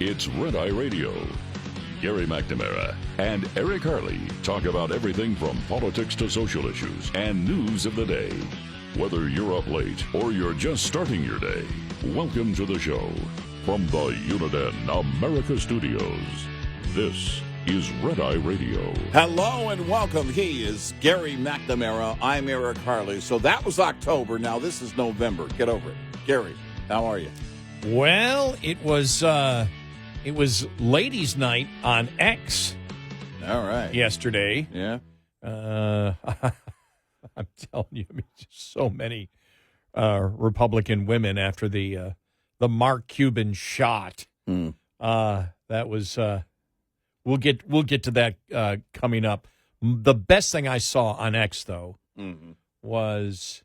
It's Red Eye Radio. Gary McNamara and Eric Harley talk about everything from politics to social issues and news of the day. Whether you're up late or you're just starting your day, welcome to the show. From the Uniden America Studios, this is Red Eye Radio. Hello and welcome. He is Gary McNamara. I'm Eric Harley. So that was October. Now this is November. Get over it. Gary, how are you? Well, it was ladies' night on X. All right. Yesterday. Yeah. I'm telling you, I mean, just so many Republican women after the Mark Cuban shot. That was. We'll get to that coming up. The best thing I saw on X though was.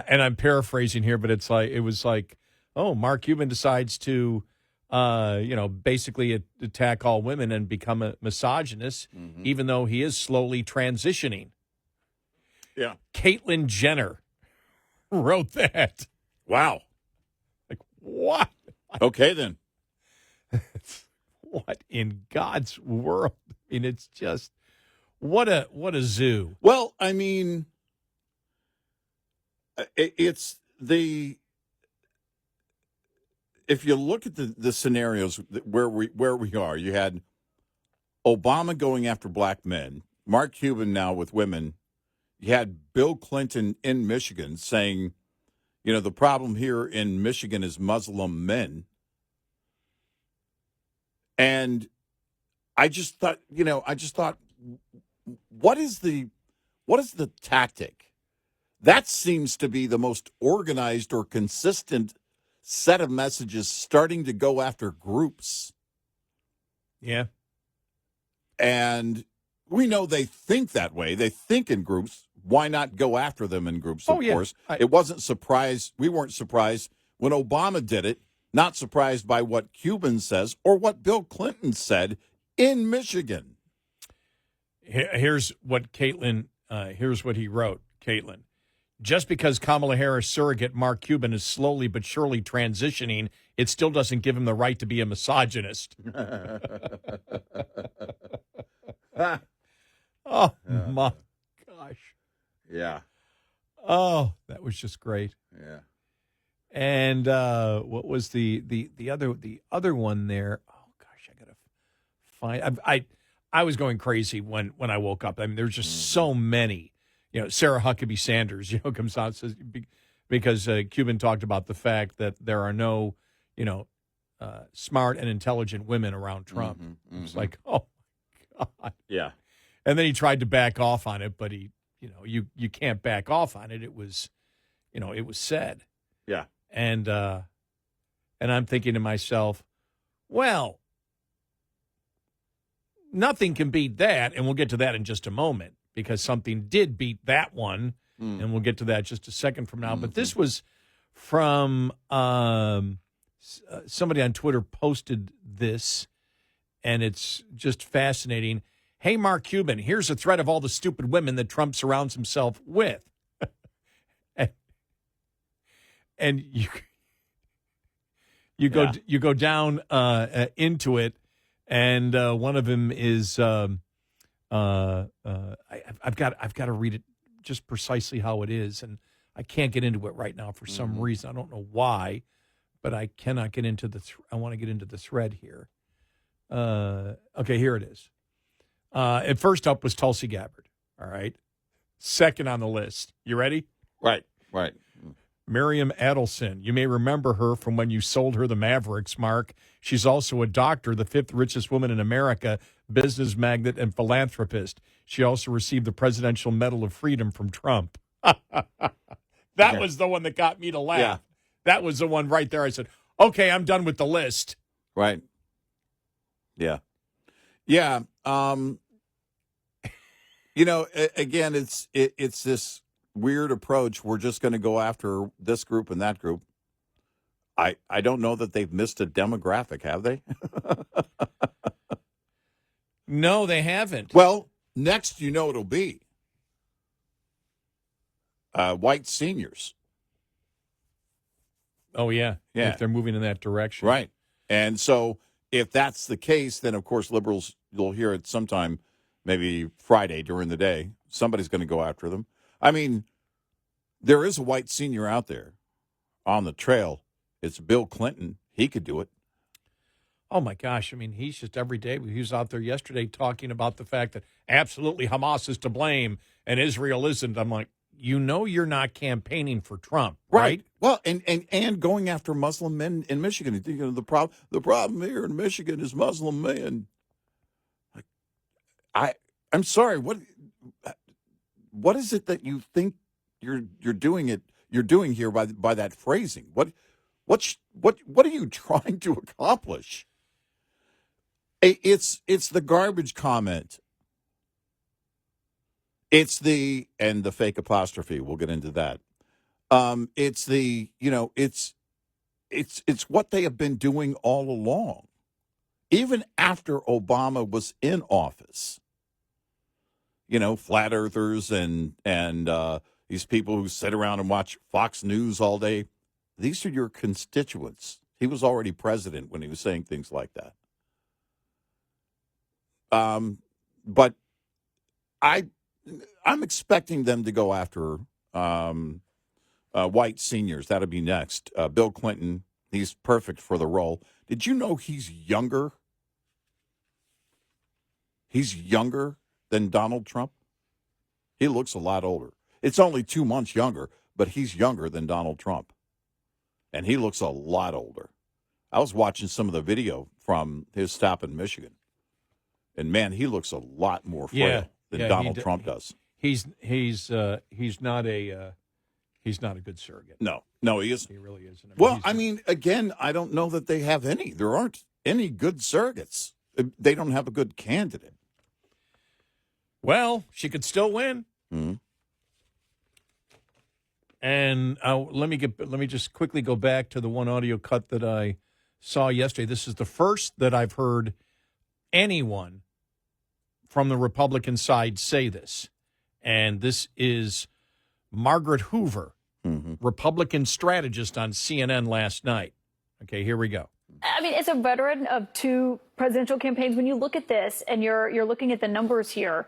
And I'm paraphrasing here, but it was like, oh, Mark Cuban decides to, basically attack all women and become a misogynist, even though he is slowly transitioning. Yeah. Kaitlyn Jenner wrote that. Wow. Like, what? Okay, then. What in God's world? I mean, it's just, what a zoo. Well, I mean, it's the, if you look at the scenarios where we are, you had Obama going after black men, Mark Cuban now with women. You had Bill Clinton in Michigan saying, the problem here in Michigan is Muslim men. And I just thought, what is the tactic? That seems to be the most organized or consistent set of messages starting to go after groups. Yeah. And we know they think that way. They think in groups. Why not go after them in groups, of course? It wasn't surprised. We weren't surprised when Obama did it. Not surprised by what Cuban says or what Bill Clinton said in Michigan. Here's what he wrote, Kaitlyn. Just because Kamala Harris surrogate Mark Cuban is slowly but surely transitioning, it still doesn't give him the right to be a misogynist. Oh, my gosh. Yeah. Oh, that was just great. Yeah. And what was the other one there? Oh gosh, I gotta find. I was going crazy when I woke up. I mean, there's just so many. Sarah Huckabee Sanders, comes out and says because Cuban talked about the fact that there are no, smart and intelligent women around Trump. It's like, oh my God. Yeah. And then he tried to back off on it, but he, you can't back off on it. It was, it was said. Yeah. And I'm thinking to myself, well, nothing can beat that, and we'll get to that in just a moment because something did beat that one, and we'll get to that just a second from now. But this was from somebody on Twitter posted this, and it's just fascinating. Hey, Mark Cuban, here's a thread of all the stupid women that Trump surrounds himself with. And you go down into it, and one of them is I've got to read it just precisely how it is, and I can't get into it right now for some reason. I don't know why, but I cannot get into I want to get into the thread here. Okay, here it is. At first up was Tulsi Gabbard. All right, second on the list. You ready? Right. Miriam Adelson. You may remember her from when you sold her the Mavericks, Mark. She's also a doctor, the fifth richest woman in America, business magnate, and philanthropist. She also received the Presidential Medal of Freedom from Trump. That was the one that got me to laugh. Yeah. That was the one right there. I said, okay, I'm done with the list. Right. Yeah. Yeah. Again, it's this weird approach. We're just going to go after this group and that group. I don't know that they've missed a demographic, have they? No, they haven't. Well, next, it'll be white seniors. Oh, yeah. Yeah. If they're moving in that direction. Right. And so if that's the case, then, of course, liberals, you'll hear it sometime, maybe Friday during the day. Somebody's going to go after them. I mean, there is a white senior out there on the trail. It's Bill Clinton. He could do it. Oh, my gosh. I mean, he's just every day. He was out there yesterday talking about the fact that absolutely Hamas is to blame and Israel isn't. I'm like, you know you're not campaigning for Trump, right? Well, and going after Muslim men in Michigan. You know, the problem here in Michigan is Muslim men. I'm sorry. What is it that you think you're doing here by that phrasing? What are you trying to accomplish? It's the garbage comment. It's the fake apostrophe. We'll get into that. It's what they have been doing all along, even after Obama was in office. You know, flat earthers and these people who sit around and watch Fox News all day. These are your constituents. He was already president when he was saying things like that. But I'm expecting them to go after white seniors. That'll be next. Bill Clinton, he's perfect for the role. Did you know he's younger? He's younger than Donald Trump. He looks a lot older. It's only 2 months younger, but he's younger than Donald Trump. And he looks a lot older. I was watching some of the video from his stop in Michigan. And, man, he looks a lot more frail than Donald Trump does. He's not a good surrogate. No, he isn't. He really isn't. Well, I mean, again, I don't know that they have any. There aren't any good surrogates. They don't have a good candidate. Well, she could still win. Mm-hmm. And let me just quickly go back to the one audio cut that I saw yesterday. This is the first that I've heard anyone from the Republican side say this. And this is Margaret Hoover, Republican strategist on CNN last night. Okay, here we go. I mean, as a veteran of 2 presidential campaigns, when you look at this and you're looking at the numbers here,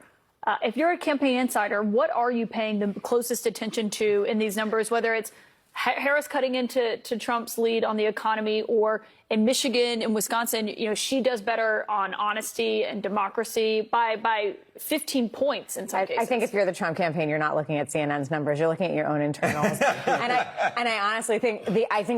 if you're a campaign insider, what are you paying the closest attention to in these numbers, whether it's Harris cutting into Trump's lead on the economy, or in Michigan and Wisconsin, you know, she does better on honesty and democracy by 15 points in some cases. I think if you're the Trump campaign, you're not looking at CNN's numbers. You're looking at your own internals. and I honestly think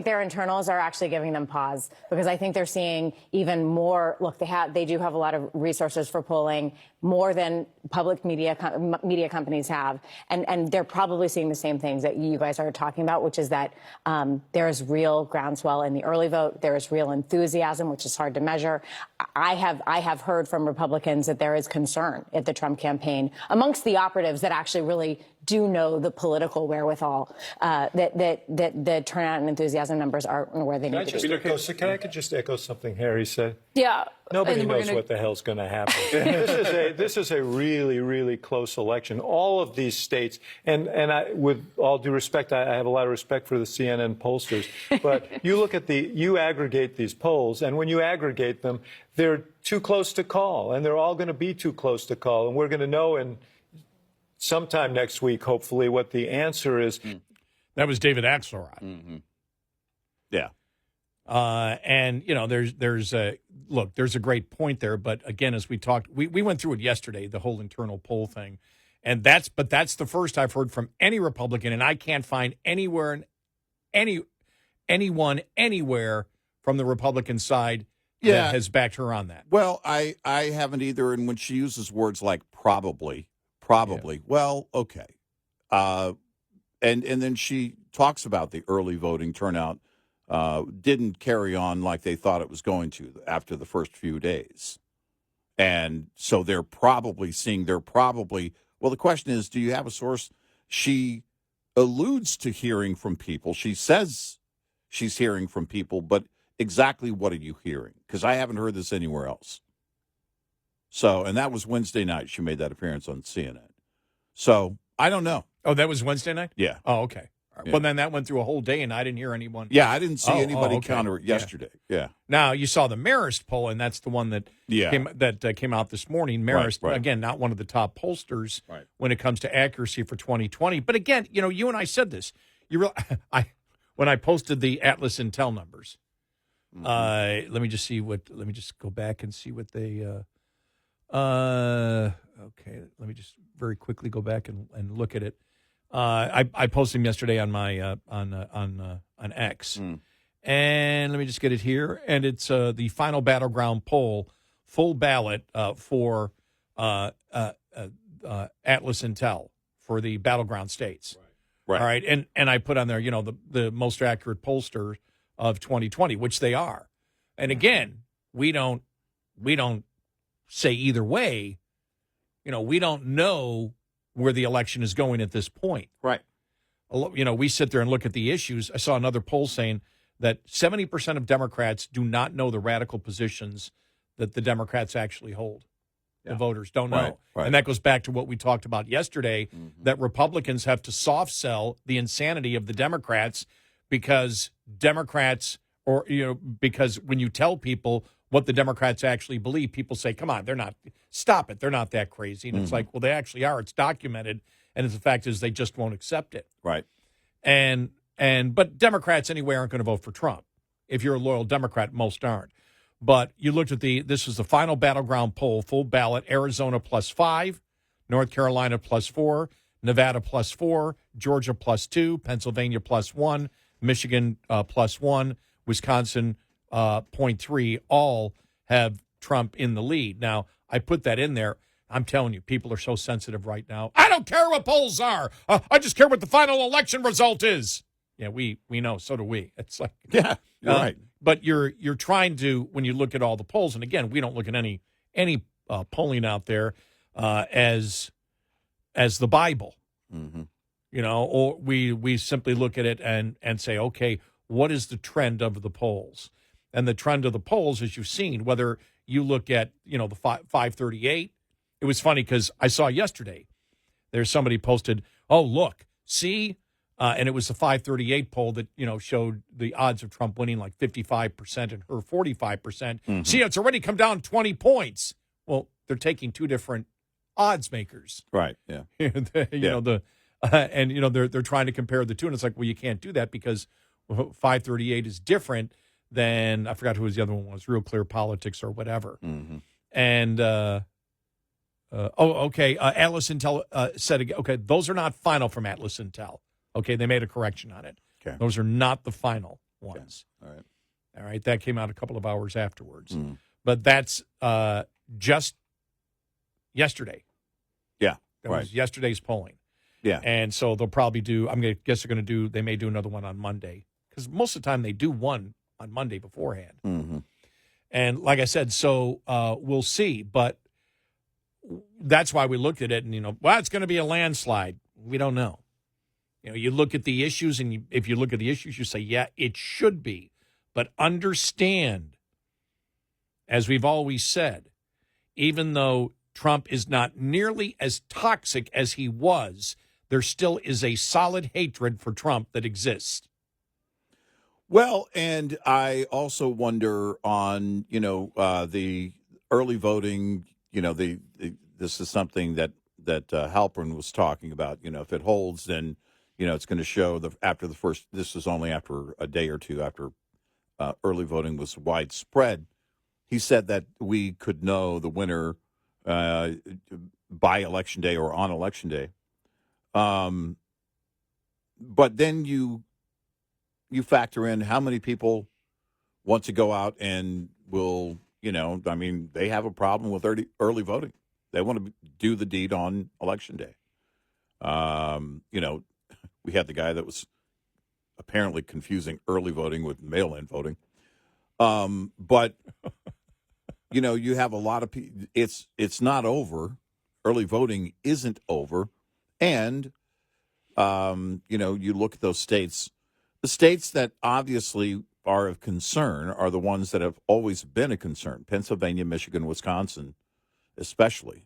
their internals are actually giving them pause, because I think they're seeing even more. Look, they do have a lot of resources for polling, more than public media companies have, and they're probably seeing the same things that you guys are talking about, which is that there is real groundswell in the early vote. There is real enthusiasm, which is hard to measure. I have heard from Republicans that there is concern at the Trump campaign amongst the operatives that actually really do know the political wherewithal, that the turnout and enthusiasm numbers aren't where they need to be. Can I just echo something Harry said? Yeah. Nobody knows what the hell's going to happen. This is a really, really close election. All of these states, and with all due respect, I have a lot of respect for the CNN pollsters, but you aggregate these polls, and when you aggregate them, they're too close to call, and they're all going to be too close to call, and we're going to know in sometime next week, hopefully, what the answer is. That was David Axelrod. Mm-hmm. Yeah. And, you know, there's a great point there. But again, as we talked, we went through it yesterday, the whole internal poll thing. And that's the first I've heard from any Republican. And I can't find anyone anywhere from the Republican side that has backed her on that. Well, I haven't either. And when she uses words like probably, well, okay. And then she talks about the early voting turnout didn't carry on like they thought it was going to after the first few days. And so they're probably, well, the question is, do you have a source? She alludes to hearing from people. She says she's hearing from people, but exactly what are you hearing? Because I haven't heard this anywhere else. So, and that was Wednesday night. She made that appearance on CNN. So, I don't know. Oh, that was Wednesday night? Yeah. Oh, okay. Yeah. Well, then that went through a whole day, and I didn't hear anyone. Yeah, I didn't see anybody okay. counter it yesterday. Yeah. Now, you saw the Marist poll, and that's the one that came out this morning. Marist, right. again, not one of the top pollsters Right. when it comes to accuracy for 2020. But again, you and I said this. When I posted the Atlas Intel numbers, let me just go back and see what they. Okay, let me just very quickly go back and look at it. I posted them yesterday on my on X, and let me just get it here. And it's the final battleground poll, full ballot for Atlas Intel for the battleground states. Right. All right, and I put on there, the most accurate pollster of 2020, which they are. And again, we don't say either way. We don't know where the election is going at this point. Right. We sit there and look at the issues. I saw another poll saying that 70% of Democrats do not know the radical positions that the Democrats actually hold. The voters don't know. Right. And that goes back to what we talked about yesterday, that Republicans have to soft sell the insanity of the Democrats because because when you tell people what the Democrats actually believe, people say, come on, stop it. They're not that crazy. And it's like, well, they actually are. It's documented. And the fact is they just won't accept it. Right. But Democrats anyway aren't going to vote for Trump. If you're a loyal Democrat, most aren't. But you looked at this is the final battleground poll, full ballot, Arizona +5, North Carolina +4, Nevada +4, Georgia +2, Pennsylvania +1, Michigan +1, Wisconsin 0.3, all have Trump in the lead. Now, I put that in there. I'm telling you, people are so sensitive right now. I don't care what polls are. I just care what the final election result is. Yeah, we know. So do we. It's like, yeah, you're right. But you're trying to, when you look at all the polls, and again, we don't look at any polling out there as the Bible, or we simply look at it and say, okay, what is the trend of the polls? And the trend of the polls, as you've seen, whether you look at the 538, it was funny because I saw yesterday there's somebody posted, oh look, see. And it was the 538 poll that, showed the odds of Trump winning like 55% and her 45%. See, it's already come down 20 points. Well, they're taking two different odds makers. Right, yeah. They're trying to compare the two. And it's like, well, you can't do that because 538 is different than, I forgot who was the other one was, Real Clear Politics or whatever. And, Atlas Intel said, again, okay, those are not final from Atlas Intel. Okay, they made a correction on it. Okay. Those are not the final ones. Okay. All right. That came out a couple of hours afterwards. But that's just yesterday. Yeah, That was yesterday's polling. Yeah. And so they'll probably they may do another one on Monday. Because most of the time they do one on Monday beforehand. And like I said, so we'll see. But that's why we looked at it and, it's going to be a landslide. We don't know. You look at the issues, and if you look at the issues, you say, yeah, it should be. But understand, as we've always said, even though Trump is not nearly as toxic as he was, there still is a solid hatred for Trump that exists. Well, and I also wonder on, the early voting, this is something that Halprin was talking about. If it holds, then it's going to show this is only after a day or two after early voting was widespread. He said that we could know the winner by Election Day or on Election Day. But then you factor in how many people want to go out and will, they have a problem with early voting. They want to do the deed on Election Day. We had the guy that was apparently confusing early voting with mail-in voting. But, you have a lot of people. It's not over. Early voting isn't over. And, you look at those states. The states that obviously are of concern are the ones that have always been a concern. Pennsylvania, Michigan, Wisconsin, especially.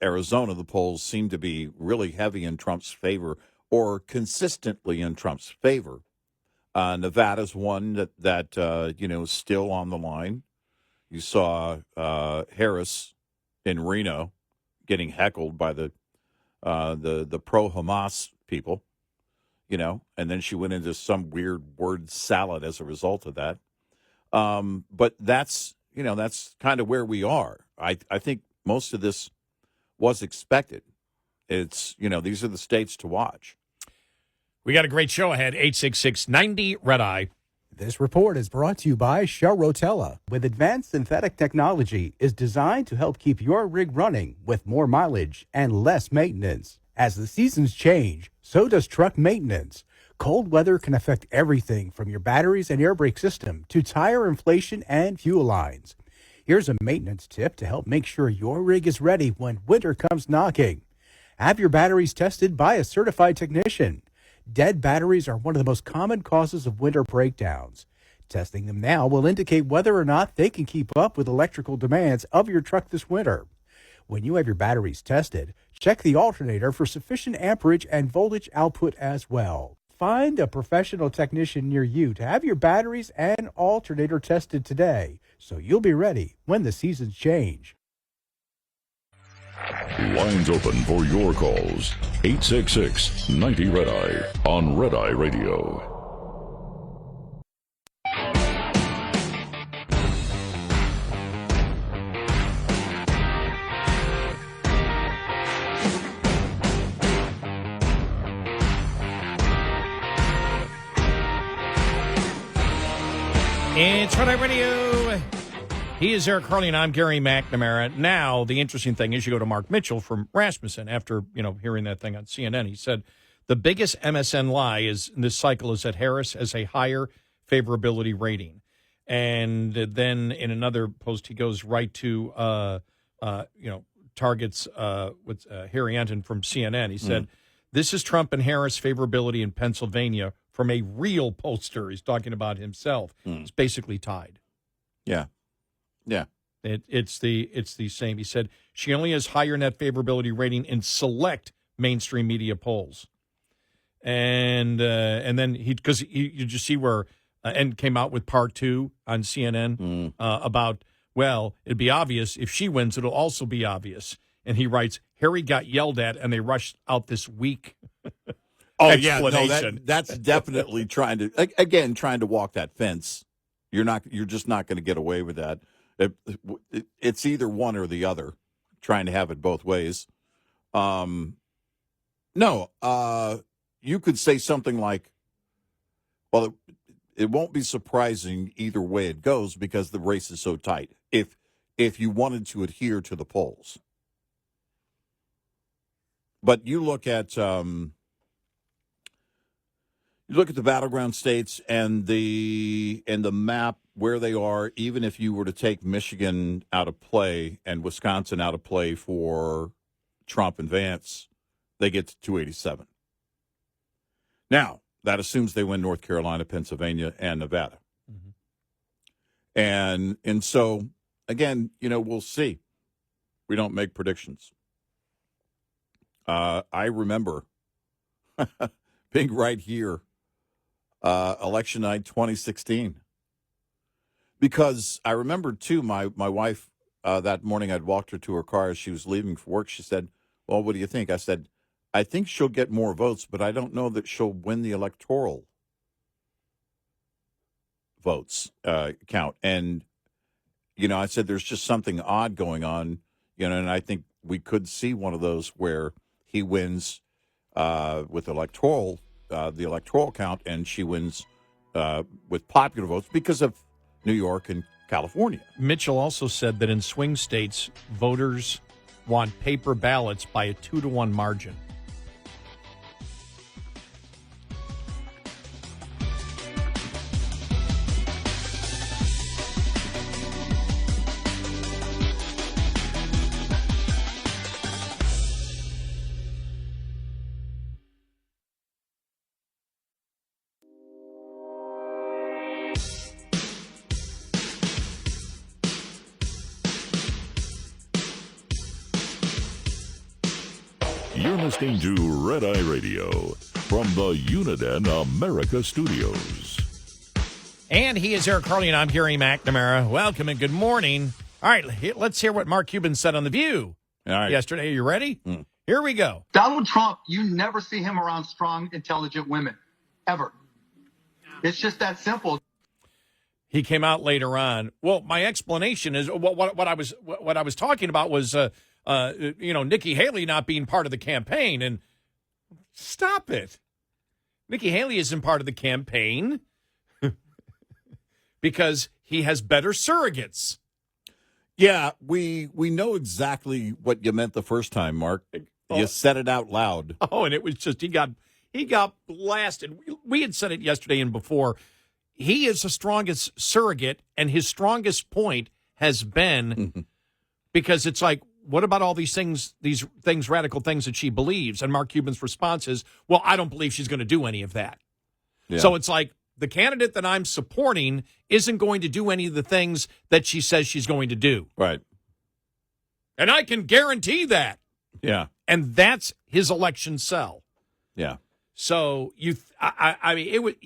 Arizona, the polls seem to be really heavy in Trump's favor or consistently in Trump's favor. Nevada's one that is still on the line. You saw Harris in Reno getting heckled by the pro-Hamas people, and then she went into some weird word salad as a result of that. But that's kind of where we are. I think most of this was expected. It's, these are the states to watch. We got a great show ahead, 866-90-RED-EYE. This report is brought to you by Shell Rotella. With advanced synthetic technology, is designed to help keep your rig running with more mileage and less maintenance. As the seasons change, so does truck maintenance. Cold weather can affect everything from your batteries and air brake system to tire inflation and fuel lines. Here's a maintenance tip to help make sure your rig is ready when winter comes knocking. Have your batteries tested by a certified technician. Dead batteries are one of the most common causes of winter breakdowns. Testing them now will indicate whether or not they can keep up with electrical demands of your truck this winter. When you have your batteries tested, check the alternator for sufficient amperage and voltage output as well. Find a professional technician near you to have your batteries and alternator tested today, so you'll be ready when the seasons change. Lines open for your calls. 866-90-RED-EYE on Red Eye Radio. It's Red Eye Radio. He is Eric Harley, and I'm Gary McNamara. Now, the interesting thing is you go to Mark Mitchell from Rasmussen after, hearing that thing on CNN. He said the biggest MSN lie in this cycle is that Harris has a higher favorability rating. And then in another post, he goes right to, targets with Harry Anton from CNN. He said, this is Trump and Harris favorability in Pennsylvania from a real pollster. He's talking about himself. It's basically tied. Yeah. Yeah. It's the same. He said she only has higher net favorability rating in select mainstream media polls. And then you just see where and came out with part 2 on CNN about, well, it'd be obvious if she wins, it'll also be obvious. And he writes, Harry got yelled at and they rushed out this weak explanation. No, that's definitely trying to walk that fence. You're just not going to get away with that. It's either one or the other, trying to have it both ways. You could say something like, well, it won't be surprising either way it goes because the race is so tight, if you wanted to adhere to the polls. But you look at the battleground states and the map where they are, even if you were to take Michigan out of play and Wisconsin out of play for Trump and Vance, they get to 287. Now, that assumes they win North Carolina, Pennsylvania, and Nevada. Mm-hmm. And so, again, we'll see. We don't make predictions. I remember being right here, election night 2016. Because I remember, too, my wife, that morning I'd walked her to her car as she was leaving for work. She said, well, what do you think? I said, I think she'll get more votes, but I don't know that she'll win the electoral votes count. And, I said there's just something odd going on, and I think we could see one of those where he wins with the electoral count and she wins with popular votes because of New York and California. Mitchell also said that in swing states, voters want paper ballots by a 2-to-1 margin. You're listening to Red Eye Radio. from the Uniden America studios. And he is Eric Harley, and I'm Gary McNamara. Welcome and good morning. All right, let's hear what Mark Cuban said on The View yesterday. Are you ready? Here we go. Donald Trump, you never see him around strong, intelligent women, ever. It's just that simple. He came out later on. Well, my explanation is what I was talking about was Nikki Haley not being part of the campaign, and stop it. Nikki Haley isn't part of the campaign because he has better surrogates. Yeah, we know exactly what you meant the first time, Mark. You said it out loud. Oh, and it was just he got blasted. We had said it yesterday and before. He is the strongest surrogate, and his strongest point has been because it's like, what about all these things, radical things that she believes? And Mark Cuban's response is, well, I don't believe she's going to do any of that. Yeah. So it's like, the candidate that I'm supporting isn't going to do any of the things that she says she's going to do. Right. And I can guarantee that. Yeah. And that's his election sell. Yeah. So I mean, it would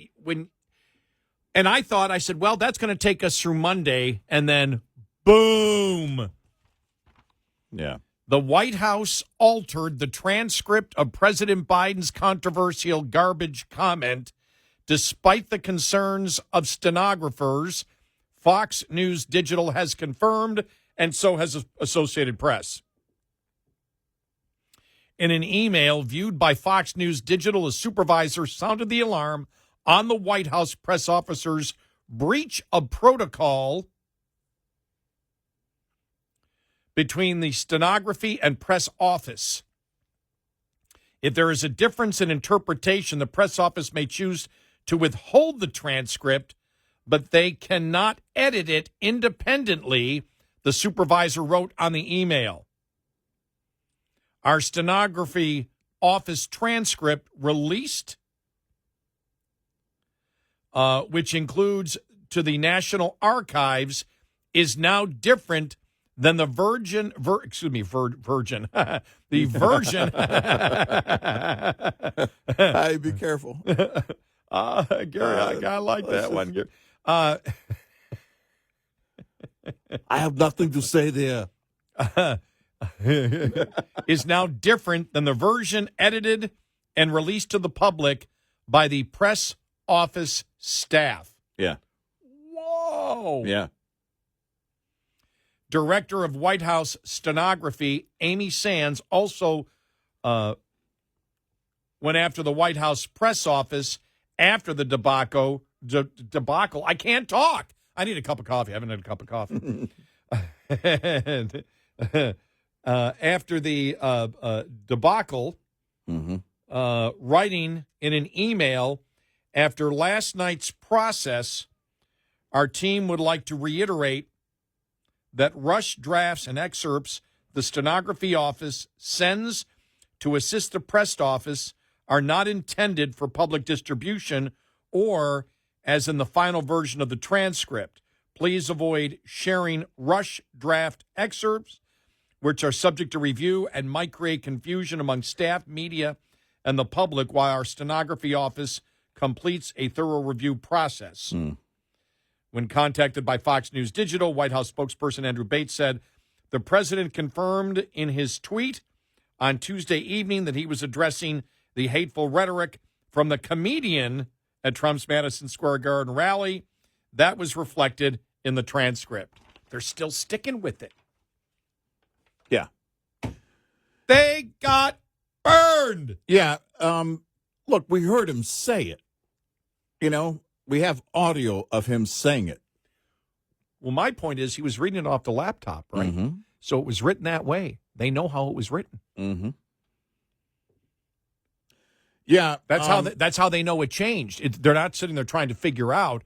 and I said, well, that's going to take us through Monday, and then boom. Yeah. The White House altered the transcript of President Biden's controversial garbage comment. Despite the concerns of stenographers, Fox News Digital has confirmed, and so has Associated Press. In an email viewed by Fox News Digital, a supervisor sounded the alarm on the White House press officer's breach of protocol between the stenography and press office. If there is a difference in interpretation, the press office may choose to withhold the transcript, but they cannot edit it independently, the supervisor wrote on the email. Our stenography office transcript released, which includes to the National Archives, is now different than the virgin. The version. Hey, be careful. Gary, I like that one. I have nothing to say there. Is now different than the version edited and released to the public by the press office staff. Yeah. Whoa. Yeah. Director of White House Stenography, Amy Sands, also went after the White House press office after the debacle. I can't talk. I need a cup of coffee. I haven't had a cup of coffee. And, after the debacle, writing in an email, after last night's process, our team would like to reiterate that rush drafts and excerpts the stenography office sends to assist the press office are not intended for public distribution or as in the final version of the transcript. Please avoid sharing rush draft excerpts, which are subject to review and might create confusion among staff, media, and the public while our stenography office completes a thorough review process. When contacted by Fox News Digital, White House spokesperson Andrew Bates said the president confirmed in his tweet on Tuesday evening that he was addressing the hateful rhetoric from the comedian at Trump's Madison Square Garden rally. That was reflected in the transcript. They're still sticking with it. Yeah. They got burned. Yeah. Look, we heard him say it. You know, we have audio of him saying it. Well, my point is he was reading it off the laptop, right? So it was written that way. They know how it was written. Yeah. That's how they know it changed. They're not sitting there trying to figure out,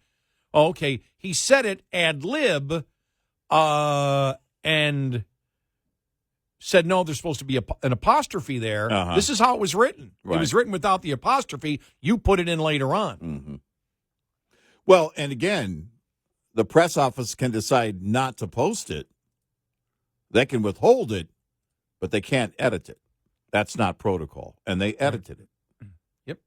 oh, okay, he said it ad lib and said, no, there's supposed to be an apostrophe there. This is how it was written. Right. It was written without the apostrophe. You put it in later on. Well, and again, the press office can decide not to post it. They can withhold it, but they can't edit it. That's not protocol. And they edited it. Yep.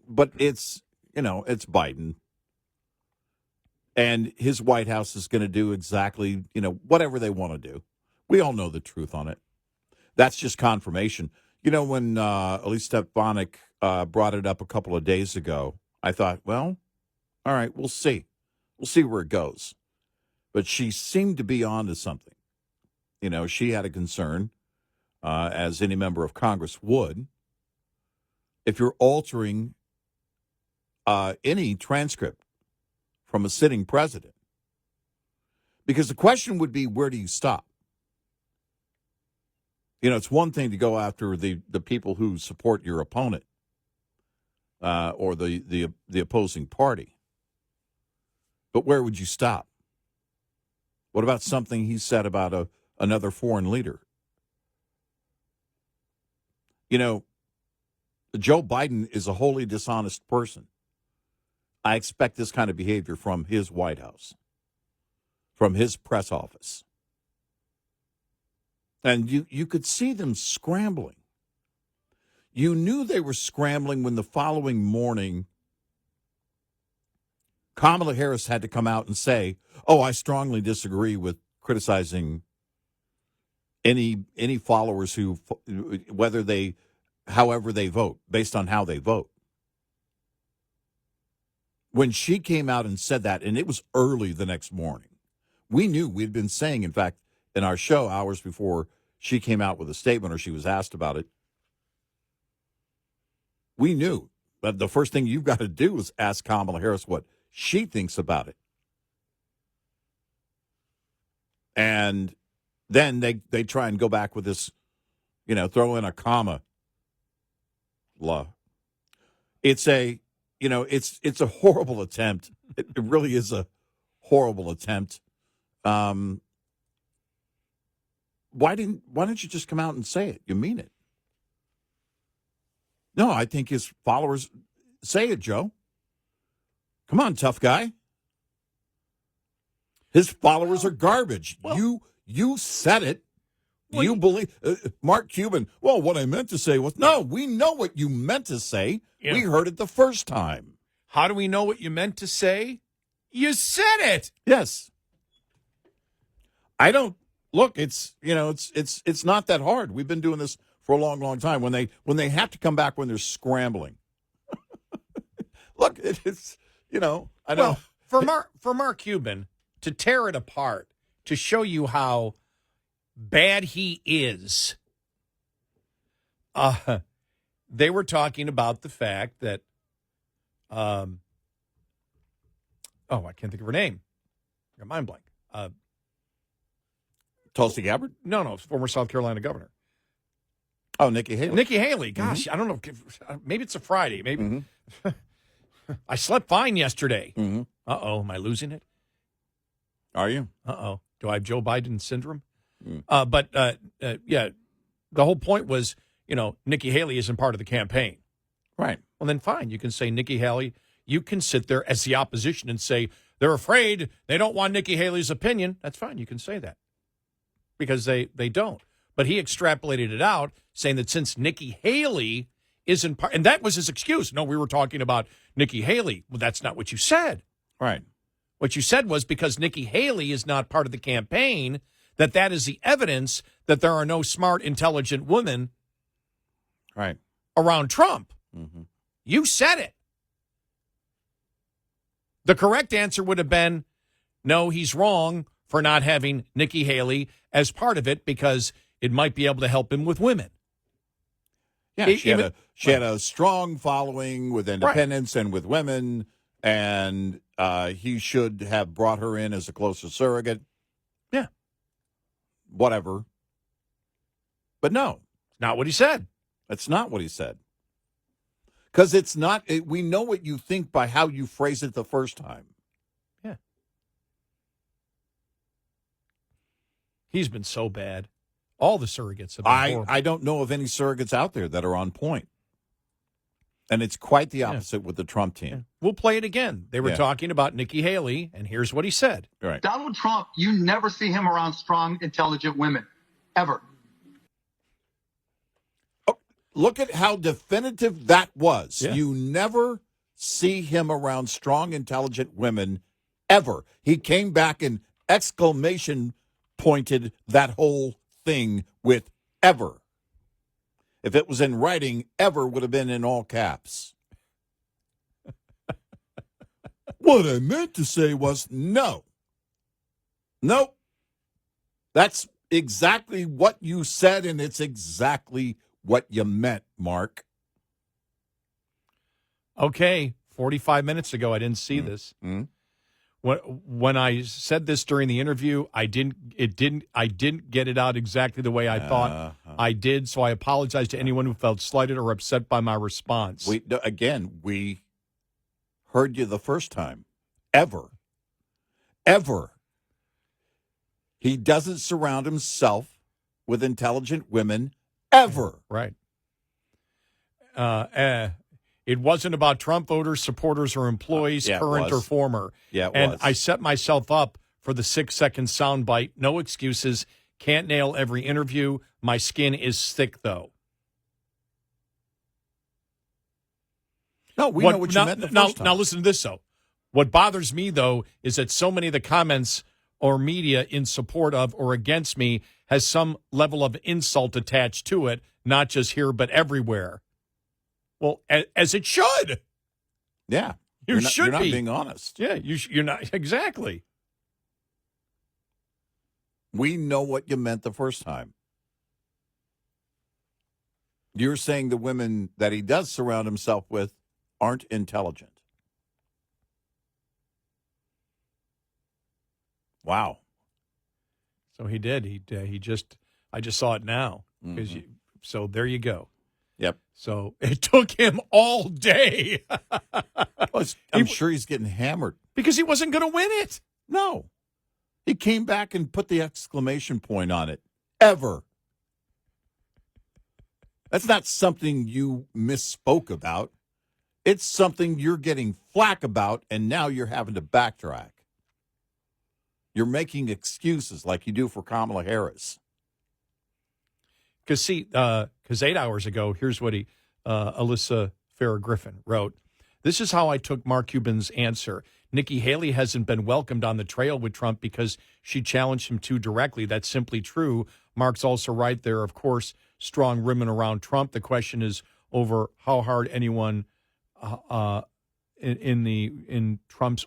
But it's Biden. And his White House is going to do exactly, whatever they want to do. We all know the truth on it. That's just confirmation. When Elise Stefanik brought it up a couple of days ago, I thought, well, all right, we'll see. We'll see where it goes. But she seemed to be on to something. She had a concern, as any member of Congress would, if you're altering any transcript from a sitting president. Because the question would be, where do you stop? It's one thing to go after the people who support your opponent or the opposing party. But where would you stop? What about something he said about another foreign leader? Joe Biden is a wholly dishonest person. I expect this kind of behavior from his White House, from his press office. And you could see them scrambling. You knew they were scrambling when the following morning Kamala Harris had to come out and say, I strongly disagree with criticizing any followers who, however they vote, based on how they vote. When she came out and said that, and it was early the next morning, we knew, we'd been saying, in fact, in our show hours before she came out with a statement or she was asked about it, we knew that the first thing you've got to do is ask Kamala Harris what she thinks about it. And then they try and go back with this, throw in a comma. It's a horrible attempt. It really is a horrible attempt. Why didn't you just come out and say it? You mean it? No, I think his followers say it, Joe. Come on, tough guy. His followers are garbage. You said it. You believe Mark Cuban. Well, what I meant to say was, no, we know what you meant to say. Yeah. We heard it the first time. How do we know what you meant to say? You said it. Yes. I don't look. It's not that hard. We've been doing this for a long, long time. When they have to come back when they're scrambling. Look, it's I know. Well, for Mark Cuban to tear it apart, to show you how bad he is. They were talking about the fact that, I can't think of her name. Got mind blank. Tulsi Gabbard? No, former South Carolina governor. Oh, Nikki Haley. Nikki Haley. Gosh, I don't know. Maybe it's a Friday. Maybe. Mm-hmm. I slept fine yesterday. Mm-hmm. Uh-oh, am I losing it? Are you? Uh-oh. Do I have Joe Biden syndrome? But the whole point was, Nikki Haley isn't part of the campaign. Right. Well, then fine. You can say Nikki Haley. You can sit there as the opposition and say they're afraid. They don't want Nikki Haley's opinion. That's fine. You can say that because they don't. But he extrapolated it out, saying that since Nikki Haley isn't part, and that was his excuse. No, we were talking about Nikki Haley. Well, that's not what you said. Right. What you said was because Nikki Haley is not part of the campaign, that is the evidence that there are no smart, intelligent women right around Trump. Mm-hmm. You said it. The correct answer would have been, no, he's wrong for not having Nikki Haley as part of it because it might be able to help him with women. Yeah, she had a strong following with independents and with women, and he should have brought her in as a closer surrogate. Yeah. Whatever. But no. Not what he said. That's not what he said. Because it's not, we know what you think by how you phrase it the first time. Yeah. He's been so bad. All the surrogates have been horrible. I don't know of any surrogates out there that are on point. And it's quite the opposite with the Trump team. Yeah. We'll play it again. They were talking about Nikki Haley, and here's what he said. Right. Donald Trump, you never see him around strong, intelligent women, ever. look at how definitive that was. Yeah. You never see him around strong, intelligent women ever. He came back and exclamation pointed that whole thing with ever. If it was in writing, ever would have been in all caps. What I meant to say was no. Nope. That's exactly what you said, and it's exactly what you meant, Mark. Okay, 45 minutes ago, I didn't see this. Mm-hmm. When I said this during the interview, I didn't get it out exactly the way I thought I did. So I apologize to anyone who felt slighted or upset by my response. We heard you the first time. Ever. He doesn't surround himself with intelligent women ever. Right. It wasn't about Trump voters, supporters, or employees, current or former. Yeah, it and was. I set myself up for the 6-second soundbite. No excuses. Can't nail every interview. My skin is thick, though. No, we know what you meant the first time. Now listen to this, though. What bothers me, though, is that so many of the comments or media in support of or against me has some level of insult attached to it, not just here but everywhere. Well, as it should. Yeah. You're not being honest. Yeah, you're not. Exactly. We know what you meant the first time. You're saying the women that he does surround himself with aren't intelligent. Wow. So he did. I just saw it now. So there you go. Yep. So it took him all day. I'm sure he's getting hammered. Because he wasn't going to win it. No. He came back and put the exclamation point on it. Ever. That's not something you misspoke about. It's something you're getting flack about, and now you're having to backtrack. You're making excuses like you do for Kamala Harris. Because 8 hours ago, here's what Alyssa Farrah Griffin wrote. This is how I took Mark Cuban's answer. Nikki Haley hasn't been welcomed on the trail with Trump because she challenged him too directly. That's simply true. Mark's also right there. Of course, strong women around Trump. The question is over how hard anyone in Trump's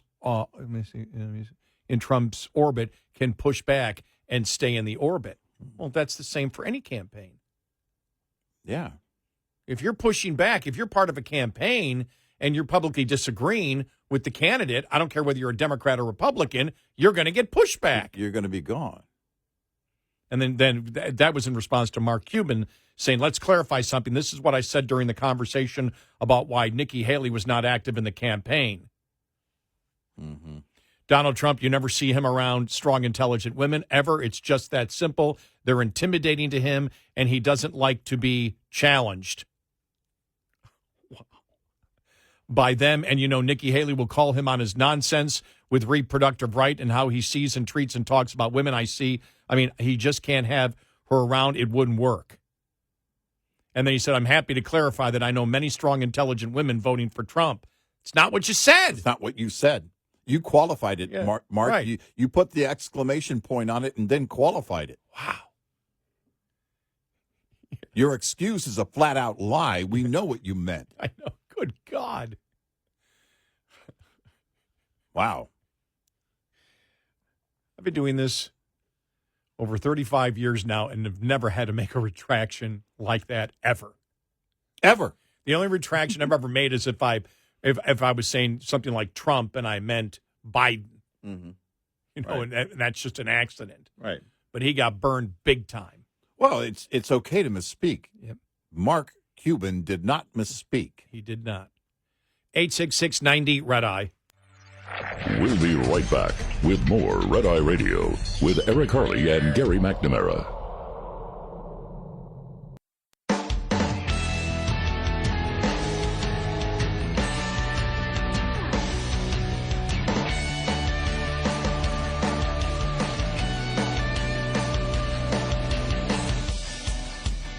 in Trump's orbit can push back and stay in the orbit. Well, that's the same for any campaign. Yeah. If you're pushing back, if you're part of a campaign and you're publicly disagreeing with the candidate, I don't care whether you're a Democrat or Republican, you're going to get pushback. You're going to be gone. And then that was in response to Mark Cuban saying, let's clarify something. This is what I said during the conversation about why Nikki Haley was not active in the campaign. Mm-hmm. Donald Trump, you never see him around strong, intelligent women ever. It's just that simple. They're intimidating to him, and he doesn't like to be challenged by them. And, Nikki Haley will call him on his nonsense with reproductive right and how he sees and treats and talks about women. He just can't have her around. It wouldn't work. And then he said, I'm happy to clarify that I know many strong, intelligent women voting for Trump. It's not what you said. It's not what you said. You qualified it, Yeah, Mark. right. You put the exclamation point on it and then qualified it. Wow. Your excuse is a flat-out lie. We know what you meant. I know. Good God. Wow. I've been doing this over 35 years now and have never had to make a retraction like that ever. Ever. The only retraction I've ever made is if I was saying something like Trump and I meant Biden. Mm-hmm. Right. And that's just an accident. Right. But he got burned big time. Well, it's okay to misspeak. Yep. Mark Cuban did not misspeak. He did not. 866-90 Red Eye. We'll be right back with more Red Eye Radio with Eric Harley and Gary McNamara.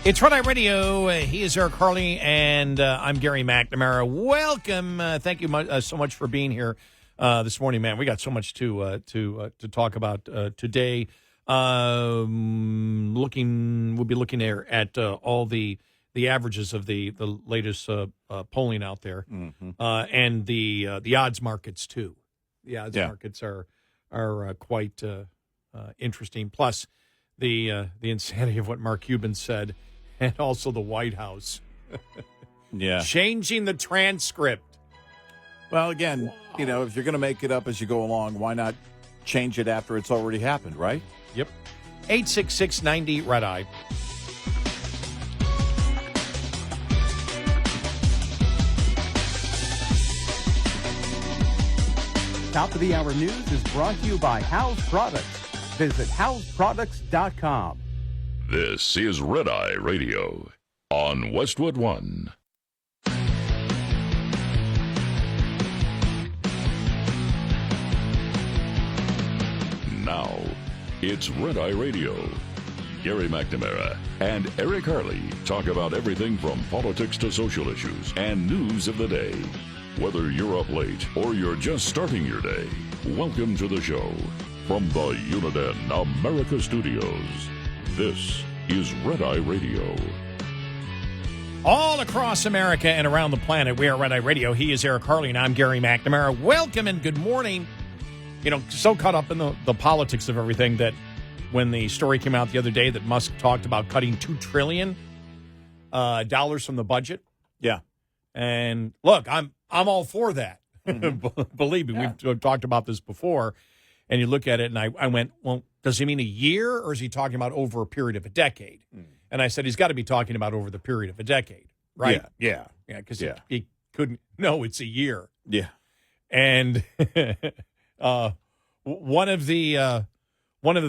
It's Red Eye Radio. He is Eric Harley, and I'm Gary McNamara. Welcome. Thank you so much for being here this morning, man. We got so much to talk about today. We'll be looking there at all the averages of the latest polling out there, and the odds markets too. The odds markets are quite interesting. Plus, the insanity of what Mark Cuban said. And also the White House. Changing the transcript. Well, again, if you're going to make it up as you go along, why not change it after it's already happened, right? Yep. 866-90 Red Eye. Top of the hour news is brought to you by House Products. Visit houseproducts.com. This is Red Eye Radio on Westwood One. Now, it's Red Eye Radio. Gary McNamara and Eric Harley talk about everything from politics to social issues and news of the day. Whether you're up late or you're just starting your day, welcome to the show. From the Uniden America Studios, this is Red Eye Radio. All across America and around the planet, we are Red Eye Radio. He is Eric Harley, and I'm Gary McNamara. Welcome and good morning. So caught up in the politics of everything that when the story came out the other day that Musk talked about cutting $2 trillion from the budget. Yeah. And look, I'm all for that. Believe me, we've talked about this before. And you look at it, and I went, well, does he mean a year, or is he talking about over a period of a decade? And I said, he's got to be talking about over the period of a decade, right? Yeah. Because he couldn't. No, it's a year. Yeah. And one of the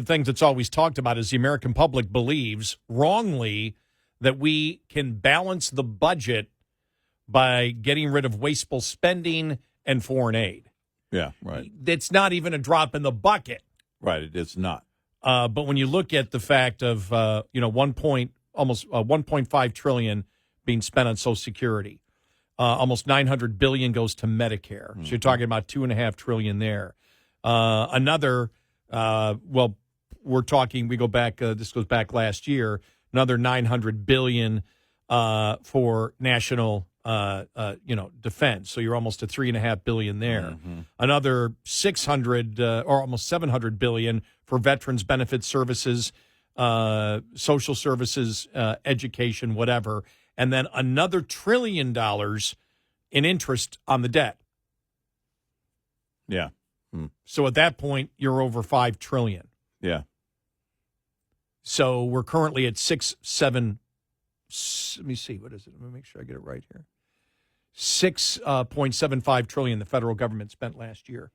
things that's always talked about is the American public believes wrongly that we can balance the budget by getting rid of wasteful spending and foreign aid. Yeah, right. It's not even a drop in the bucket. Right, it is not. But when you look at the fact of almost 1.5 trillion being spent on Social Security, almost 900 billion goes to Medicare. So you're talking about 2.5 trillion there. Another, we're talking. We go back. This goes back last year. Another 900 billion for national. Defense. So you're almost at $3.5 billion there. Another 600 or almost 700 billion for veterans benefit services, social services, education, whatever, and then another $1 trillion in interest on the debt. Yeah. So at that point, you're over $5 trillion. Yeah. So we're currently at 7. Let me see. What is it? Let me make sure I get it right here. 6.75 trillion the federal government spent last year.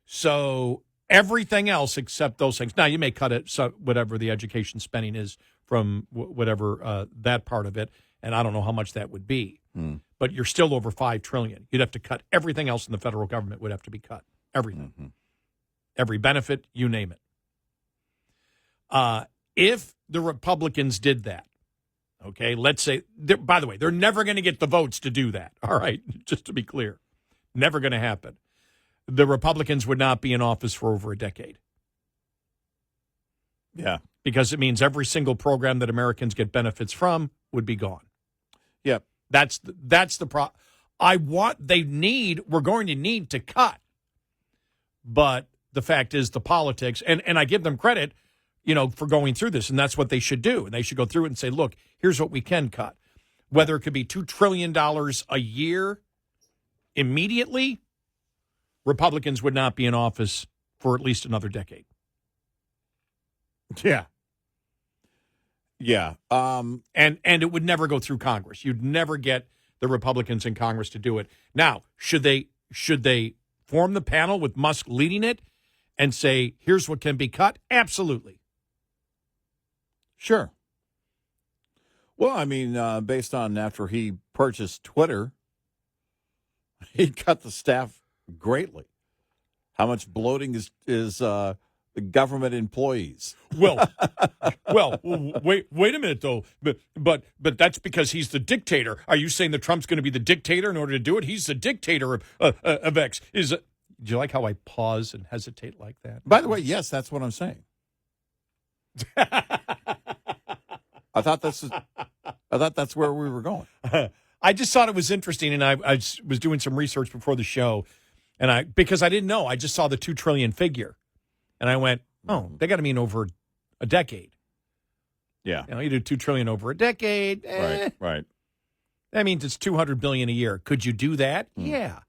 So everything else except those things. Now, you may cut it, so whatever the education spending is from whatever that part of it, and I don't know how much that would be. But you're still over $5 trillion. You'd have to cut everything else in the federal government would have to be cut. Everything. Every benefit, you name it. If the Republicans did that, okay, let's say, by the way, they're never going to get the votes to do that, all right, just to be clear. Never going to happen. The Republicans would not be in office for over a decade. Yeah. Because it means every single program that Americans get benefits from would be gone. Yep. That's the problem. We're going to need to cut. But the fact is the politics, and I give them credit, for going through this, and that's what they should do. And they should go through it and say, look, here's what we can cut. Whether it could be $2 trillion a year immediately, Republicans would not be in office for at least another decade. Yeah. Yeah. And it would never go through Congress. You'd never get the Republicans in Congress to do it. Now, should they form the panel with Musk leading it and say, here's what can be cut? Absolutely. Sure. Well, I mean, based on after he purchased Twitter, he cut the staff greatly. How much bloating is the government employees. Well, wait a minute though. But that's because he's the dictator. Are you saying that Trump's going to be the dictator in order to do it? He's the dictator of X. Do you like how I pause and hesitate like that? By the way, yes, that's what I'm saying. I thought that's where we were going. I just thought it was interesting, and I was doing some research before the show, and because I didn't know, I just saw the $2 trillion figure, and I went, oh, they got to mean over a decade. Yeah, you do $2 trillion over a decade. Right. That means it's $200 billion a year. Could you do that? Yeah.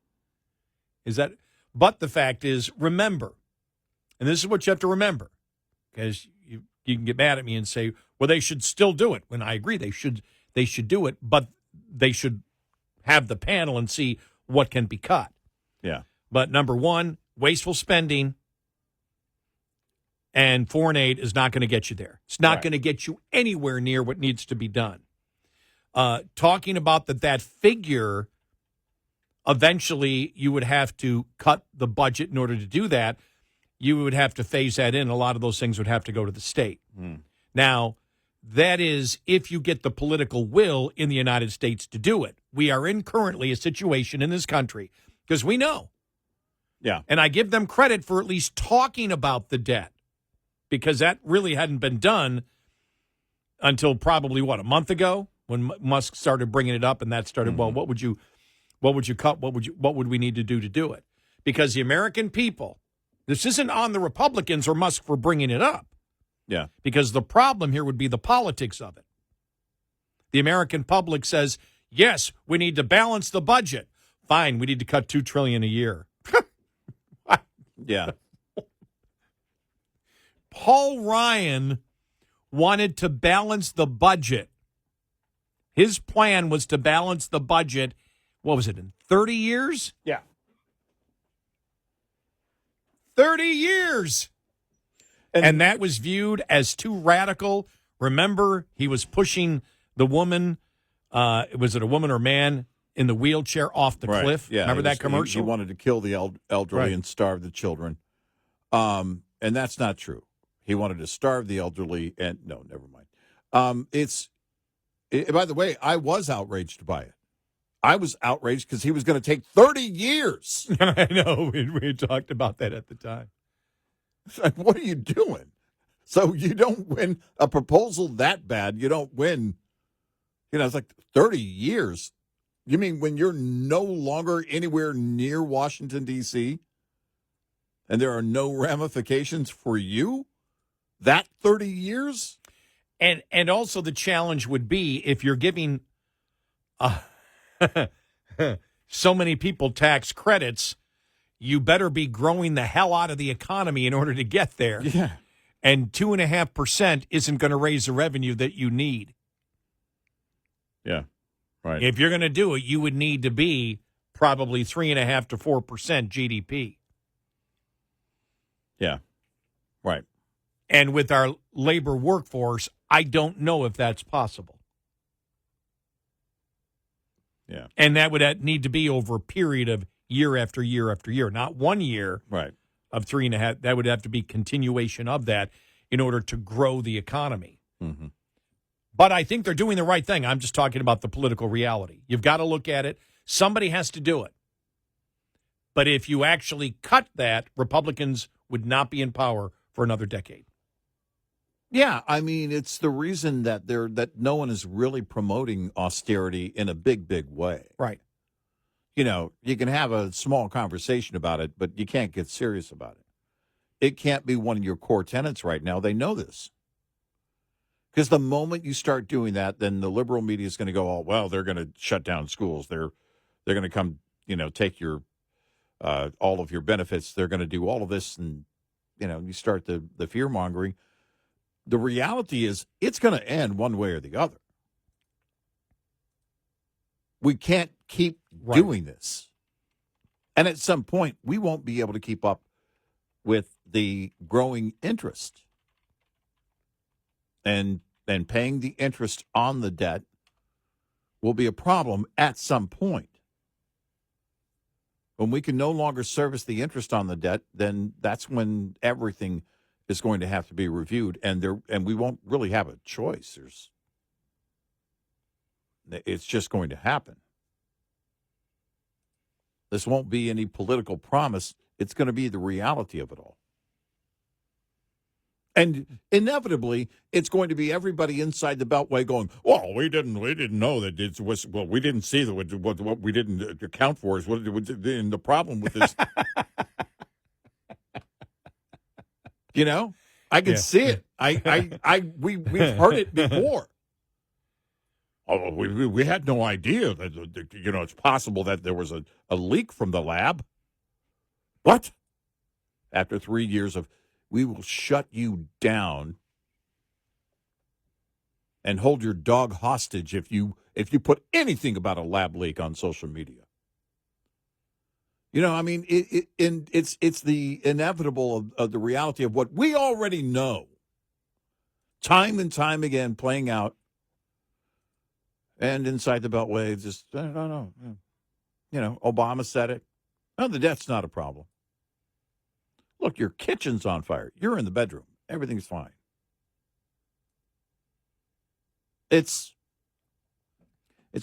Is that? But the fact is, remember, and this is what you have to remember, because you can get mad at me and say, well, they should still do it. When I agree, they should do it, but they should have the panel and see what can be cut. Yeah. But number one, wasteful spending and foreign aid is not going to get you there. It's not going to get you anywhere near what needs to be done. Talking about that figure, eventually you would have to cut the budget in order to do that. You would have to phase that in. A lot of those things would have to go to the state. Now, that is if you get the political will in the United States to do it. We are in currently a situation in this country, because we know. Yeah. And I give them credit for at least talking about the debt, because that really hadn't been done until probably, a month ago, when Musk started bringing it up, and that started, well, what would you cut? What would we need to do it? Because the American people, this isn't on the Republicans or Musk for bringing it up. Yeah. Because the problem here would be the politics of it. The American public says, yes, we need to balance the budget. Fine, we need to cut $2 trillion a year. Yeah. Paul Ryan wanted to balance the budget. His plan was to balance the budget, what was it, in 30 years? Yeah. 30 years. And that was viewed as too radical. Remember, he was pushing the woman, was it a woman or man, in the wheelchair off the cliff? Yeah, Remember that commercial? He wanted to kill the elderly and starve the children. And that's not true. He wanted to starve the elderly and no, never mind. By the way, I was outraged by it. I was outraged because he was going to take 30 years. I know. We talked about that at the time. What are you doing? So you don't win a proposal that bad. You don't win. It's like 30 years. You mean when you're no longer anywhere near Washington, D.C., and there are no ramifications for you? That 30 years? And also the challenge would be, if you're giving so many people tax credits, you better be growing the hell out of the economy in order to get there. Yeah. And 2.5% isn't going to raise the revenue that you need. Yeah. Right. If you're going to do it, you would need to be probably 3.5% to 4% GDP. Yeah. Right. And with our labor workforce, I don't know if that's possible. Yeah. And that would need to be over a period of year after year after year, not 1 year of 3.5. That would have to be continuation of that in order to grow the economy. Mm-hmm. But I think they're doing the right thing. I'm just talking about the political reality. You've got to look at it. Somebody has to do it. But if you actually cut that, Republicans would not be in power for another decade. Yeah, I mean, it's the reason that no one is really promoting austerity in a big, big way. Right. You can have a small conversation about it, but you can't get serious about it. It can't be one of your core tenets right now. They know this. Because the moment you start doing that, then the liberal media is going to go, oh, well, they're going to shut down schools. They're going to come, take your all of your benefits. They're going to do all of this. And, you start the fear-mongering. The reality is it's going to end one way or the other. We can't keep doing this. And at some point, we won't be able to keep up with the growing interest. And paying the interest on the debt will be a problem at some point. When we can no longer service the interest on the debt, then that's when everything is going to have to be reviewed, and we won't really have a choice. It's just going to happen. This won't be any political promise. It's going to be the reality of it all. And inevitably, it's going to be everybody inside the Beltway going, "Well, we didn't know that it was. Well, we didn't see what we didn't account for is and the problem with this." I can see it. We've heard it before. Oh, we had no idea that it's possible that there was a leak from the lab. What? After 3 years of, we will shut you down and hold your dog hostage if you put anything about a lab leak on social media. It's the inevitable of the reality of what we already know. Time and time again playing out. And inside the Beltway, just, I don't know. Obama said it. No, that's not a problem. Look, your kitchen's on fire. You're in the bedroom. Everything's fine. It's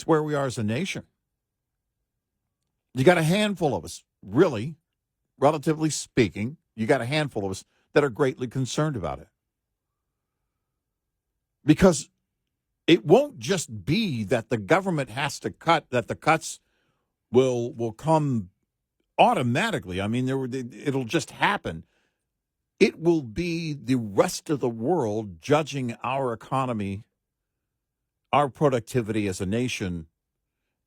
where we are as a nation. You got a handful of us, really, relatively speaking, you got a handful of us that are greatly concerned about it. Because it won't just be that the government has to cut, that the cuts will come automatically. I mean, it'll just happen. It will be the rest of the world judging our economy, our productivity as a nation,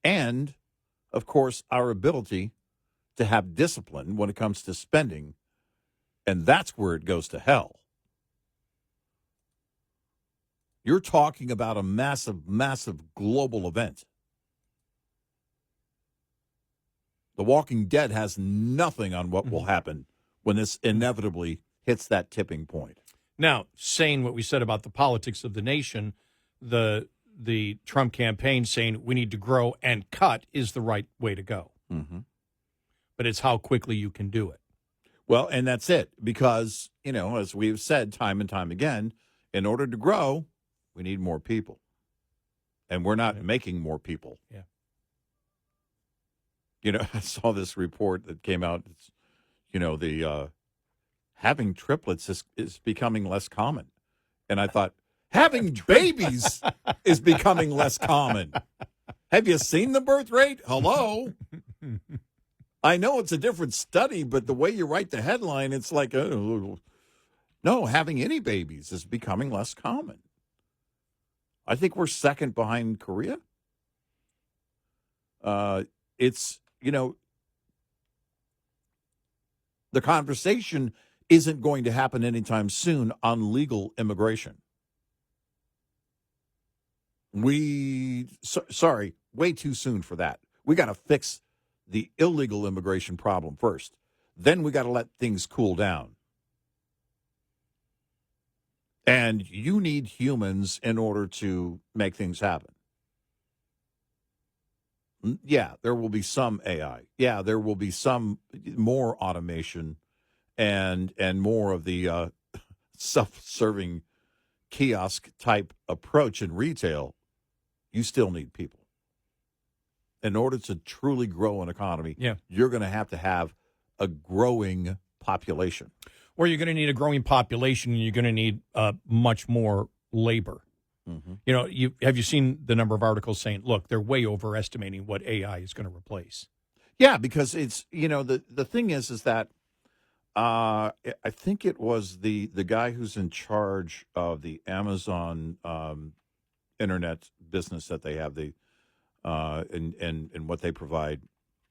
and, of course, our ability to have discipline when it comes to spending. And that's where it goes to hell. You're talking about a massive, massive global event. The Walking Dead has nothing on what will happen when this inevitably hits that tipping point. Now, saying what we said about the politics of the nation, the Trump campaign saying we need to grow and cut is the right way to go. Mm-hmm. But it's how quickly you can do it. Well, and that's it. Because, as we've said time and time again, in order to grow, we need more people. And we're not making more people. Yeah. I saw this report that came out. It's, the having triplets is becoming less common. And I thought, having babies is becoming less common. Have you seen the birth rate? Hello? I know it's a different study, but the way you write the headline, it's like, no, having any babies is becoming less common. I think we're second behind Korea. It's, the conversation isn't going to happen anytime soon on legal immigration. Sorry, way too soon for that. We got to fix the illegal immigration problem first. Then we got to let things cool down. And you need humans in order to make things happen. Yeah, there will be some AI. Yeah, there will be some more automation and more of the self-serving kiosk type approach in retail. You still need people. In order to truly grow an economy, you're going to have a growing population. Or you're going to need a growing population, and you're going to need much more labor. Mm-hmm. Have you seen the number of articles saying, look, they're way overestimating what AI is going to replace? Yeah, because it's, the thing is that I think it was the guy who's in charge of the Amazon internet business that they have, and what they provide,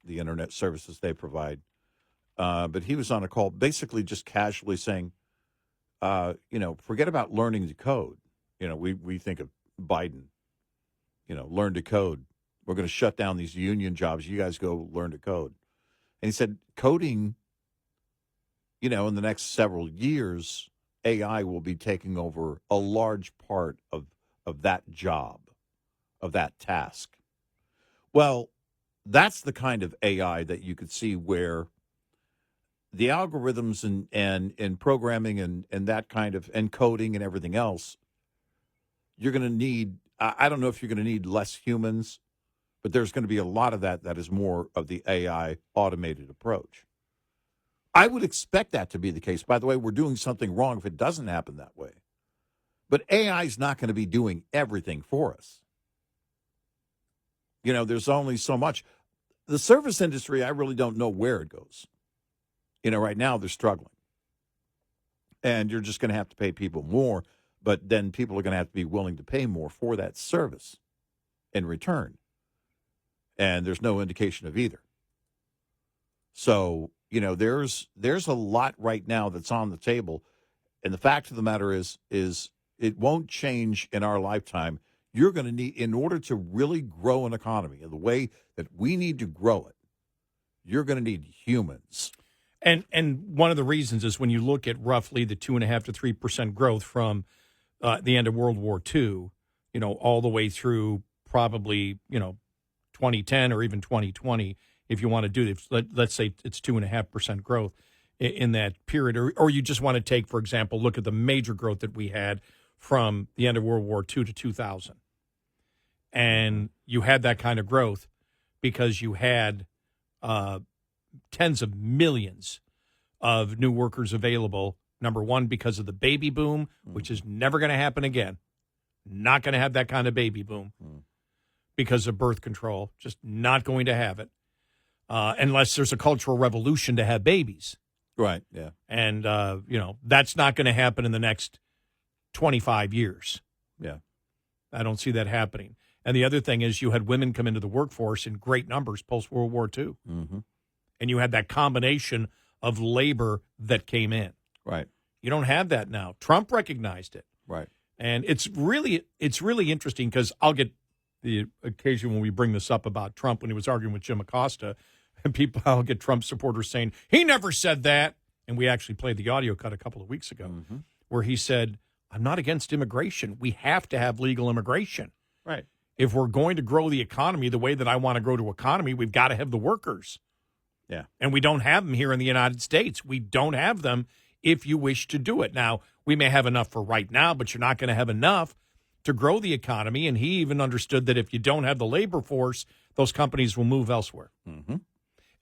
the internet services they provide. But he was on a call basically just casually saying, forget about learning to code. We think of Biden, learn to code. We're going to shut down these union jobs. You guys go learn to code. And he said, coding, in the next several years, AI will be taking over a large part of that job, of that task. Well, that's the kind of AI that you could see where the algorithms and programming and that kind of and coding and everything else, you're going to need, I don't know if you're going to need less humans, but there's going to be a lot of that is more of the AI automated approach. I would expect that to be the case. By the way, we're doing something wrong if it doesn't happen that way. But AI is not going to be doing everything for us. You know, there's only so much. The service industry, I really don't know where it goes. You know, right now they're struggling. And you're just going to have to pay people more, but then people are going to have to be willing to pay more for that service in return. And there's no indication of either. So, you know, there's a lot right now that's on the table. And the fact of the matter is it won't change in our lifetime. You're going to need, in order to really grow an economy in the way that we need to grow it, you're going to need humans. And one of the reasons is when you look at roughly the 2.5% to 3% growth from the end of World War II, you know, all the way through probably, you know, 2010 or even 2020, if you want to do this, let's say it's 2.5% growth in that period, or you just want to take, for example, look at the major growth that we had from the end of World War II to 2000. And you had that kind of growth because you had tens of millions of new workers available. Number one, because of the baby boom, which is never going to happen again. Not going to have that kind of baby boom because of birth control. Just not going to have it unless there's a cultural revolution to have babies. Right, yeah. And, you know, that's not going to happen in the next 25 years. Yeah. I don't see that happening. And the other thing is you had women come into the workforce in great numbers post-World War II. Mm-hmm. And you had that combination of labor that came in. Right. You don't have that now. Trump recognized it. Right. And it's really interesting because I'll get the occasion when we bring this up about Trump when he was arguing with Jim Acosta, and I'll get Trump supporters saying, he never said that. And we actually played the audio cut a couple of weeks ago where he said, I'm not against immigration. We have to have legal immigration. Right. If we're going to grow the economy the way that I want to grow the economy, we've got to have the workers. Yeah. And we don't have them here in the United States. We don't have them if you wish to do it. Now, we may have enough for right now, but you're not going to have enough to grow the economy. And he even understood that if you don't have the labor force, those companies will move elsewhere.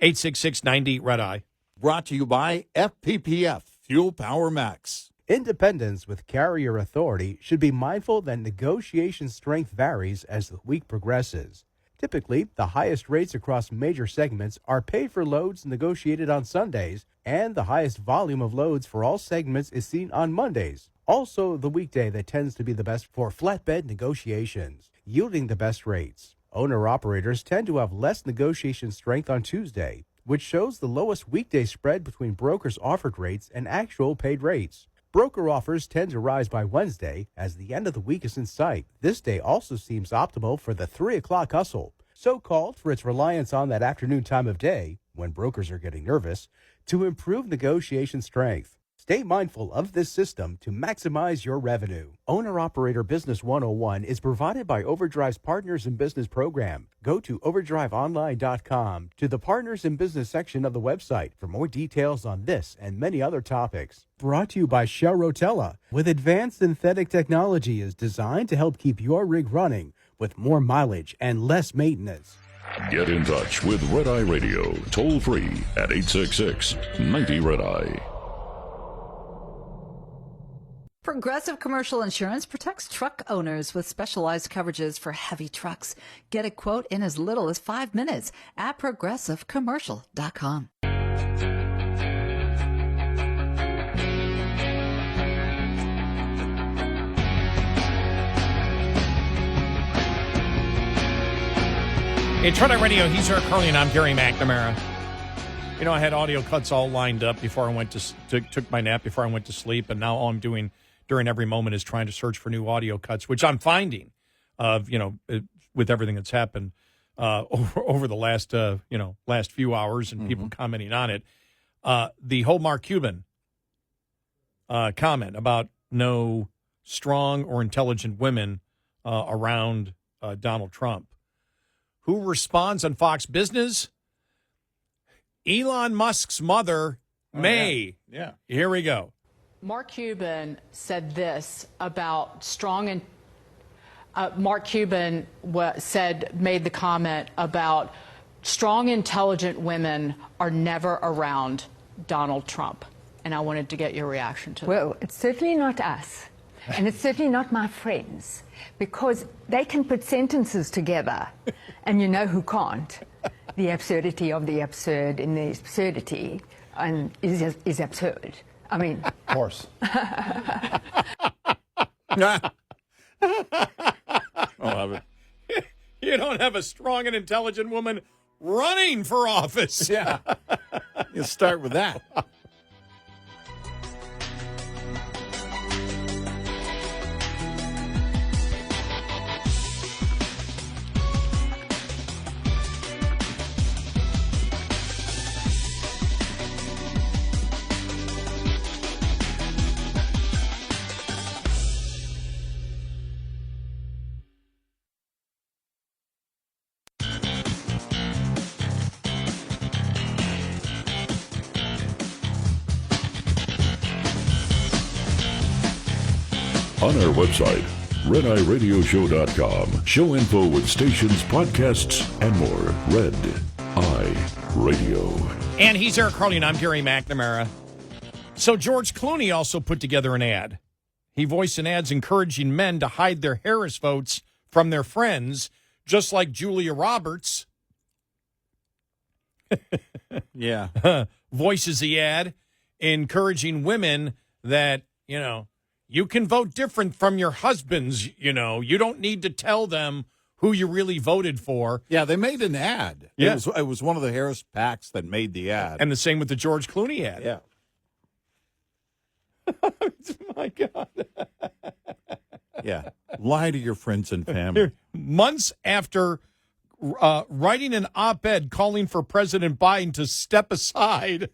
866-98-RED-I. Brought to you by FPPF, Fuel Power Max. Independents with carrier authority should be mindful that negotiation strength varies as the week progresses. Typically, the highest rates across major segments are paid for loads negotiated on Sundays, and the highest volume of loads for all segments is seen on Mondays. Also, the weekday that tends to be the best for flatbed negotiations, yielding the best rates. Owner-operators tend to have less negotiation strength on Tuesday, which shows the lowest weekday spread between brokers' offered rates and actual paid rates. Broker offers tend to rise by Wednesday as the end of the week is in sight. This day also seems optimal for the 3 o'clock hustle, so-called for its reliance on that afternoon time of day, when brokers are getting nervous, to improve negotiation strength. Stay mindful of this system to maximize your revenue. Owner-Operator Business 101 is provided by Overdrive's Partners in Business program. Go to overdriveonline.com to the Partners in Business section of the website for more details on this and many other topics. Brought to you by Shell Rotella, with advanced synthetic technology is designed to help keep your rig running with more mileage and less maintenance. Get in touch with Red Eye Radio, toll free at 866-90-RED-EYE. Progressive Commercial Insurance protects truck owners with specialized coverages for heavy trucks. Get a quote in as little as 5 minutes at progressivecommercial.com. It's Red Eye Radio. He's Eric Harley, and I'm Gary McNamara. You know, I had audio cuts all lined up before I went took my nap before I went to sleep, and now all I'm doing during every moment is trying to search for new audio cuts, which I'm finding with everything that's happened over the last few hours and people commenting on it. The whole Mark Cuban comment about no strong or intelligent women around Donald Trump. Who responds on Fox Business? Elon Musk's mother May. Yeah. Here we go. Mark Cuban said this about strong and Mark Cuban made the comment about strong, intelligent women are never around Donald Trump. And I wanted to get your reaction to that. Well, it's certainly not us. And it's certainly not my friends, because they can put sentences together, and you know who can't. The absurdity of the absurd in the absurdity is absurd. I mean... Of course. I love it. You don't have a strong and intelligent woman running for office. Yeah. You start with that. On our website, RedEyeRadioShow.com. Show info with stations, podcasts, and more. Red Eye Radio. And he's Eric Harley, and I'm Gary McNamara. So George Clooney also put together an ad. He voiced an ad encouraging men to hide their Harris votes from their friends, just like Julia Roberts. Yeah. Voices the ad, encouraging women that, you can vote different from your husbands, You don't need to tell them who you really voted for. Yeah, they made an ad. Yeah. It was one of the Harris PACs that made the ad. And the same with the George Clooney ad. Yeah. My God. Yeah. Lie to your friends and family. Months after writing an op-ed calling for President Biden to step aside,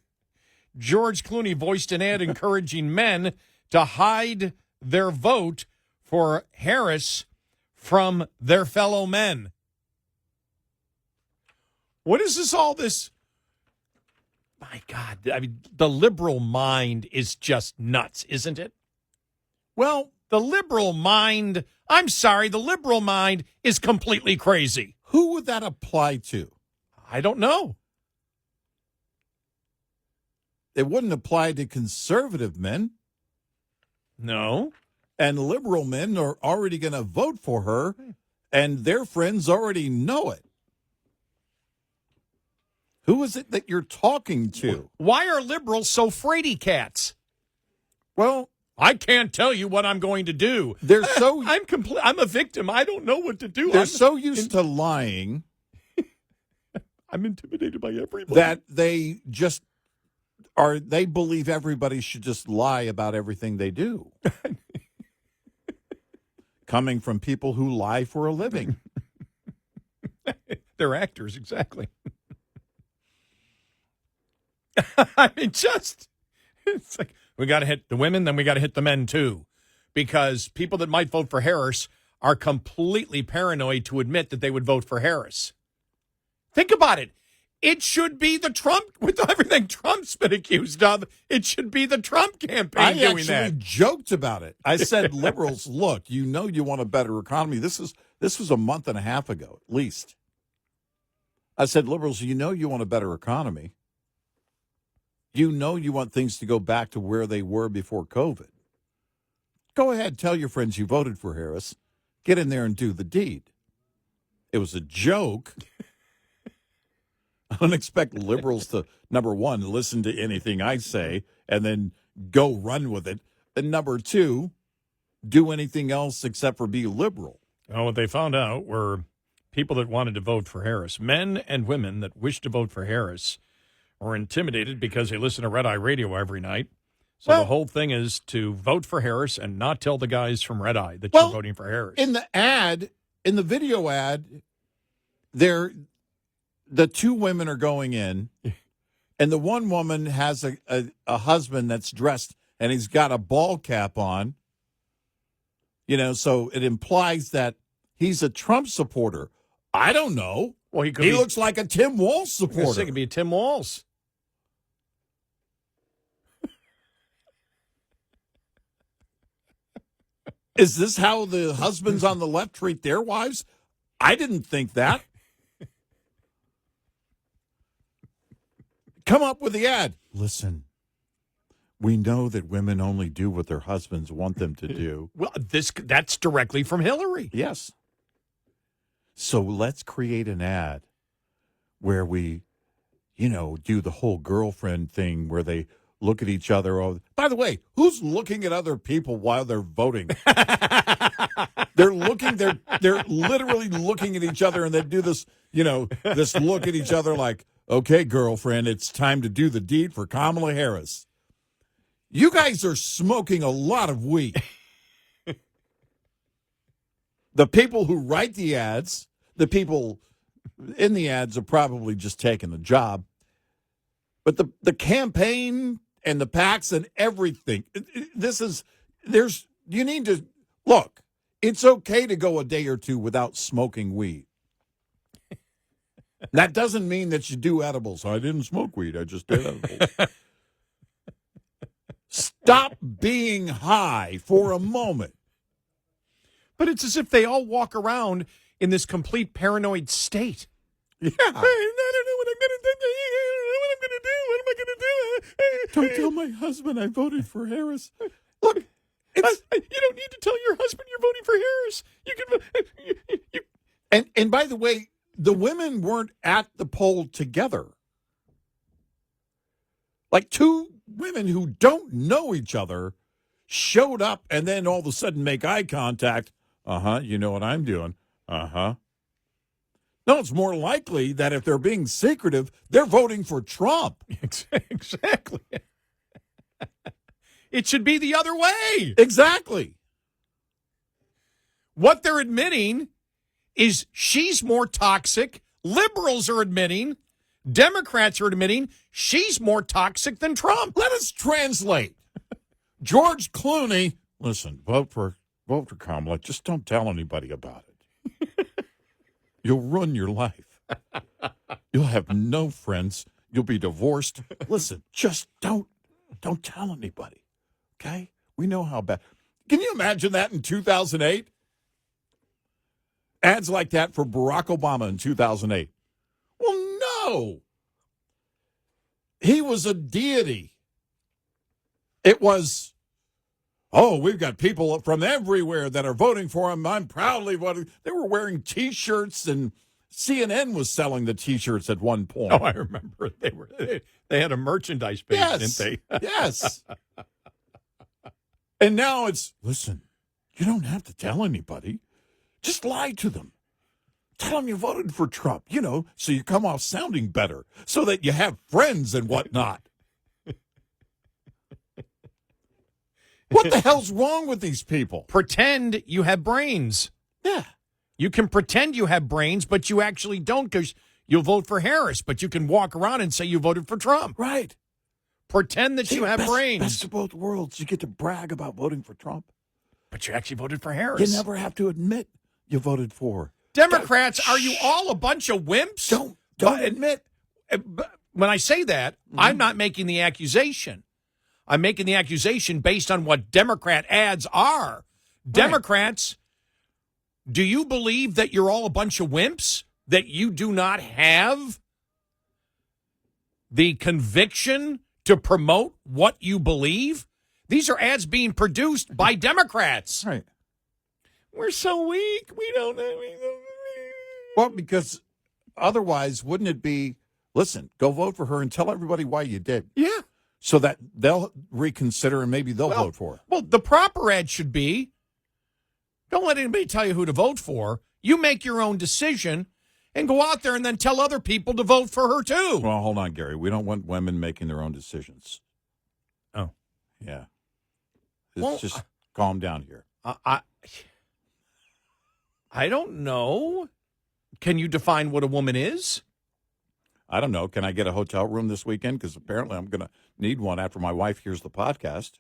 George Clooney voiced an ad encouraging men to hide their vote for Harris from their fellow men. What is this? My God, the liberal mind is just nuts, isn't it? Well, the liberal mind is completely crazy. Who would that apply to? I don't know. It wouldn't apply to conservative men. No. And liberal men are already going to vote for her, and their friends already know it. Who is it that you're talking to? Why are liberals so fraidy cats? Well, I can't tell you what I'm going to do. They're so I'm a victim. I don't know what to do. They're so used to lying. I'm intimidated by everybody. That they just they believe everybody should just lie about everything they do. Coming from people who lie for a living. They're actors, exactly. It's like we got to hit the women, then we got to hit the men too. Because people that might vote for Harris are completely paranoid to admit that they would vote for Harris. Think about it. It should be the Trump, with everything Trump's been accused of, it should be the Trump campaign doing that. I actually joked about it. I said, liberals, look, you want a better economy. This was a month and a half ago, at least. I said, liberals, you want a better economy. You want things to go back to where they were before COVID. Go ahead, tell your friends you voted for Harris. Get in there and do the deed. It was a joke. I don't expect liberals to, number one, listen to anything I say and then go run with it. And number two, do anything else except for be liberal. Well, what they found out were people that wanted to vote for Harris, men and women that wished to vote for Harris, were intimidated because they listen to Red Eye Radio every night. So the whole thing is to vote for Harris and not tell the guys from Red Eye that you're voting for Harris. In the video ad, the two women are going in, and the one woman has a husband that's dressed, and he's got a ball cap on. So it implies that he's a Trump supporter. I don't know. Well, he looks like a Tim Walz supporter. It could be a Tim Walz. Is this how the husbands on the left treat their wives? I didn't think that. Come up with the ad. Listen, we know that women only do what their husbands want them to do. Well, that's directly from Hillary. Yes. So let's create an ad where we, do the whole girlfriend thing where they look at each other. By the way, who's looking at other people while they're voting? They're literally looking at each other, and they do this, this look at each other like, okay, girlfriend, it's time to do the deed for Kamala Harris. You guys are smoking a lot of weed. The people who write the ads, the people in the ads are probably just taking the job. But the campaign and the PACs and everything, you need to, look, it's okay to go a day or two without smoking weed. That doesn't mean that you do edibles. I didn't smoke weed. I just did edibles. Stop being high for a moment. But it's as if they all walk around in this complete paranoid state. Yeah. I don't know what I'm going to do. What am I going to do? Don't tell my husband I voted for Harris. Look, you don't need to tell your husband you're voting for Harris. You can. And by the way, the women weren't at the poll together. Like two women who don't know each other showed up and then all of a sudden make eye contact. You know what I'm doing. No, it's more likely that if they're being secretive, they're voting for Trump. Exactly. It should be the other way. Exactly. What they're admitting is she's more toxic. Liberals are admitting, Democrats are admitting she's more toxic than Trump. Let us translate. George Clooney, listen, vote for Kamala. Just don't tell anybody about it. You'll ruin your life. You'll have no friends. You'll be divorced. Listen, just don't tell anybody. Okay? We know how bad. Can you imagine that in 2008? Ads like that for Barack Obama in 2008. Well, no. He was a deity. It was, we've got people from everywhere that are voting for him. I'm proudly voting. They were wearing T-shirts, and CNN was selling the T-shirts at one point. Oh, I remember. They had a merchandise page, didn't they? Yes. And now it's, listen, you don't have to tell anybody. Just lie to them. Tell them you voted for Trump, so you come off sounding better, so that you have friends and whatnot. What the hell's wrong with these people? Pretend you have brains. Yeah. You can pretend you have brains, but you actually don't because you'll vote for Harris, but you can walk around and say you voted for Trump. Right. Pretend that you have brains. Best of both worlds. You get to brag about voting for Trump. But you actually voted for Harris. You never have to admit you voted for. Democrats, are you all a bunch of wimps? Don't admit. When I say that, I'm not making the accusation. I'm making the accusation based on what Democrat ads are. Right. Democrats, do you believe that you're all a bunch of wimps? That you do not have the conviction to promote what you believe? These are ads being produced by Democrats. Right. We're so weak. We don't know. Well, because otherwise, wouldn't it be, listen, go vote for her and tell everybody why you did. Yeah. So that they'll reconsider and maybe they'll vote for her. Well, the proper ad should be, don't let anybody tell you who to vote for. You make your own decision and go out there and then tell other people to vote for her too. Well, hold on, Gary. We don't want women making their own decisions. Oh. Yeah. Just calm down here. I don't know. Can you define what a woman is? I don't know. Can I get a hotel room this weekend? Because apparently I'm going to need one after my wife hears the podcast.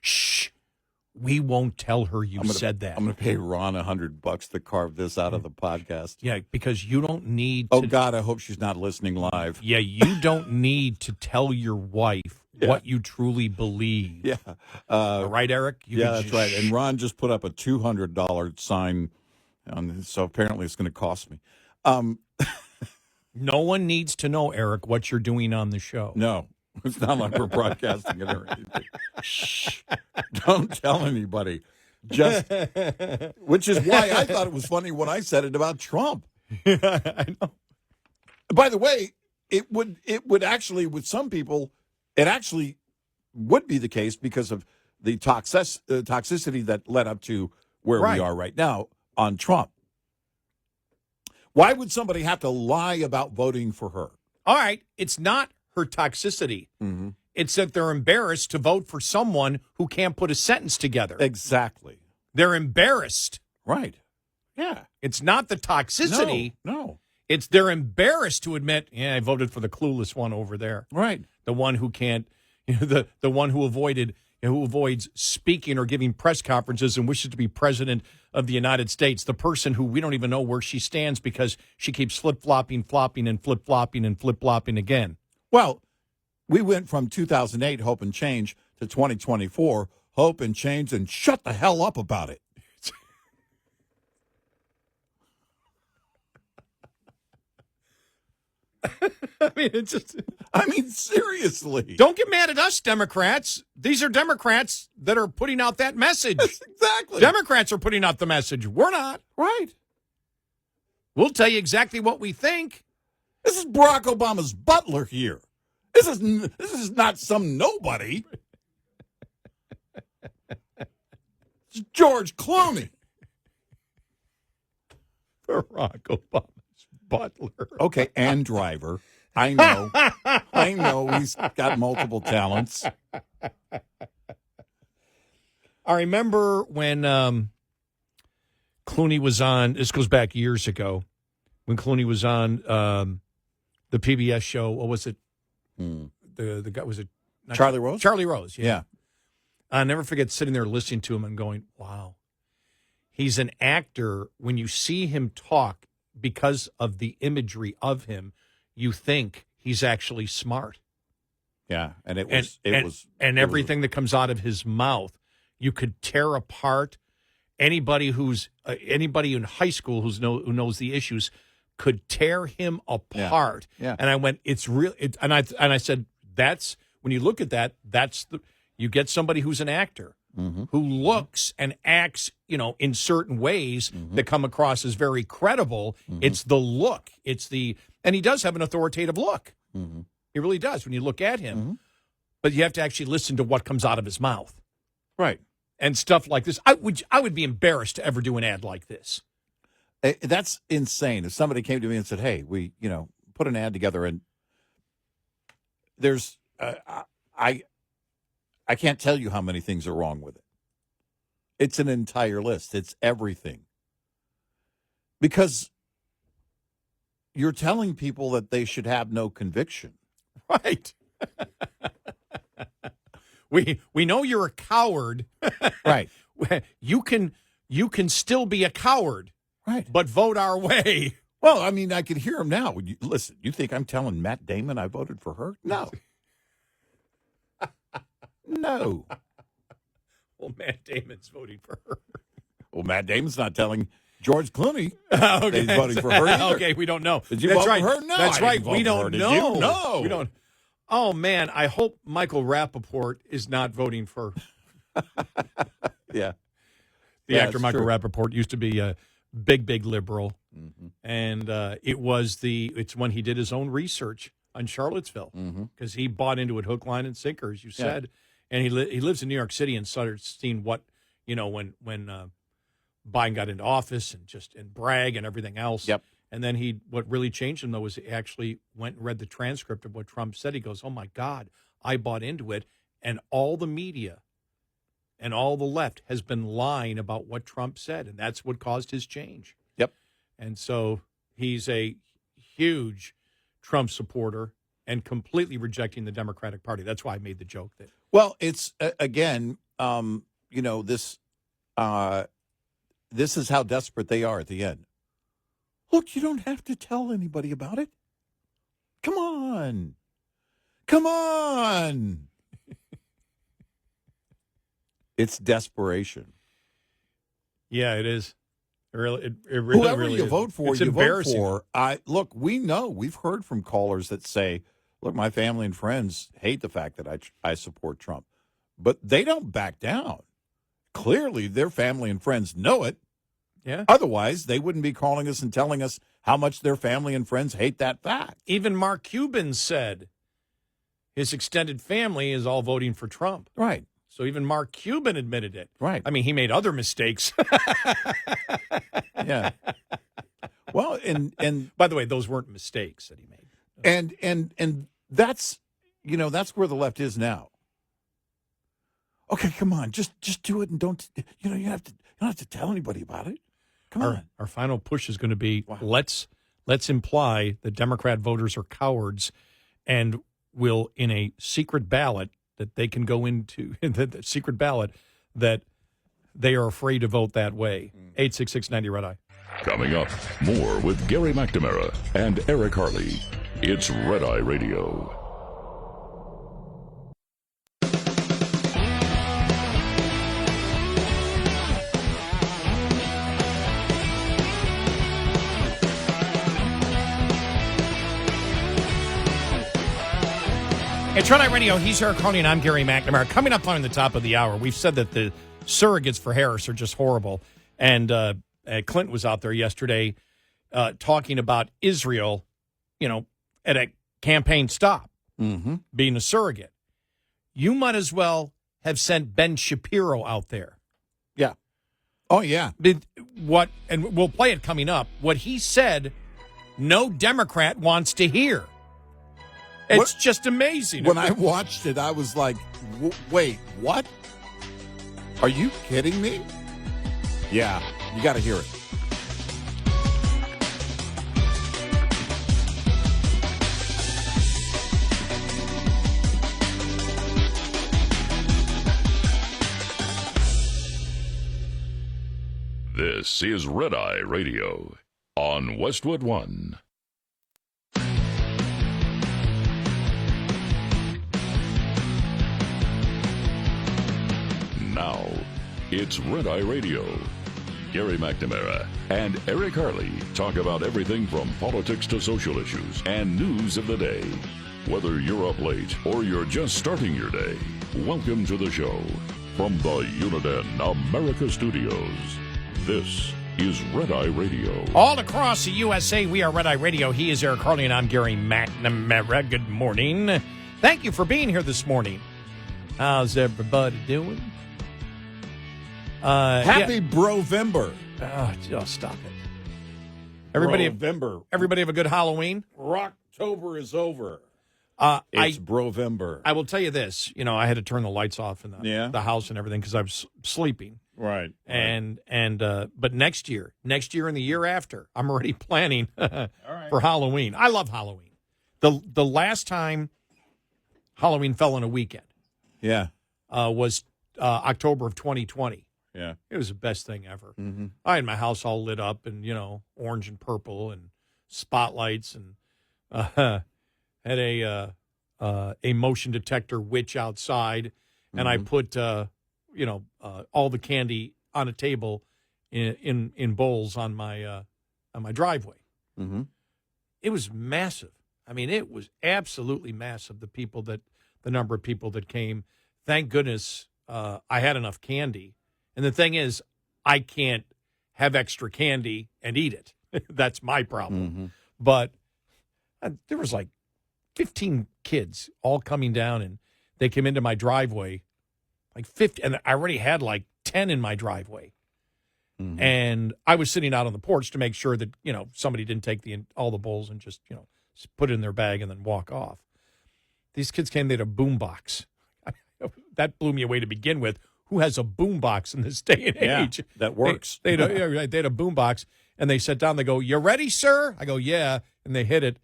Shh. We won't tell her you said that. I'm going to pay Ron $100 to carve this out of the podcast. Yeah, because you don't need to... Oh, God, I hope she's not listening live. Yeah, you don't need to tell your wife what you truly believe. Yeah. Right, Eric? That's right. And Ron just put up a $200 sign, so apparently it's going to cost me. No one needs to know, Eric, what you're doing on the show. No. It's not like we're broadcasting it or anything. Shh. Don't tell anybody. Which is why I thought it was funny when I said it about Trump. I know. By the way, it would actually, with some people, it actually would be the case because of the toxicity that led up to where we are right now on Trump. Why would somebody have to lie about voting for her? All right, it's not her toxicity. Mm-hmm. It's that they're embarrassed to vote for someone who can't put a sentence together. Exactly. They're embarrassed. Right. Yeah. It's not the toxicity. No. It's they're embarrassed to admit, I voted for the clueless one over there. Right. The one who can't, the one who avoids speaking or giving press conferences and wishes to be president of the United States. The person who we don't even know where she stands because she keeps flip-flopping, flopping, and flip-flopping and flip-flopping again. Well, we went from 2008, Hope and Change, to 2024, Hope and Change, and shut the hell up about it. I mean, seriously. Don't get mad at us, Democrats. These are Democrats that are putting out that message. Exactly. Democrats are putting out the message. We're not. Right. We'll tell you exactly what we think. This is Barack Obama's butler here. This is not some nobody. It's George Clooney. Barack Obama's butler. Okay, and driver. I know. I know he's got multiple talents. I remember when Clooney was on, this goes back years ago, when Clooney was on the PBS show, what was it? The guy, was it? Charlie Rose? Charlie Rose, yeah. I'll never forget sitting there listening to him and going, wow. He's an actor. When you see him talk, because of the imagery of him, you think he's actually smart. Yeah, and it was everything that comes out of his mouth, you could tear apart. Anybody anybody in high school who knows the issues could tear him apart. Yeah. And I went, it's real. And I said, that's when you look at that, you get somebody who's an actor. Mm-hmm. Who looks and acts, in certain ways that come across as very credible. Mm-hmm. It's the look. And he does have an authoritative look. Mm-hmm. He really does when you look at him. Mm-hmm. But you have to actually listen to what comes out of his mouth. Right. And stuff like this. I would be embarrassed to ever do an ad like this. That's insane. If somebody came to me and said, hey, we, put an ad together and there's, I can't tell you how many things are wrong with it. It's an entire list. It's everything. Because you're telling people that they should have no conviction. Right. We know you're a coward. Right. You can still be a coward. Right. But vote our way. Well, I mean, I could hear him now. Listen, you think I'm telling Matt Damon I voted for her? No. No. Well, Matt Damon's voting for her. Well, Matt Damon's not telling George Clooney that he's voting for her either. Okay, we don't know. Did you vote for her? No, That's right. We don't know. No. We don't. Oh, man, I hope Michael Rappaport is not voting for. Yeah. The actor Michael Rappaport used to be a big liberal. Mm-hmm. And it's when he did his own research on Charlottesville because he bought into it hook, line, and sinker, as you said. Yeah. And he lives in New York City and started seeing what, when Biden got into office and brag and everything else. Yep. And then what really changed him, though, was he actually went and read the transcript of what Trump said. He goes, oh, my God, I bought into it. And all the media and all the left has been lying about what Trump said. And that's what caused his change. Yep. And so he's a huge Trump supporter and completely rejecting the Democratic Party. That's why I made the joke that. Well, it's again, this is how desperate they are at the end. Look, you don't have to tell anybody about it. Come on. It's desperation. Yeah, it is. It really Whoever really you is. vote for, it's you embarrassing. vote for. Look, we know. We've heard from callers that say, look, my family and friends hate the fact that I support Trump. But they don't back down. Clearly, their family and friends know it. Yeah. Otherwise, they wouldn't be calling us and telling us how much their family and friends hate that fact. Even Mark Cuban said his extended family is all voting for Trump. Right. So even Mark Cuban admitted it. Right. I mean, he made other mistakes. Yeah. Well, and by the way, those weren't mistakes that he made. And that's that's where the left is now. Okay, come on, just do it and don't you don't have to tell anybody about it. Come on. Our final push is going to be let's imply that Democrat voters are cowards, and will in a secret ballot that they can go into the secret ballot that they are afraid to vote that way. 866-90 Red Eye. Coming up, more with Gary McNamara and Eric Harley. It's Red Eye Radio. It's Red Eye Radio. He's Eric Harley, and I'm Gary McNamara. Coming up on the top of the hour, we've said that the surrogates for Harris are just horrible. And Clinton was out there yesterday talking about Israel, at a campaign stop, being a surrogate. You might as well have sent Ben Shapiro out there. Yeah. Oh, yeah. And we'll play it coming up. What he said, no Democrat wants to hear. It's just amazing. When I watched it, I was like, wait, what? Are you kidding me? Yeah, you got to hear it. This is Red Eye Radio on Westwood One. Now, it's Red Eye Radio. Gary McNamara and Eric Harley talk about everything from politics to social issues and news of the day. Whether you're up late or you're just starting your day, welcome to the show. From the Uniden America Studios, this is Red Eye Radio. All across the USA, we are Red Eye Radio. He is Eric Harley, and I'm Gary McNamara. Good morning. Thank you for being here this morning. How's everybody doing? Happy Brovember. Oh, stop it. Everybody have a good Halloween? Rocktober is over. It's Brovember. I will tell you this. I had to turn the lights off in the house and everything because I was sleeping. Right. But next year and the year after, I'm already planning for Halloween. I love Halloween. The last time Halloween fell on a weekend was October of 2020. Yeah. It was the best thing ever. Mm-hmm. I had my house all lit up and, orange and purple and spotlights and had a motion detector witch outside. And I put, all the candy on a table in bowls on my driveway. Mm-hmm. It was massive. I mean, it was absolutely massive, the number of people that came. Thank goodness I had enough candy. And the thing is, I can't have extra candy and eat it. That's my problem. Mm-hmm. But there was like 15 kids all coming down, and they came into my driveway, like 50, and I already had like 10 in my driveway. Mm-hmm. And I was sitting out on the porch to make sure that, somebody didn't take all the bowls and just, put it in their bag and then walk off. These kids came, they had a boom box. That blew me away to begin with. Who has a boom box in this day and age? That works. They had a boom box, and they sat down. They go, "You ready, sir?" I go, "Yeah." And they hit it.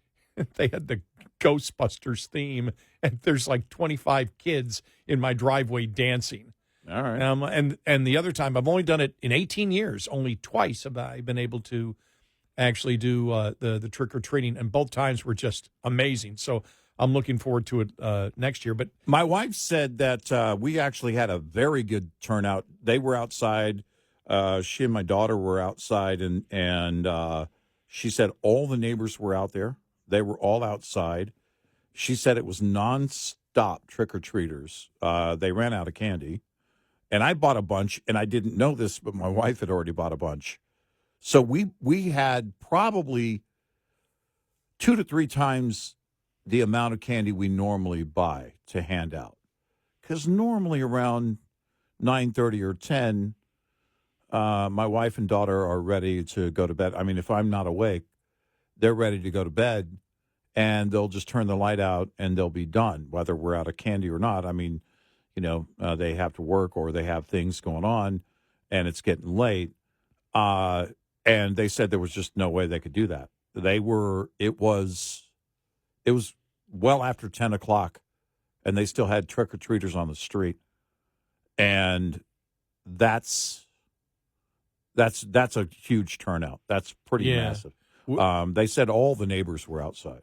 They had the Ghostbusters theme, and there's like 25 kids in my driveway dancing. All right. And the other time, I've only done it in 18 years. Only twice have I been able to actually do the trick or treating, and both times were just amazing. So I'm looking forward to it next year. But my wife said that we actually had a very good turnout. They were outside. She and my daughter were outside, and she said all the neighbors were out there. They were all outside. She said it was nonstop trick-or-treaters. They ran out of candy. And I bought a bunch, and I didn't know this, but my wife had already bought a bunch. So we had probably 2 to 3 times the amount of candy we normally buy to hand out. Because normally around 9:30 or 10, my wife and daughter are ready to go to bed. I mean, if I'm not awake, they're ready to go to bed, and they'll just turn the light out, and they'll be done, whether we're out of candy or not. I mean, they have to work or they have things going on, and it's getting late. And they said there was just no way they could do that. It was well after 10 o'clock, and they still had trick-or-treaters on the street. And that's a huge turnout. That's pretty massive. They said all the neighbors were outside.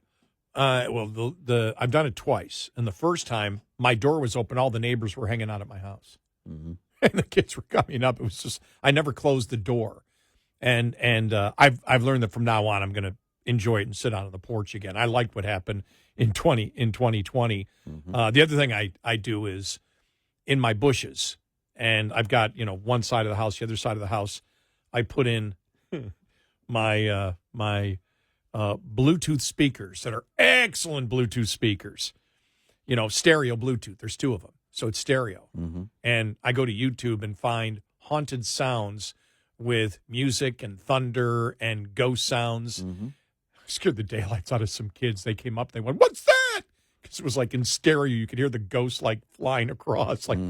Well, I've done it twice, and the first time my door was open, all the neighbors were hanging out at my house, and the kids were coming up. It was just I never closed the door, and I've learned that from now on I'm going to enjoy it and sit out on the porch again. I liked what happened in 2020. The other thing I do is in my bushes, and I've got one side of the house, the other side of the house, I put in my Bluetooth speakers that are excellent Bluetooth speakers, stereo Bluetooth. There's 2 of them. So it's stereo. And I go to YouTube and find haunted sounds with music and thunder and ghost sounds. I scared the daylights out of some kids. They came up, they went, "What's that?" Because it was like in stereo. You could hear the ghosts like flying across. Like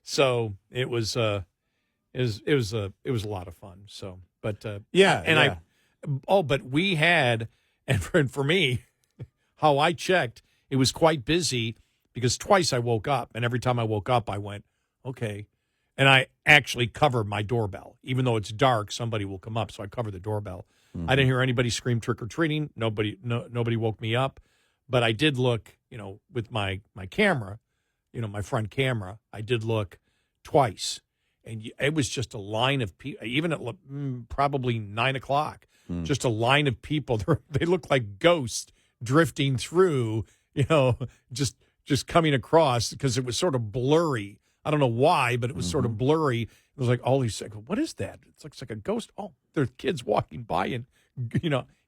So it was a lot of fun. So, but but we had, and for me, how I checked, it was quite busy because twice I woke up, and every time I woke up, I went, okay. And I actually covered my doorbell. Even though it's dark, somebody will come up, so I covered the doorbell. I didn't hear anybody scream trick-or-treating. Nobody woke me up. But I did look, with my camera, my front camera, I did look twice. And it was just a line of people, even at probably 9 o'clock, just a line of people. They looked like ghosts drifting through, just coming across because it was sort of blurry. I don't know why, but it was sort of blurry. It was like all these, what is that? It looks like a ghost. Oh, there's kids walking by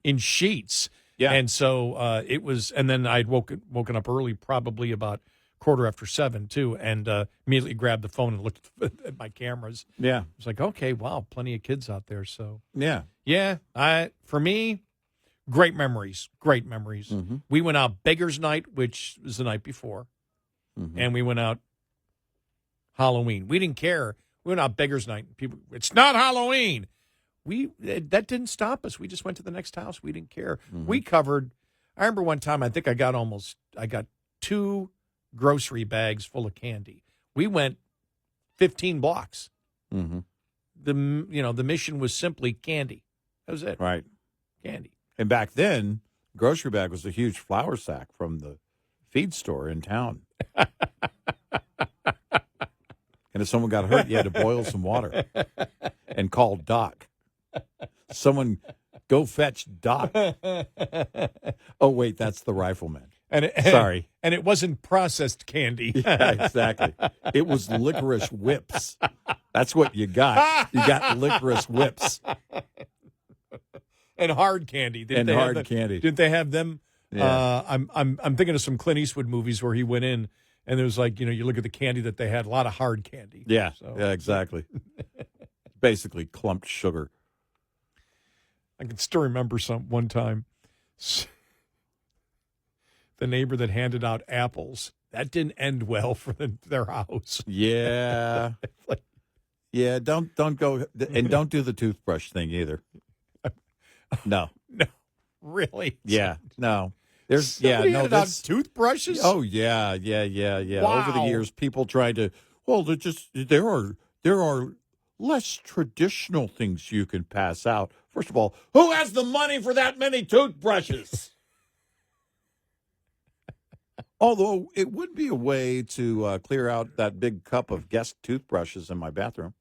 in sheets. Yeah. And so it was, and then I'd woken up early, probably about 7:15 too, and immediately grabbed the phone and looked at my cameras. Yeah. It was like, okay, wow, plenty of kids out there. So for me, great memories. We went out Beggars Night, which was the night before, and we went out Halloween. We didn't care. We went out Beggars Night. People, it's not Halloween. That didn't stop us. We just went to the next house. We didn't care. We covered. I remember one time. I think I got 2 grocery bags full of candy. We went 15 blocks. The mission was simply candy. That was it. Right. Candy. And back then, grocery bag was a huge flour sack from the feed store in town. And if someone got hurt, you had to boil some water and call Doc. Someone go fetch Doc. Oh, wait, that's the rifleman. Sorry. And it wasn't processed candy. Yeah, exactly. It was licorice whips. That's what you got. You got licorice whips. And hard candy. Candy. Didn't they have them? Yeah. I'm thinking of some Clint Eastwood movies where he went in and there was like, you look at the candy that they had, a lot of hard candy. Yeah. So. Yeah, exactly. Basically clumped sugar. I can still remember one time. The neighbor that handed out apples, that didn't end well for their house. Yeah. Yeah, don't go, and don't do the toothbrush thing either. No. No, really? Yeah, no. Somebody handed out toothbrushes? Oh, yeah. Wow. Over the years, people tried to, there are less traditional things you can pass out. First of all, who has the money for that many toothbrushes? Although it would be a way to clear out that big cup of Guess toothbrushes in my bathroom.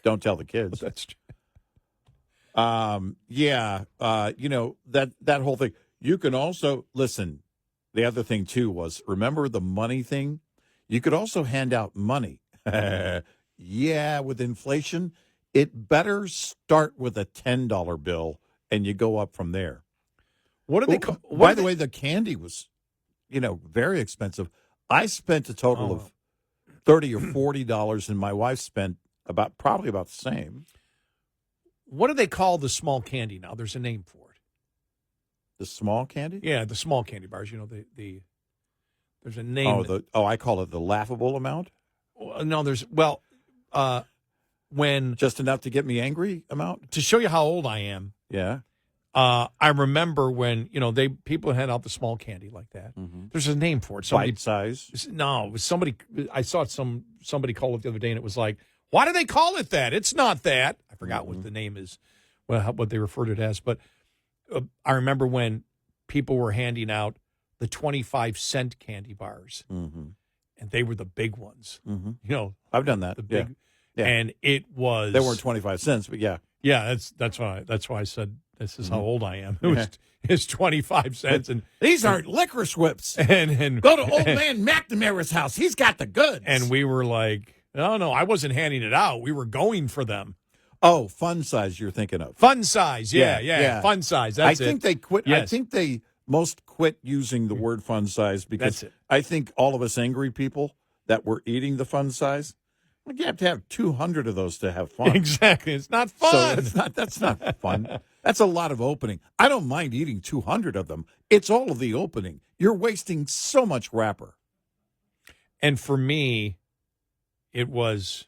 Don't tell the kids. That's true. That whole thing. You can also, listen, the other thing, too, was, remember the money thing? You could also hand out money. With inflation, it better start with a $10 bill, and you go up from there. What do they call? By the way, the candy was, very expensive. I spent a total of $30 or $40, and my wife spent probably about the same. What do they call the small candy now? There's a name for it. The small candy? Yeah, the small candy bars. There's a name. I call it the laughable amount? No, when just enough to get me angry amount? To show you how old I am. Yeah. I remember when, people hand out the small candy like that. Mm-hmm. There's a name for it. Bite size? No, it was somebody. I saw somebody call it the other day, and it was like, why do they call it that? It's not that. I forgot what the name is, what they referred to it as. But I remember when people were handing out the 25-cent candy bars, and they were the big ones. Mm-hmm. I've done that. The big, yeah. And it was. They weren't 25 cents, but yeah. Yeah, that's why I said this is how old I am. It's 25 cents, and these aren't licorice whips. And go to old man McNamara's house. He's got the goods. And we were like, no, I wasn't handing it out. We were going for them. Oh, fun size you're thinking of. Fun size, yeah. Fun size. That's I think they quit. Yes. I think they most quit using the word fun size because I think all of us angry people that were eating the fun size, you have to have 200 of those to have fun. Exactly. It's not fun. So that's not fun. That's a lot of opening. I don't mind eating 200 of them. It's all of the opening. You're wasting so much wrapper. And for me, it was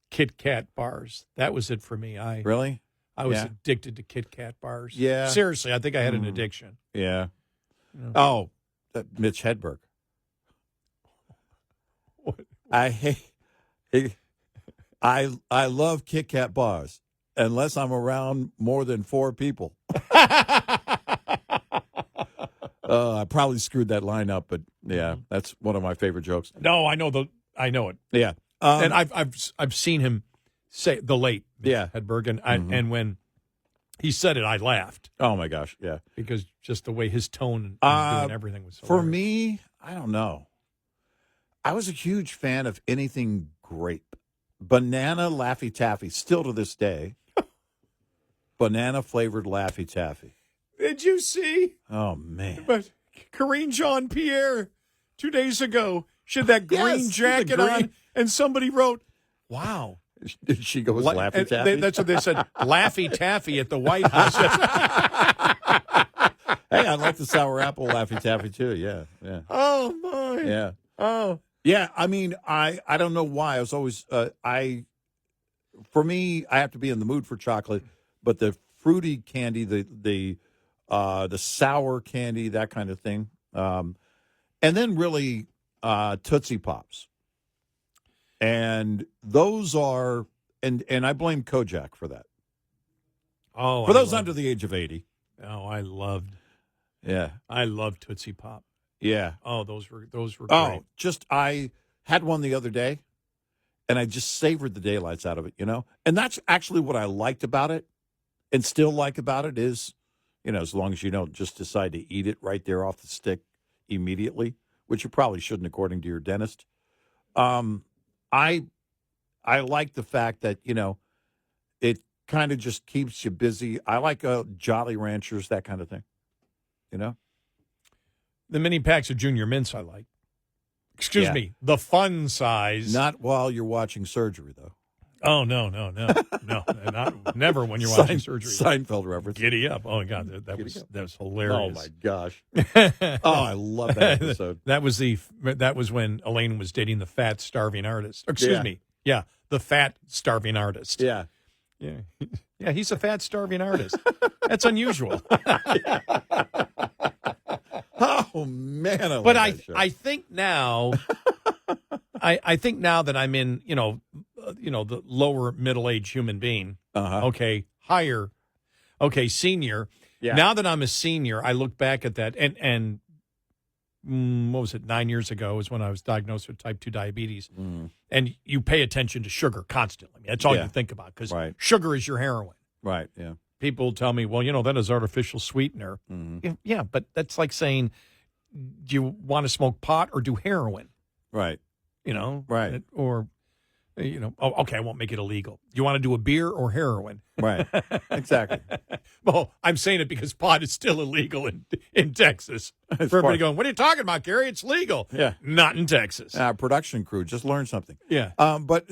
Kit Kat bars. That was it for me. Really? I was addicted to Kit Kat bars. Yeah. Seriously, I think I had an addiction. Yeah. Oh, Mitch Hedberg. What? I love Kit Kat bars unless I'm around more than 4 people. I probably screwed that line up, but yeah, that's one of my favorite jokes. No, I know it. Yeah. And I've seen him say the late Hedberg, and when he said it, I laughed. Oh my gosh, yeah, because just the way his tone and doing everything was. For me, I don't know. I was a huge fan of anything grape, banana Laffy Taffy. Still to this day, banana flavored Laffy Taffy. Did you see? Oh man! But Corinne Jean-Pierre 2 days ago, she had that green jacket on, and somebody wrote, "Wow." Did she go with Laffy Taffy? That's what they said. Laffy Taffy at the White House. Hey, I like the sour apple Laffy Taffy too. Yeah. Oh my. Yeah. Oh. Yeah. I mean, I don't know why. I was always for me, I have to be in the mood for chocolate, but the fruity candy, the sour candy, that kind of thing, and then really Tootsie Pops. And those are, and I blame Kojak for that. Oh, for those under the age of 80. Oh, I loved Tootsie Pop. Yeah. Oh, those were great. Oh, I had one the other day, and I just savored the daylights out of it, And that's actually what I liked about it, and still like about it is, as long as you don't just decide to eat it right there off the stick immediately, which you probably shouldn't according to your dentist. I like the fact that, it kind of just keeps you busy. I like Jolly Ranchers, that kind of thing, The mini packs of Junior Mints I like. Excuse me, the fun size. Not while you're watching surgery, though. Oh, no. Never when you're watching surgery. Seinfeld reference. Giddy up. Oh, my God, that was hilarious. Oh, my gosh. I love that episode. That was when Elaine was dating the fat, starving artist. Excuse me. Yeah, the fat, starving artist. Yeah. Yeah, he's a fat, starving artist. That's unusual. Oh, man. But I think now, I think now that I'm in, the lower middle-aged human being, okay, higher, okay, senior, Yeah. Now that I'm a senior, I look back at that, and what was it, 9 years ago is when I was diagnosed with type 2 diabetes. And you pay attention to sugar constantly. I mean, that's all you think about, because sugar is your heroin. Right, yeah. People tell me, well, that is artificial sweetener. Yeah, but that's like saying, do you want to smoke pot or do heroin? Right. Right. Or, okay, I won't make it illegal. Do you want to do a beer or heroin? Right. Exactly. Well, I'm saying it because pot is still illegal in Texas. For everybody going, what are you talking about, Gary? It's legal. Yeah. Not in Texas. Our production crew just learned something. Yeah. But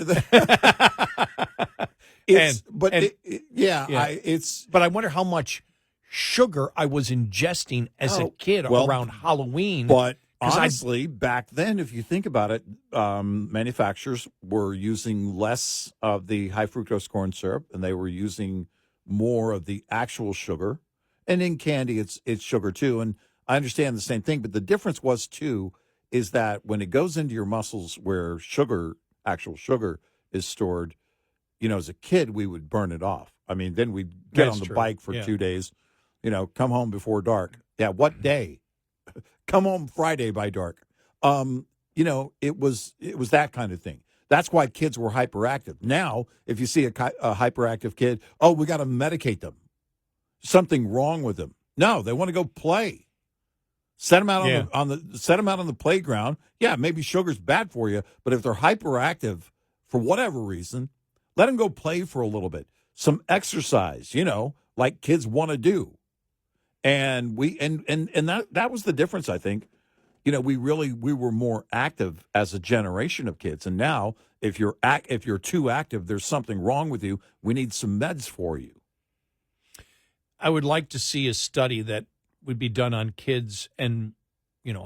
But I wonder how much sugar I was ingesting as a kid around Halloween. But honestly, back then, if you think about it, manufacturers were using less of the high fructose corn syrup, and they were using more of the actual sugar. And in candy, it's sugar too. And I understand the same thing, but the difference was too is that when it goes into your muscles, where actual sugar is stored, as a kid, we would burn it off. I mean, then we'd get on the bike for 2 days, come home before dark. Yeah, what day? Come home Friday by dark. It was that kind of thing. That's why kids were hyperactive. Now, if you see a hyperactive kid, we got to medicate them. Something wrong with them. No, they want to go play. Set them out on the playground. Yeah, maybe sugar's bad for you, but if they're hyperactive for whatever reason, let them go play for a little bit. Some exercise, like kids want to do. And that was the difference, I think. We were more active as a generation of kids. And now if you're too active, there's something wrong with you. We need some meds for you. I would like to see a study that would be done on kids and,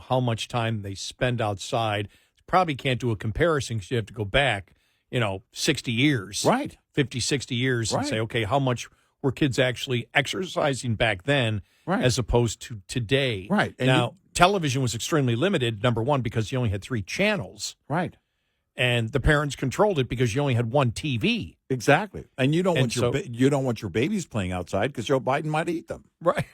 how much time they spend outside. Probably can't do a comparison because you have to go back, 60 years. Right. 50, 60 years and say, okay, how much were kids actually exercising back then as opposed to today? Right. And now, television was extremely limited, number one, because you only had 3 channels. Right. And the parents controlled it because you only had one TV. Exactly. And you don't want your babies playing outside because Joe Biden might eat them. Right.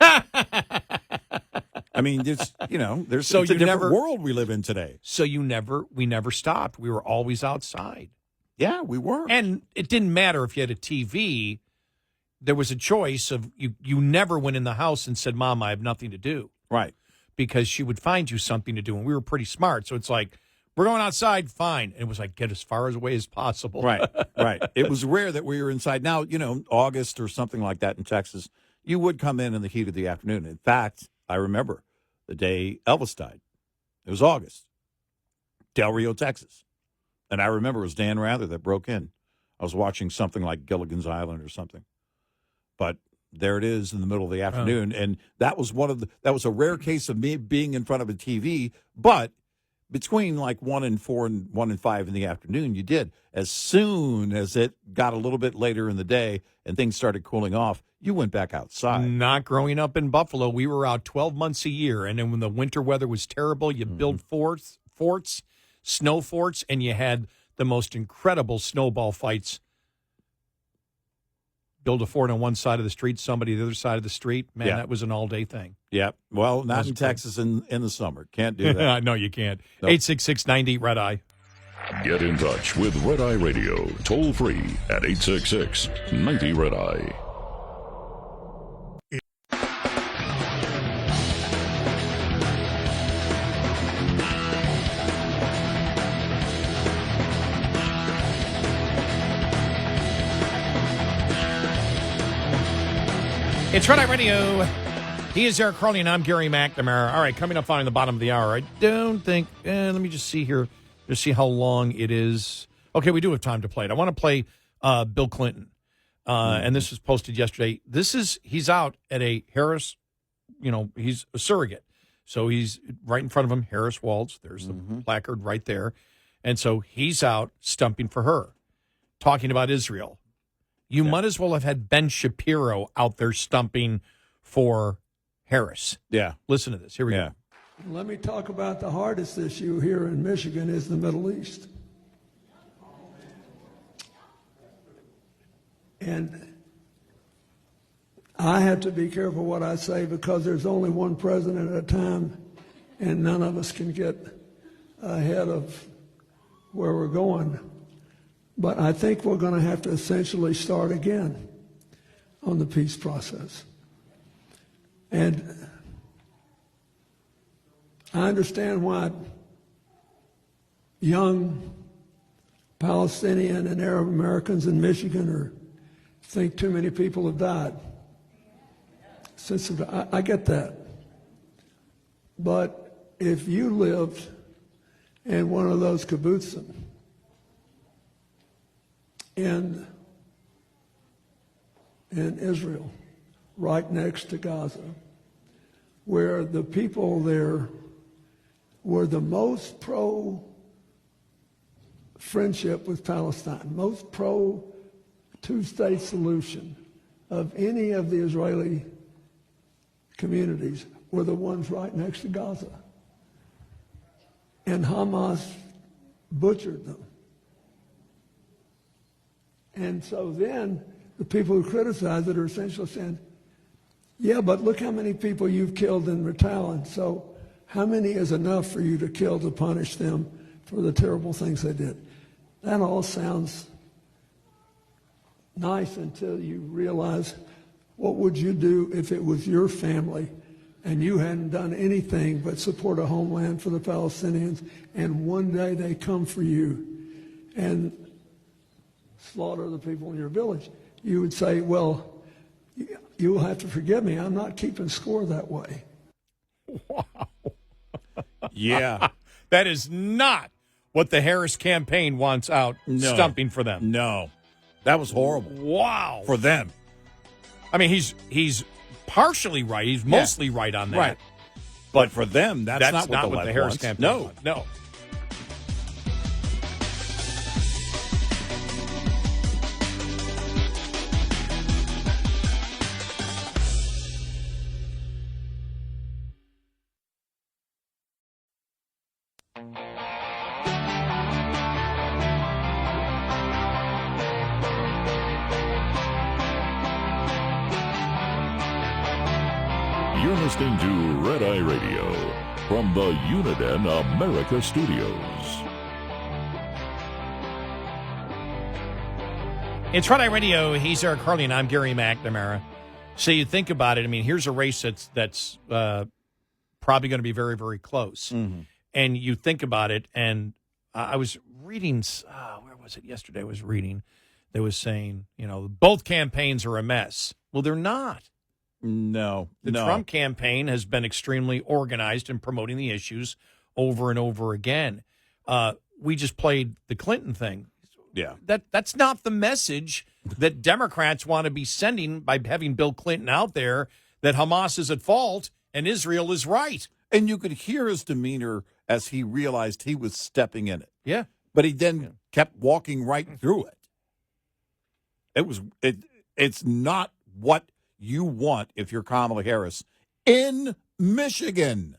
I mean, it's a different world we live in today. So we never stopped. We were always outside. Yeah, we were. And it didn't matter if you had a TV. There was a choice of you never went in the house and said, Mom, I have nothing to do. Right. Because she would find you something to do. And we were pretty smart. So it's like, we're going outside, fine. And it was like, get as far away as possible. Right, right. It was rare that we were inside. Now, August or something like that in Texas, you would come in the heat of the afternoon. In fact, I remember the day Elvis died. It was August, Del Rio, Texas. And I remember it was Dan Rather that broke in. I was watching something like Gilligan's Island or something. But there it is in the middle of the afternoon. And that was that was a rare case of me being in front of a TV. But between like 1 and 4 and 1 and 5 in the afternoon, you did. As soon as it got a little bit later in the day and things started cooling off, you went back outside. Not growing up in Buffalo, we were out 12 months a year. And then when the winter weather was terrible, you built forts, snow forts, and you had the most incredible snowball fights. Build a fort on one side of the street, somebody the other side of the street. Man, that was an all-day thing. Yeah. Well, not in Texas in the summer. Can't do that. No, you can't. Nope. 866-90 Red Eye. Get in touch with Red Eye Radio, toll free at 866-90 Red Eye. It's Red Eye Radio. He is Eric Harley, and I'm Gary McNamara. All right, coming up on the bottom of the hour. I don't think, let me just see here, just see how long it is. Okay, we do have time to play it. I want to play Bill Clinton, and this was posted yesterday. He's out at a Harris, he's a surrogate. So he's right in front of him, Harris Waltz. There's the placard right there. And so he's out stumping for her, talking about Israel. You might as well have had Ben Shapiro out there stumping for Harris. Yeah. Listen to this. Here we go. Let me talk about the hardest issue here in Michigan is the Middle East. And I have to be careful what I say because there's only one president at a time, and none of us can get ahead of where we're going. But I think we're going to have to essentially start again on the peace process. And I understand why young Palestinian and Arab Americans in Michigan think too many people have died. I get that. But if you lived in one of those kibbutzim in Israel, right next to Gaza, where the people there were the most pro-friendship with Palestine, most pro-two-state solution of any of the Israeli communities, were the ones right next to Gaza. And Hamas butchered them. And so then the people who criticize it are essentially saying, yeah, but look how many people you've killed in retaliation. So how many is enough for you to kill to punish them for the terrible things they did? That all sounds nice until you realize, what would you do if it was your family and you hadn't done anything but support a homeland for the Palestinians, and one day they come for you and slaughter the people in your village? You would say, well, you'll have to forgive me. I'm not keeping score that way. Wow. Yeah. That is not what the Harris campaign wants out stumping for them. No. That was horrible. Wow. For them. I mean, he's partially right. He's mostly right on that. Right. But for them, that's not what the Harris wants. campaign wants. No. You're listening to Red Eye Radio from the Uniden America Studios. It's Red Eye Radio. He's Eric Harley, and I'm Gary McNamara. So you think about it. I mean, here's a race that's probably going to be very, very close. Mm-hmm. And you think about it, and I was reading, where was it yesterday? I was reading. They was saying, both campaigns are a mess. Well, they're not. No. The Trump campaign has been extremely organized in promoting the issues over and over again. We just played the Clinton thing. Yeah. That's not the message that Democrats want to be sending by having Bill Clinton out there, that Hamas is at fault and Israel is right. And you could hear his demeanor as he realized he was stepping in it. Yeah. But he then kept walking right through it. It's not what you want if you're Kamala Harris in Michigan.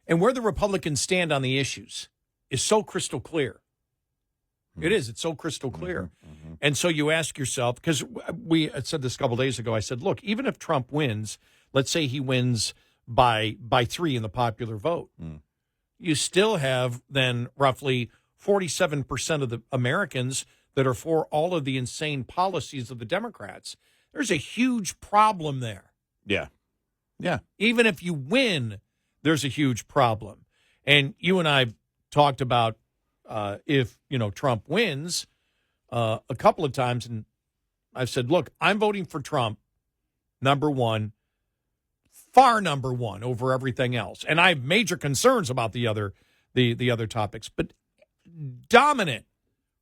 And where the Republicans stand on the issues is so crystal clear. Mm-hmm. It is. It's so crystal clear. Mm-hmm. And so you ask yourself, because we said this a couple days ago, I said, look, even if Trump wins, let's say he wins by 3 in the popular vote, you still have then roughly 47% of the Americans that are for all of the insane policies of the Democrats. There's a huge problem there. Yeah. Yeah. Even if you win, there's a huge problem. And you and I talked about if, Trump wins a couple of times, and I've said, look, I'm voting for Trump, number one, far number one over everything else. And I have major concerns about the other topics. But dominant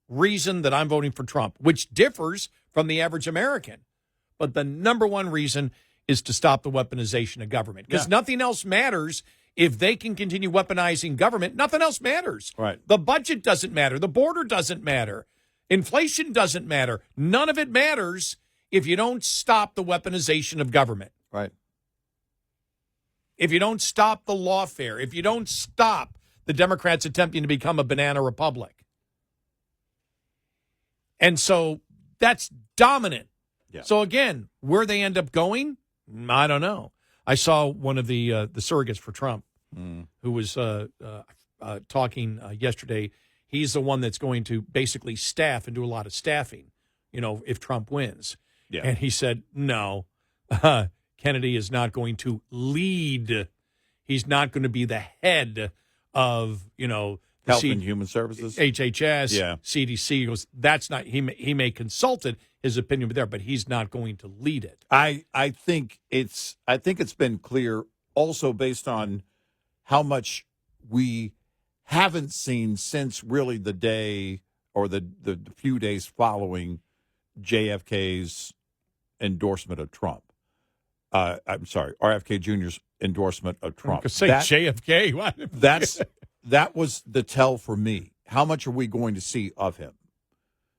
reason that I'm voting for Trump, which differs from the average American. But the number one reason is to stop the weaponization of government. Because nothing else matters if they can continue weaponizing government. Nothing else matters. Right. The budget doesn't matter. The border doesn't matter. Inflation doesn't matter. None of it matters if you don't stop the weaponization of government. Right. If you don't stop the lawfare. If you don't stop the Democrats attempting to become a banana republic. And so that's dominant Yeah. So again, where they end up going, I don't know. I saw one of the surrogates for Trump who was talking yesterday. He's the one that's going to basically staff and do a lot of staffing, if Trump wins. Yeah. And he said, no, Kennedy is not going to lead. He's not going to be the head of, the Health and Human Services, HHS, CDC. He goes, that's not. He may consult it, his opinion, but he's not going to lead it. I think it's been clear also based on how much we haven't seen since really the day or the few days following JFK's endorsement of Trump. I'm sorry, RFK Jr.'s endorsement of Trump. JFK. What? That was the tell for me. How much are we going to see of him?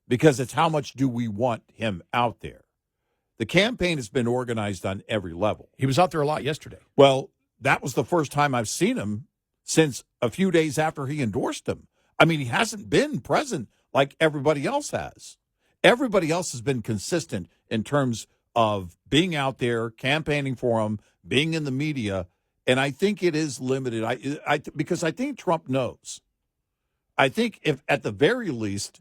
Because it's how much do we want him out there? The campaign has been organized on every level. He was out there a lot yesterday. Well, that was the first time I've seen him since a few days after he endorsed him. I mean, he hasn't been present like everybody else has. Everybody else has been consistent in terms of being out there, campaigning for him, being in the media, and I think it is limited. Because I think Trump knows. I think if at the very least,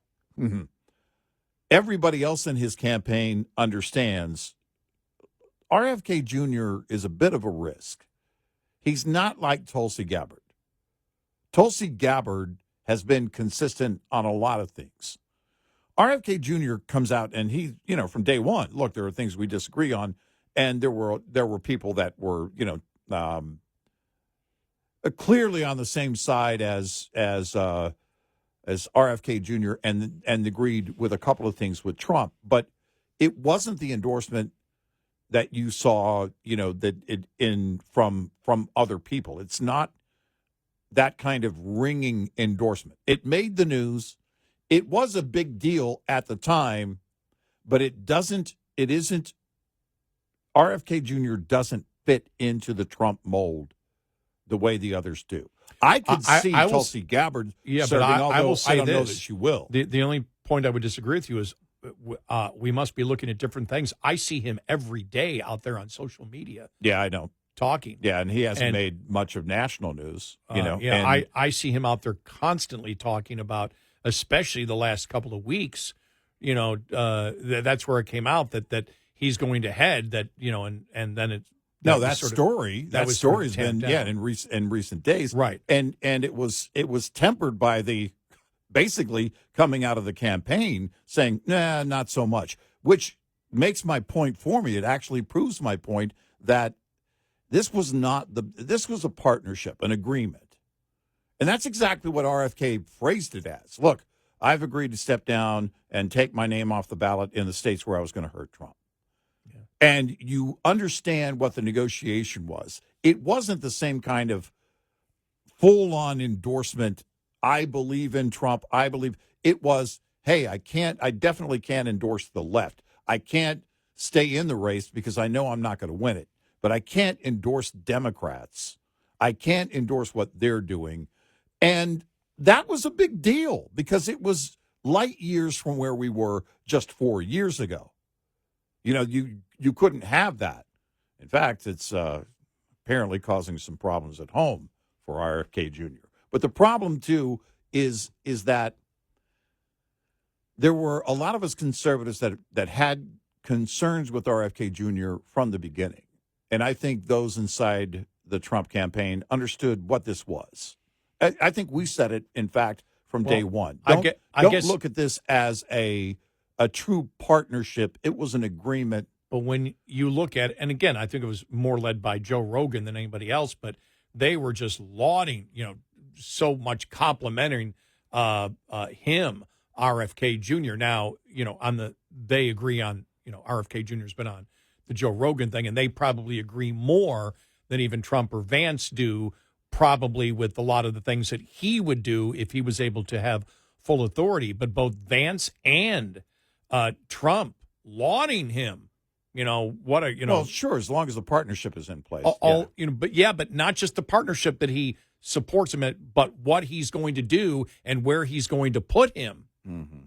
everybody else in his campaign understands RFK Jr. is a bit of a risk. He's not like Tulsi Gabbard. Tulsi Gabbard has been consistent on a lot of things. RFK Jr. comes out and he, from day one, look, there are things we disagree on, and there were people that were, clearly on the same side as RFK Jr. and agreed with a couple of things with Trump, but it wasn't the endorsement that you saw, from other people. It's not that kind of ringing endorsement. It made the news. It was a big deal at the time, but it isn't, RFK Jr. doesn't fit into the Trump mold the way the others do. I could see Tulsi Gabbard serving, I will say I don't know this. that she will. The only point I would disagree with you is we must be looking at different things. I see him every day out there on social media. Yeah, I know. Talking. Yeah, and he hasn't made much of national news, I see him out there constantly talking about, especially the last couple of weeks, that's where it came out that he's going to head that, and then it. That story has been in recent days, right? And it was tempered by the basically coming out of the campaign saying, nah, not so much, which makes my point for me. It actually proves my point that this was a partnership, an agreement, and that's exactly what RFK phrased it as. Look, I've agreed to step down and take my name off the ballot in the states where I was going to hurt Trump. And you understand what the negotiation was. It wasn't the same kind of full-on endorsement. I believe in Trump. It was, hey, I definitely can't endorse the left. I can't stay in the race because I know I'm not going to win it. But I can't endorse Democrats. I can't endorse what they're doing. And that was a big deal because it was light years from where we were just 4 years ago. You couldn't have that. In fact, it's apparently causing some problems at home for RFK Jr. But the problem, too, is that there were a lot of us conservatives that had concerns with RFK Jr. from the beginning. And I think those inside the Trump campaign understood what this was. I think we said it, in fact, from day one. Don't look at this as a true partnership. It was an agreement. But when you look at it, and again, I think it was more led by Joe Rogan than anybody else, but they were just lauding, so much complimenting him, RFK Jr. Now, they agree on, RFK Jr.'s been on the Joe Rogan thing, and they probably agree more than even Trump or Vance do, probably with a lot of the things that he would do if he was able to have full authority. But both Vance and Trump lauding him. Well, sure, as long as the partnership is in place. But not just the partnership that he supports him at, but what he's going to do and where he's going to put him. Mm-hmm.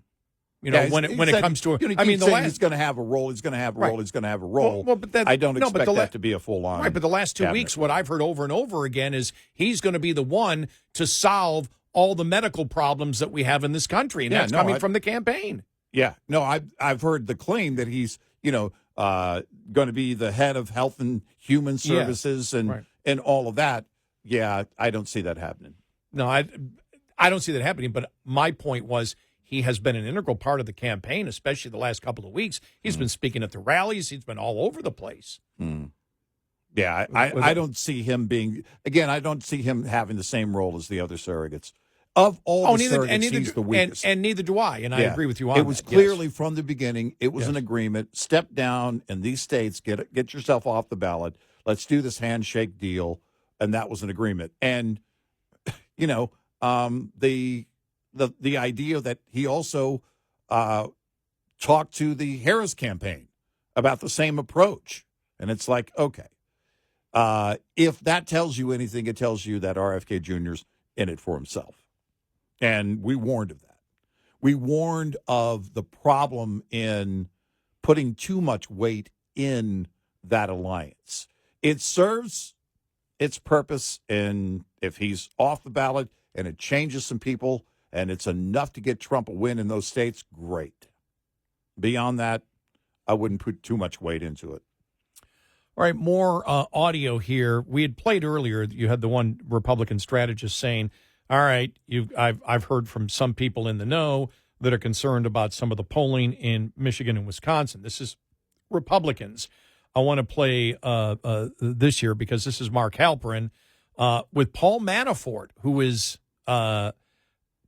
You know, when it comes to, I mean, he's going to have a role. He's going to have a role. He's going to have a role. Well, but I don't expect that to be a full on. Right, but the last 2 weeks, what I've heard over and over again is he's going to be the one to solve all the medical problems that we have in this country, and that's coming from the campaign. Yeah, no, I've heard the claim that he's going to be the head of Health and Human Services and all of that. Yeah, I don't see that happening. No, I don't see that happening. But my point was he has been an integral part of the campaign, especially the last couple of weeks. He's been speaking at the rallies. He's been all over the place. Yeah, I don't see him being again. I don't see him having the same role as the other surrogates. Of all the surrogates, he's the weakest. And neither do I, and I agree with you on that. It was clearly from the beginning, it was an agreement. Step down in these states, get yourself off the ballot. Let's do this handshake deal, and that was an agreement. And, you know, the idea that he also talked to the Harris campaign about the same approach. And it's like, okay, if that tells you anything, it tells you that RFK Jr.'s in it for himself. And we warned of that. We warned of the problem in putting too much weight in that alliance. It serves its purpose, and if he's off the ballot and it changes some people and it's enough to get Trump a win in those states, great. Beyond that, I wouldn't put too much weight into it. All right, more audio here. We had played earlier. You had the one Republican strategist saying, all right, I've heard from some people in the know that are concerned about some of the polling in Michigan and Wisconsin. This is Republicans. I want to play this year because this is Mark Halprin with Paul Manafort, who is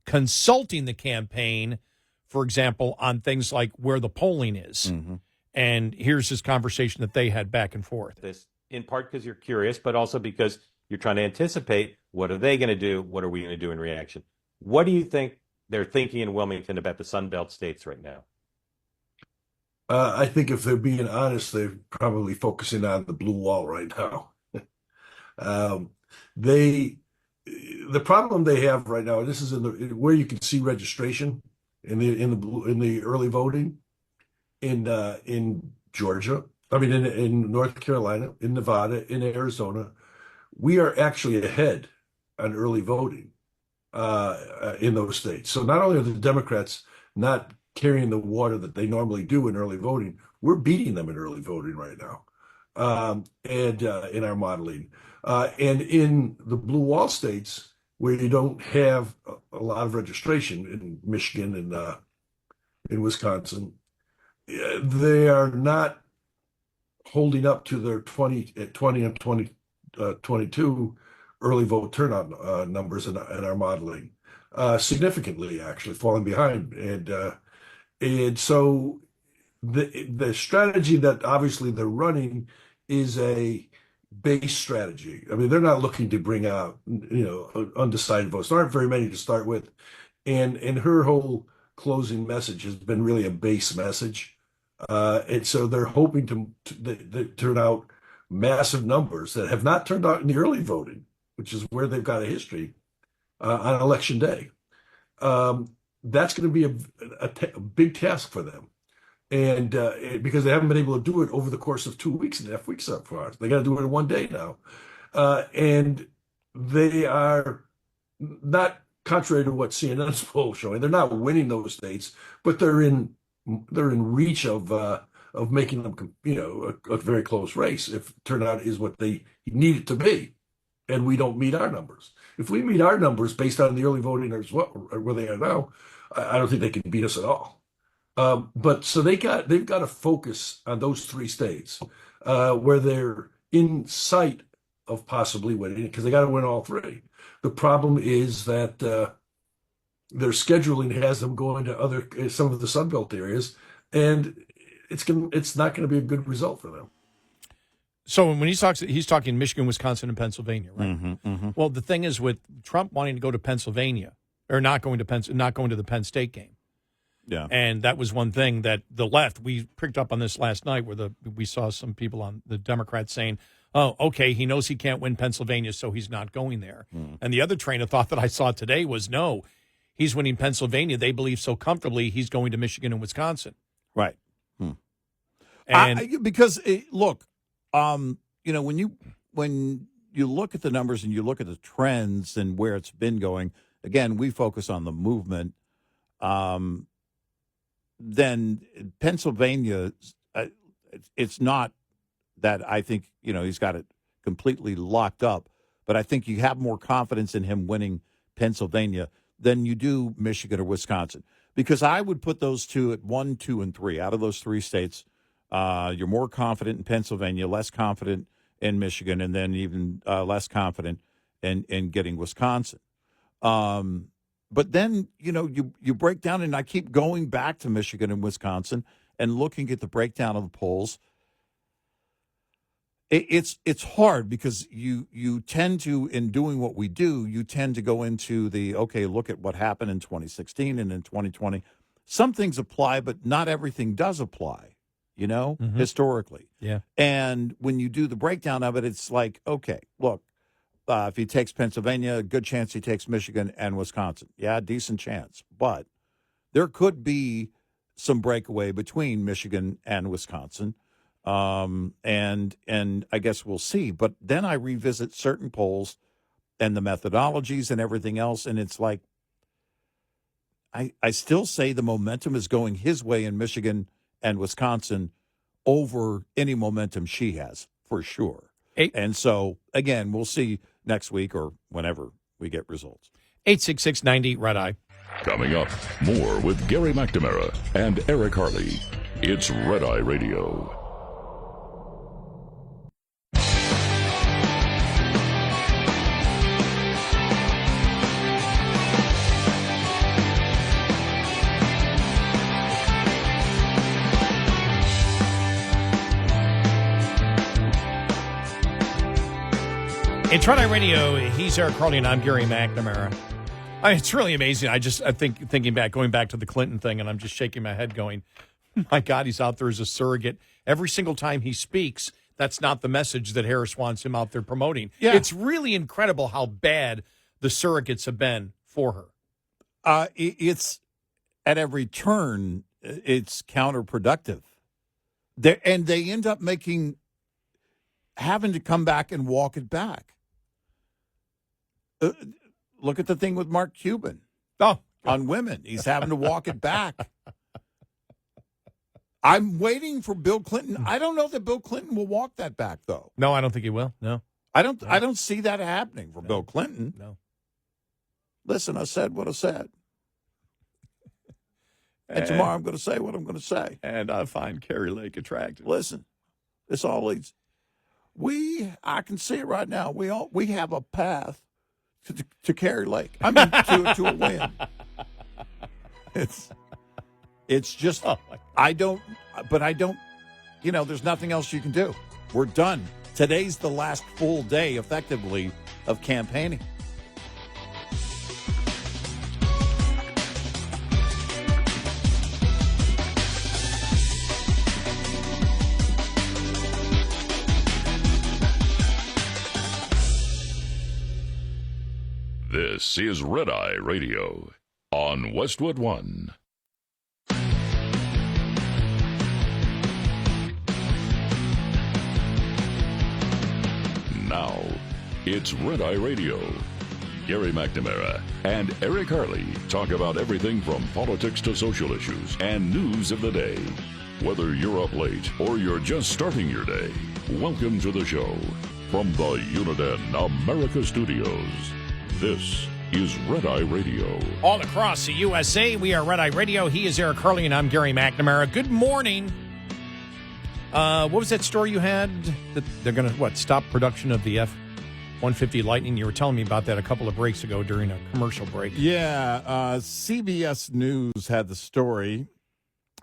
consulting the campaign, for example, on things like where the polling is. Mm-hmm. And here's his conversation that they had back and forth. This, in part because you're curious, but also because you're trying to anticipate what are they going to do? What are we going to do in reaction? What do you think they're thinking in Wilmington about the Sun Belt states right now? I think if they're being honest, they're probably focusing on the blue wall right now. The problem they have right now, this is where you can see registration in the early voting in Georgia. I mean, in North Carolina, in Nevada, in Arizona. We are actually ahead on early voting in those states. So not only are the Democrats not carrying the water that they normally do in early voting, we're beating them in early voting right now, and in our modeling. And in the blue wall states, where you don't have a lot of registration in Michigan and in Wisconsin, they are not holding up to their 20 and 22 early vote turnout numbers in our modeling, significantly actually falling behind. And so the strategy that obviously they're running is a base strategy. I mean, they're not looking to bring out, undecided votes. There aren't very many to start with. And her whole closing message has been really a base message. And so they're hoping to turn out massive numbers that have not turned out in the early voting, which is where they've got a history on election day. That's going to be a big task for them. And because they haven't been able to do it over the course of 2.5 weeks so far. They got to do it in one day now. And they are not, contrary to what CNN's poll showing, they're not winning those states, but they're in reach of making them, a very close race if turnout is what they need it to be, and we don't meet our numbers. If we meet our numbers based on the early voting or where they are now, I don't think they can beat us at all. But so they've got to focus on those 3 states where they're in sight of possibly winning, because they got to win all 3. The problem is that their scheduling has them going to some of the Sun Belt areas, and it's not going to be a good result for them. So when he's talking Michigan, Wisconsin, and Pennsylvania, right? Mm-hmm, mm-hmm. Well, the thing is with Trump wanting to go to Pennsylvania, or not going to the Penn State game. Yeah. And that was one thing that the left, we picked up on this last night, where we saw some people on the Democrats saying, oh, okay, he knows he can't win Pennsylvania, so he's not going there. Mm. And the other train of thought that I saw today was, no, he's winning Pennsylvania. They believe so comfortably he's going to Michigan and Wisconsin. Right. And because look, when you look at the numbers and you look at the trends and where it's been going, again, we focus on the movement. Then Pennsylvania, it's not that I think, he's got it completely locked up, but I think you have more confidence in him winning Pennsylvania than you do Michigan or Wisconsin, because I would put those two at 1, 2, and 3. Out of those 3 states, you're more confident in Pennsylvania, less confident in Michigan, and then even less confident in getting Wisconsin. But then, you break down, and I keep going back to Michigan and Wisconsin and looking at the breakdown of the polls. It's hard because you tend to, in doing what we do, you tend to go into look at what happened in 2016 and in 2020. Some things apply, but not everything does apply, historically. Yeah. And when you do the breakdown of it, it's like, okay, look, if he takes Pennsylvania, a good chance he takes Michigan and Wisconsin. Yeah, decent chance. But there could be some breakaway between Michigan and Wisconsin. And I guess we'll see. But then I revisit certain polls and the methodologies and everything else, and it's like I still say the momentum is going his way in Michigan and Wisconsin over any momentum she has, for sure. And so, again, we'll see next week or whenever we get results. 866-90 Red Eye. Coming up, more with Gary McNamara and Eric Harley. It's Red Eye Radio. It's Red Eye Radio. He's Eric Harley, and I'm Gary McNamara. It's really amazing. I think going back to the Clinton thing, and I'm just shaking my head going, my God, he's out there as a surrogate. Every single time he speaks, that's not the message that Harris wants him out there promoting. Yeah. It's really incredible how bad the surrogates have been for her. It's at every turn, it's counterproductive. And they end up having to come back and walk it back. Look at the thing with Mark Cuban on women. He's having to walk it back. I'm waiting for Bill Clinton. I don't know that Bill Clinton will walk that back, though. No, I don't think he will. No. I don't see that happening for Bill Clinton. No. Listen, I said what I said. And tomorrow I'm going to say what I'm going to say. And I find Carrie Lake attractive. Listen, this all leads. I can see it right now. We have a path to Carrie Lake. I mean, to a win. It's just, I don't, there's nothing else you can do. We're done. Today's the last full day, effectively, of campaigning. This is Red Eye Radio on Westwood One. Now, it's Red Eye Radio. Gary McNamara and Eric Harley talk about everything from politics to social issues and news of the day. Whether you're up late or you're just starting your day, welcome to the show. From the Uniden America Studios, this is Red Eye Radio. All across the USA, we are Red Eye Radio. He is Eric Harley, and I'm Gary McNamara. Good morning. What was that story you had? That they're going to, stop production of the F-150 Lightning? You were telling me about that a couple of breaks ago during a commercial break. Yeah, CBS News had the story.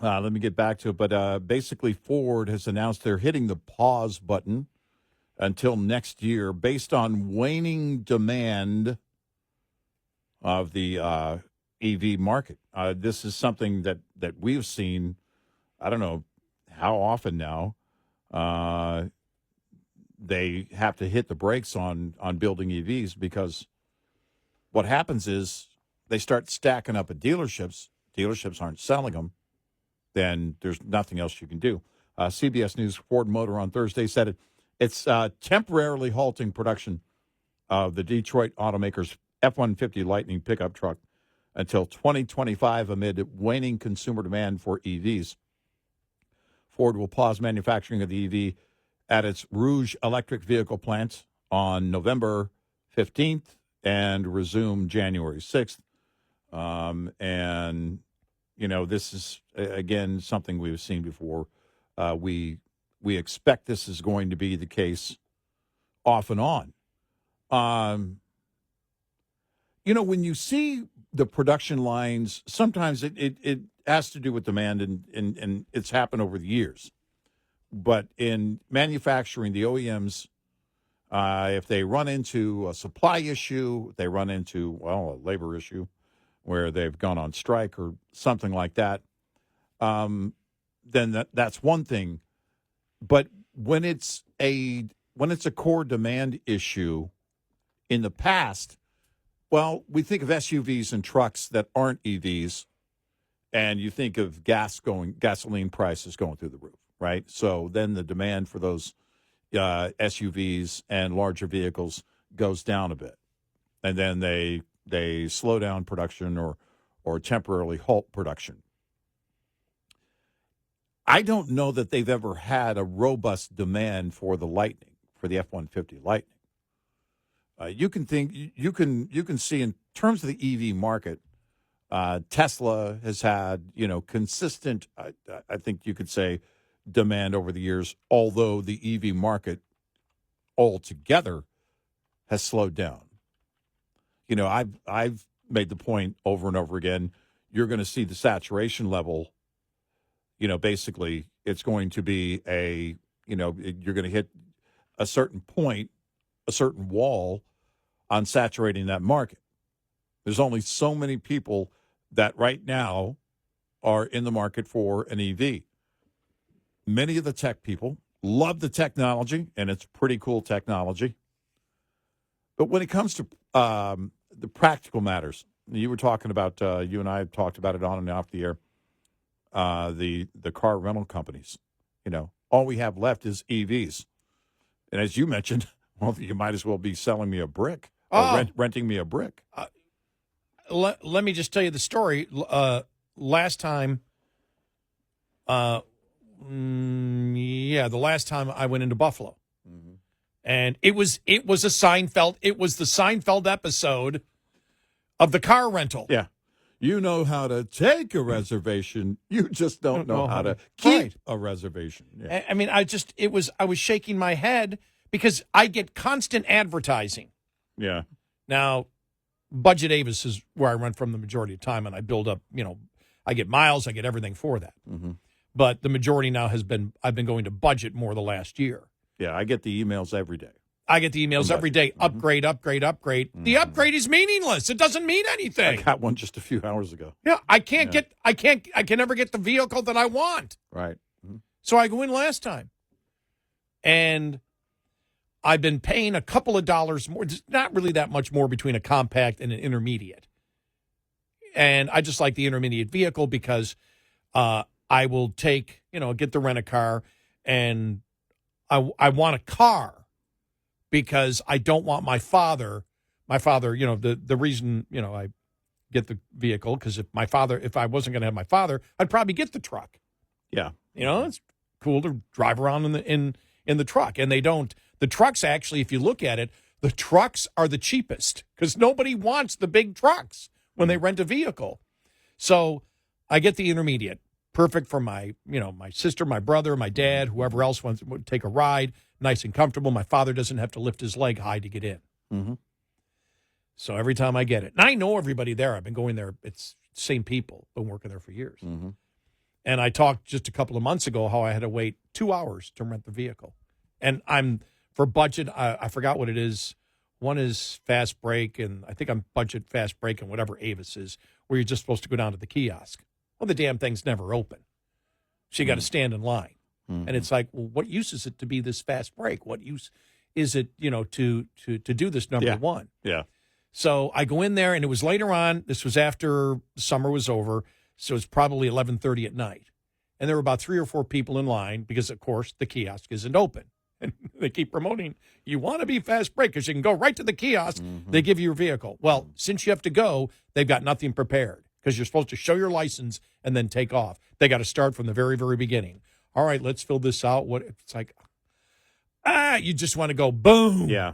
Let me get back to it. But basically, Ford has announced they're hitting the pause button until next year based on waning demand of the EV market. This is something that we've seen, I don't know how often now, they have to hit the brakes on building EVs because what happens is they start stacking up at dealerships aren't selling them, then there's nothing else you can do. CBS News Ford Motor on Thursday said it's temporarily halting production of the Detroit automaker's F-150 Lightning pickup truck until 2025 amid waning consumer demand for EVs. Ford will pause manufacturing of the EV at its Rouge electric vehicle plant on November 15th and resume January 6th. And, this is, again, something we've seen before. We expect this is going to be the case off and on. When you see the production lines, sometimes it has to do with demand, and it's happened over the years. But in manufacturing, the OEMs, if they run into a supply issue, they run into, a labor issue where they've gone on strike or something like that, then that's one thing. But when it's a core demand issue in the past, we think of SUVs and trucks that aren't EVs, and you think of gasoline prices going through the roof, right? So then the demand for those SUVs and larger vehicles goes down a bit, and then they slow down production or temporarily halt production. I don't know that they've ever had a robust demand for the Lightning, for the F-150 Lightning. You can see in terms of the EV market, Tesla has had, consistent, I think you could say, demand over the years, although the EV market altogether has slowed down. I've made the point over and over again, you're going to see the saturation level, basically it's going to be you're going to hit a certain point, a certain wall on saturating that market. There's only so many people that right now are in the market for an EV. Many of the tech people love the technology, and it's pretty cool technology. But when it comes to the practical matters, you were talking about, you and I have talked about it on and off the air, the car rental companies. All we have left is EVs. And as you mentioned, you might as well be selling me a brick or renting me a brick. Let me just tell you the story. Last time, the last time I went into Buffalo, and it was the Seinfeld episode of the car rental. Yeah, you know how to take a reservation, you just don't know how to keep a reservation. Yeah. I mean, I was shaking my head because I get constant advertising. Yeah. Now, Budget Avis is where I run from the majority of time, and I build up, I get miles, I get everything for that. Mm-hmm. But the majority now I've been going to Budget more the last year. Yeah, I get the emails every day. I get the emails every day. Mm-hmm. Upgrade, upgrade, upgrade. Mm-hmm. The upgrade is meaningless. It doesn't mean anything. I got one just a few hours ago. Yeah, I can never get the vehicle that I want. Right. Mm-hmm. So I go in last time. And I've been paying a couple of dollars more. It's not really that much more between a compact and an intermediate. And I just like the intermediate vehicle because I will get the rent-a-car, and I want a car because I don't want my father, the reason, I get the vehicle, because if I wasn't going to have my father, I'd probably get the truck. Yeah. It's cool to drive around in the truck. And the trucks, actually, if you look at it, the trucks are the cheapest because nobody wants the big trucks when they rent a vehicle. So I get the intermediate. Perfect for my sister, my brother, my dad, whoever else wants to take a ride, nice and comfortable. My father doesn't have to lift his leg high to get in. Mm-hmm. So every time I get it, and I know everybody there. I've been going there. It's the same people. Been working there for years. Mm-hmm. And I talked just a couple of months ago how I had to wait 2 hours to rent the vehicle. And I'm, for budget, I forgot what it is. One is fast break, and I think I'm budget fast break and whatever Avis is, where you're just supposed to go down to the kiosk. Well, the damn thing's never open. So you got to stand in line. Mm-hmm. And it's like, well, what use is it to be this fast break? What use is it, to do this number one? Yeah. So I go in there, and it was later on. This was after summer was over, so it's probably 11:30 at night. And there were about 3 or 4 people in line because, of course, the kiosk isn't open. And they keep promoting, you want to be fast break because you can go right to the kiosk. They give you your vehicle. Well, since you have to go, they've got nothing prepared because you're supposed to show your license and then take off. They got to start from the very, very beginning. All right, let's fill this out. What it's like, you just want to go boom. Yeah.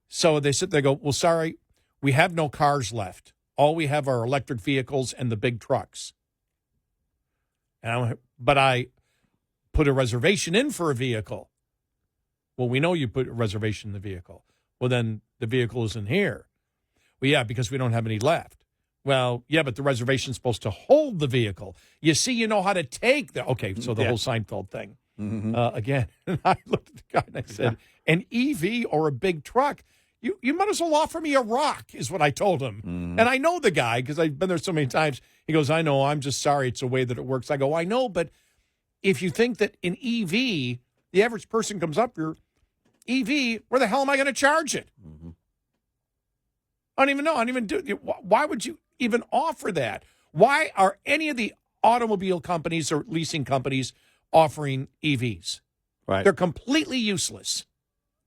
So they sit there and go, well, sorry, we have no cars left. All we have are electric vehicles and the big trucks. But I put a reservation in for a vehicle. Well, we know you put a reservation in the vehicle. Well, then the vehicle isn't here. Well, yeah, because we don't have any left. Well, yeah, but the reservation's supposed to hold the vehicle. You see, you know how to take the... Okay, so the whole Seinfeld thing. Again, I looked at the guy and I said, an EV or a big truck, you might as well offer me a rock, is what I told him. And I know the guy because I've been there so many times. He goes, I know, I'm just sorry it's the way that it works. I go, I know, but if you think that an EV, the average person comes up here, EV, where the hell am I going to charge it? I don't even know. I don't even do it. Why would you even offer that? Why are any of the automobile companies or leasing companies offering EVs? Right. They're completely useless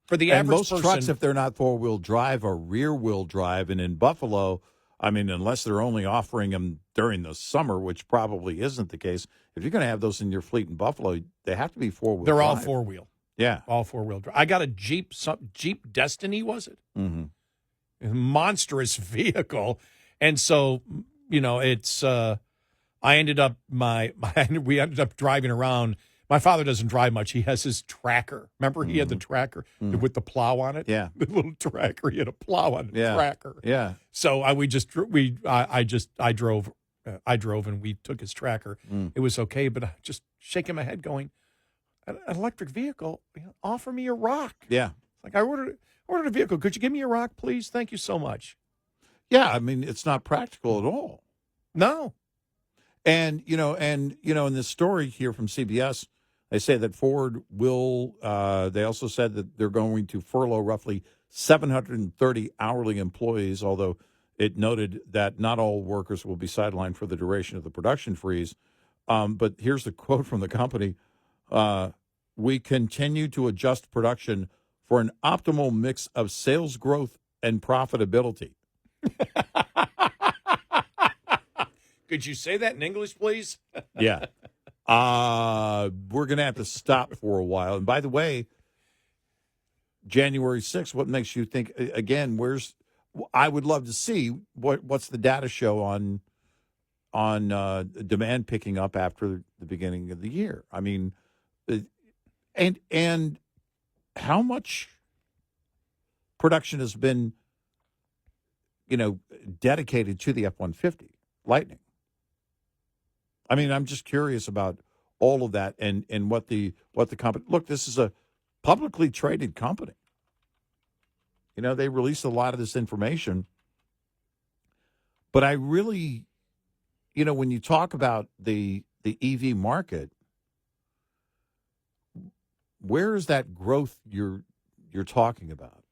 for the average most person. Trucks, if they're not four-wheel drive, are rear-wheel drive. And in Buffalo, I mean, unless they're only offering them during the summer, which probably isn't the case, if you're going to have those in your fleet in Buffalo, they have to be four-wheel They're drive. all four-wheel. Yeah. All four-wheel drive. I got a Jeep Destiny, was it? A monstrous vehicle. And so, it's, we ended up driving around. My father doesn't drive much. He has his tracker. Remember, he had the tracker with the plow on it? Yeah. The little tracker. He had a plow on the tracker. Yeah. So I drove and we took his tracker. It was okay, but I just shaking my head going, an electric vehicle, offer me a rock. Yeah. Like I ordered a vehicle. Could you give me a rock, please? Thank you so much. Yeah, I mean, it's not practical at all. No. And, in this story here from CBS, they say that Ford will, they also said that they're going to furlough roughly 730 hourly employees, although it noted that not all workers will be sidelined for the duration of the production freeze. But here's the quote from the company. We continue to adjust production for an optimal mix of sales growth and profitability. Could you say that in English, please? Yeah. We're going to have to stop for a while. And by the way, January 6th, what makes you think, again, I would love to see what's the data show on demand picking up after the beginning of the year. I mean, and how much production has been, dedicated to the F-150 Lightning? I mean, I'm just curious about all of that and what the company. Look, this is a publicly traded company. They released a lot of this information. But I really, when you talk about the EV market, where is that growth you're talking about?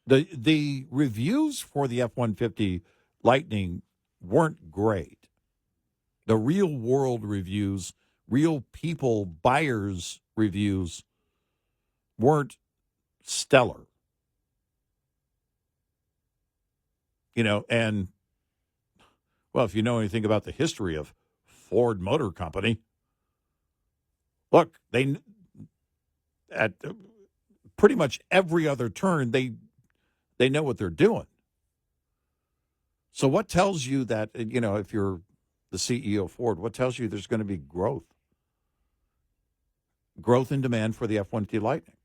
The reviews for the F-150 Lightning weren't great. The real world reviews, real people, buyers' reviews weren't stellar. And, well, if you know anything about the history of Ford Motor Company, look, at pretty much every other turn, they know what they're doing. So what tells you that, if you're the CEO of Ford, what tells you there's going to be growth in demand for the F-150 Lightning?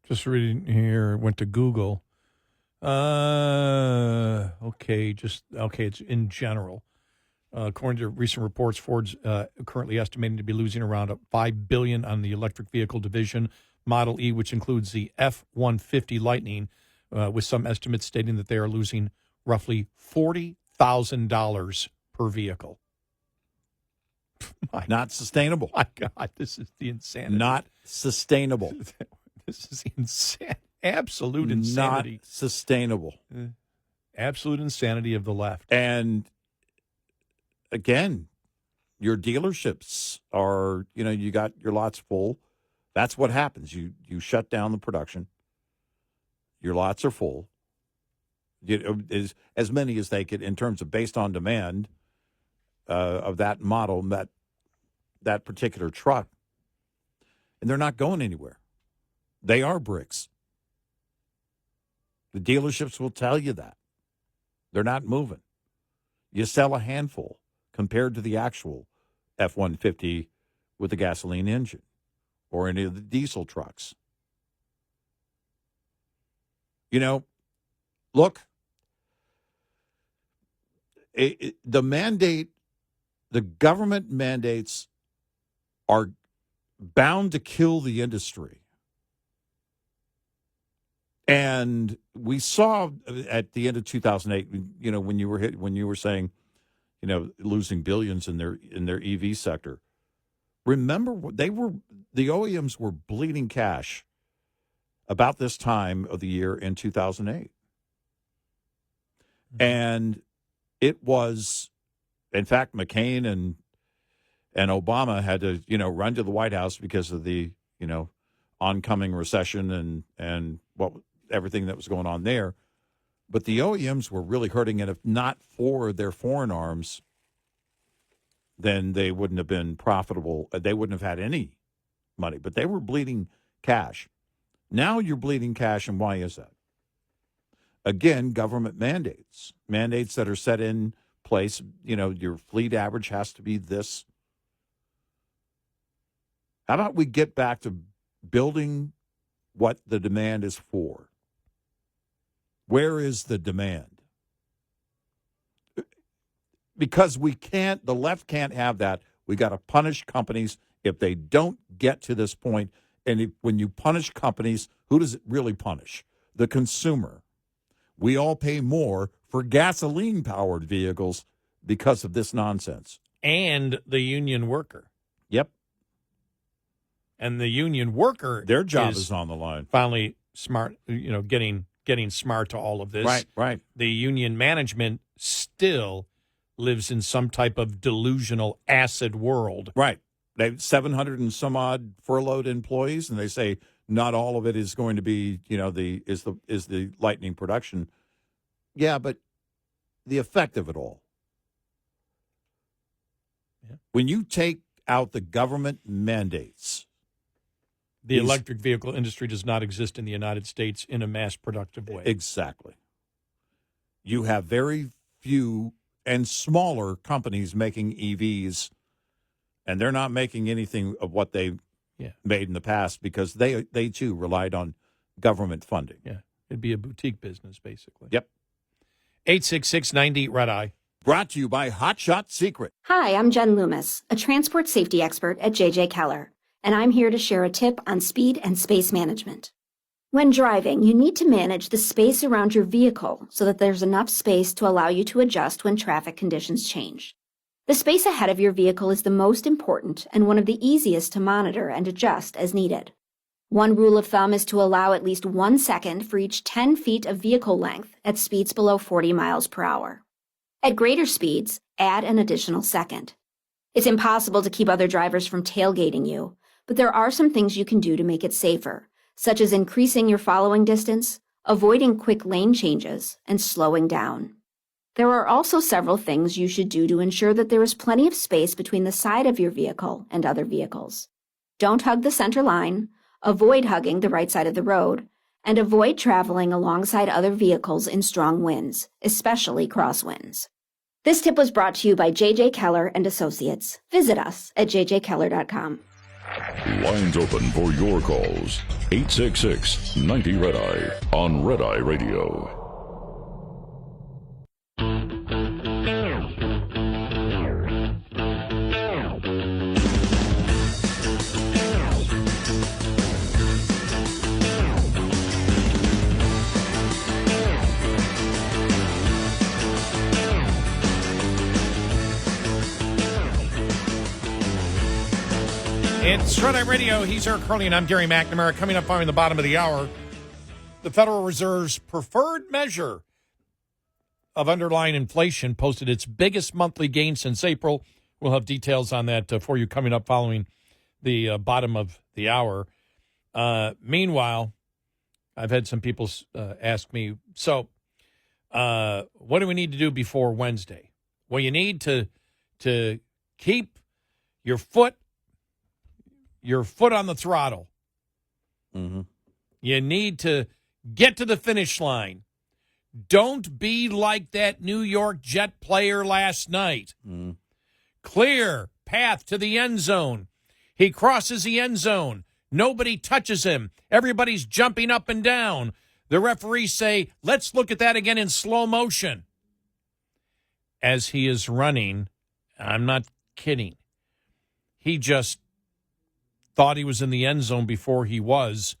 Just reading here, went to Google. It's in general. According to recent reports, Ford's currently estimating to be losing around $5 billion on the electric vehicle division, Model E, which includes the F-150 Lightning, with some estimates stating that they are losing roughly $40,000 per vehicle. Not sustainable. My God, this is the insanity. Not sustainable. This is insanity. Absolute insanity. Not sustainable. Absolute insanity of the left. And again, your dealerships are, you got your lots full. That's what happens. You shut down the production. Your lots are full. As many as they could in terms of based on demand of that model, that particular truck. And they're not going anywhere. They are bricks. The dealerships will tell you that. They're not moving. You sell a handful compared to the actual F-150 with the gasoline engine or any of the diesel trucks. Look, the government mandates are bound to kill the industry. And we saw at the end of 2008, when you were saying, losing billions in their EV sector. Remember, the OEMs were bleeding cash about this time of the year in 2008. And it was, in fact, McCain and Obama had to, run to the White House because of the, oncoming recession and everything that was going on there. But the OEMs were really hurting, and if not for their foreign arms, then they wouldn't have been profitable. They wouldn't have had any money, but they were bleeding cash. Now you're bleeding cash, and why is that? Again, government mandates that are set in place. Your fleet average has to be this. How about we get back to building what the demand is for? Where is the demand? Because the left can't have that. We got to punish companies if they don't get to this point. And when you punish companies, who does it really punish? The consumer. We all pay more for gasoline-powered vehicles because of this nonsense. And the union worker. Yep. And the union worker, their job is on the line. Finally, smart, getting smart to all of this. Right. The union management still lives in some type of delusional acid world. Right. They have 700 and some odd furloughed employees, and they say not all of it is going to be, the lightning production. Yeah, but the effect of it all. Yeah. When you take out the government mandates, the electric vehicle industry does not exist in the United States in a mass productive way. Exactly. You have very few and smaller companies making EVs, and they're not making anything of what they made in the past because they too relied on government funding. Yeah, it'd be a boutique business, basically. Yep. 866-90-RED-EYE. Brought to you by Hot Shot Secret. Hi, I'm Jen Loomis, a transport safety expert at J.J. Keller, and I'm here to share a tip on speed and space management. When driving, you need to manage the space around your vehicle so that there's enough space to allow you to adjust when traffic conditions change. The space ahead of your vehicle is the most important and one of the easiest to monitor and adjust as needed. One rule of thumb is to allow at least 1 second for each 10 feet of vehicle length at speeds below 40 miles per hour. At greater speeds, add an additional second. It's impossible to keep other drivers from tailgating you, but there are some things you can do to make it safer, such as increasing your following distance, avoiding quick lane changes, and slowing down. There are also several things you should do to ensure that there is plenty of space between the side of your vehicle and other vehicles. Don't hug the center line, avoid hugging the right side of the road, and avoid traveling alongside other vehicles in strong winds, especially crosswinds. This tip was brought to you by J.J. Keller and Associates. Visit us at jjkeller.com. Lines open for your calls. 866-90-RED-EYE on Red Eye Radio. It's Red Eye Radio. He's Eric Harley, and I'm Gary McNamara. Coming up following the bottom of the hour, The Federal Reserve's preferred measure of underlying inflation posted its biggest monthly gain since April. We'll have details on that for you coming up following the bottom of the hour. Meanwhile, I've had some people ask me, so what do we need to do before Wednesday? Well, you need to keep your foot on the throttle. Mm-hmm. You need to get to the finish line. Don't be like that New York Jet player last night. Mm. Clear path to the end zone. He crosses the end zone. Nobody touches him. Everybody's jumping up and down. The referees say, let's look at that again in slow motion. As he is running, I'm not kidding, he just thought he was in the end zone before he was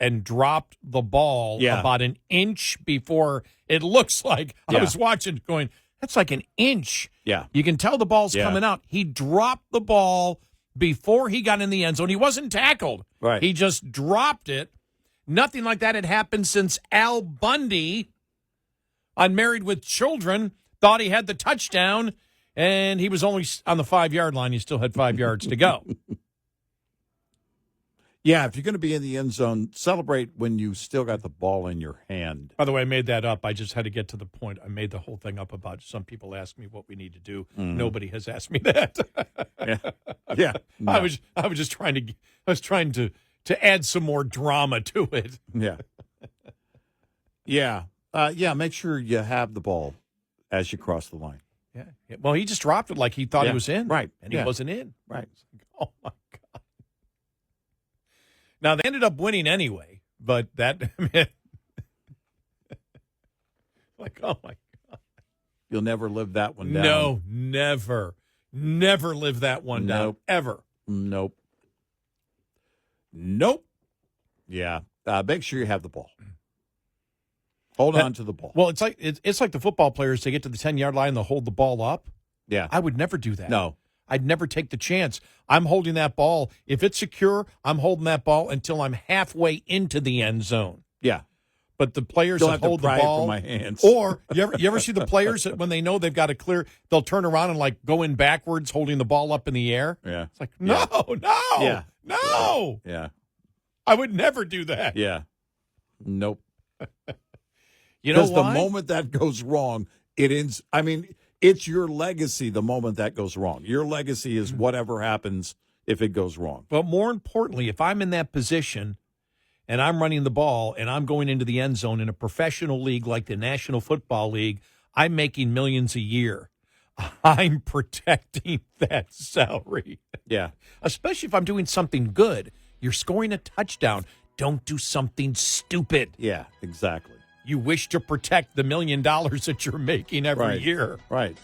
and dropped the ball about an inch before. It looks like, I was watching going, that's like an inch. Yeah. You can tell the ball's coming out. He dropped the ball before he got in the end zone. He wasn't tackled. Right. He just dropped it. Nothing like that had happened since Al Bundy on Married with Children thought he had the touchdown, and he was only on the 5-yard line. He still had 5 yards to go. Yeah, if you're going to be in the end zone, celebrate when you still got the ball in your hand. By the way, I made that up. I just had to get to the point. I made the whole thing up about some people ask me what we need to do. Mm. Nobody has asked me that. Yeah. No. I was just trying to add some more drama to it. Yeah. Yeah, make sure you have the ball as you cross the line. Yeah. Well, he just dropped it like he thought he was in. Right. And he wasn't in. Right. Oh, my God. Now, they ended up winning anyway, but that, like, oh, my God. You'll never live that one down. No, never. Never live that one down, ever. Nope. Yeah. Make sure you have the ball. Hold on to the ball. Well, it's like the football players. They get to the 10-yard line, they'll hold the ball up. Yeah. I would never do that. No. I'd never take the chance. I'm holding that ball. If it's secure, I'm holding that ball until I'm halfway into the end zone. Yeah. But the players Don't that have to hold the pry it ball, from my hands. or you ever see the players that when they know they've got to clear, they'll turn around and like go in backwards, holding the ball up in the air. Yeah. It's like no. Yeah. I would never do that. Yeah. Nope. You know Because why? the moment that goes wrong, it ends. I mean, it's your legacy the moment that goes wrong. Your legacy is whatever happens if it goes wrong. But more importantly, if I'm in that position and I'm running the ball and I'm going into the end zone in a professional league like the National Football League, I'm making millions a year. I'm protecting that salary. Yeah. Especially if I'm doing something good. You're scoring a touchdown. Don't do something stupid. Yeah, exactly. You wish to protect the $1 million that you're making every year. Right.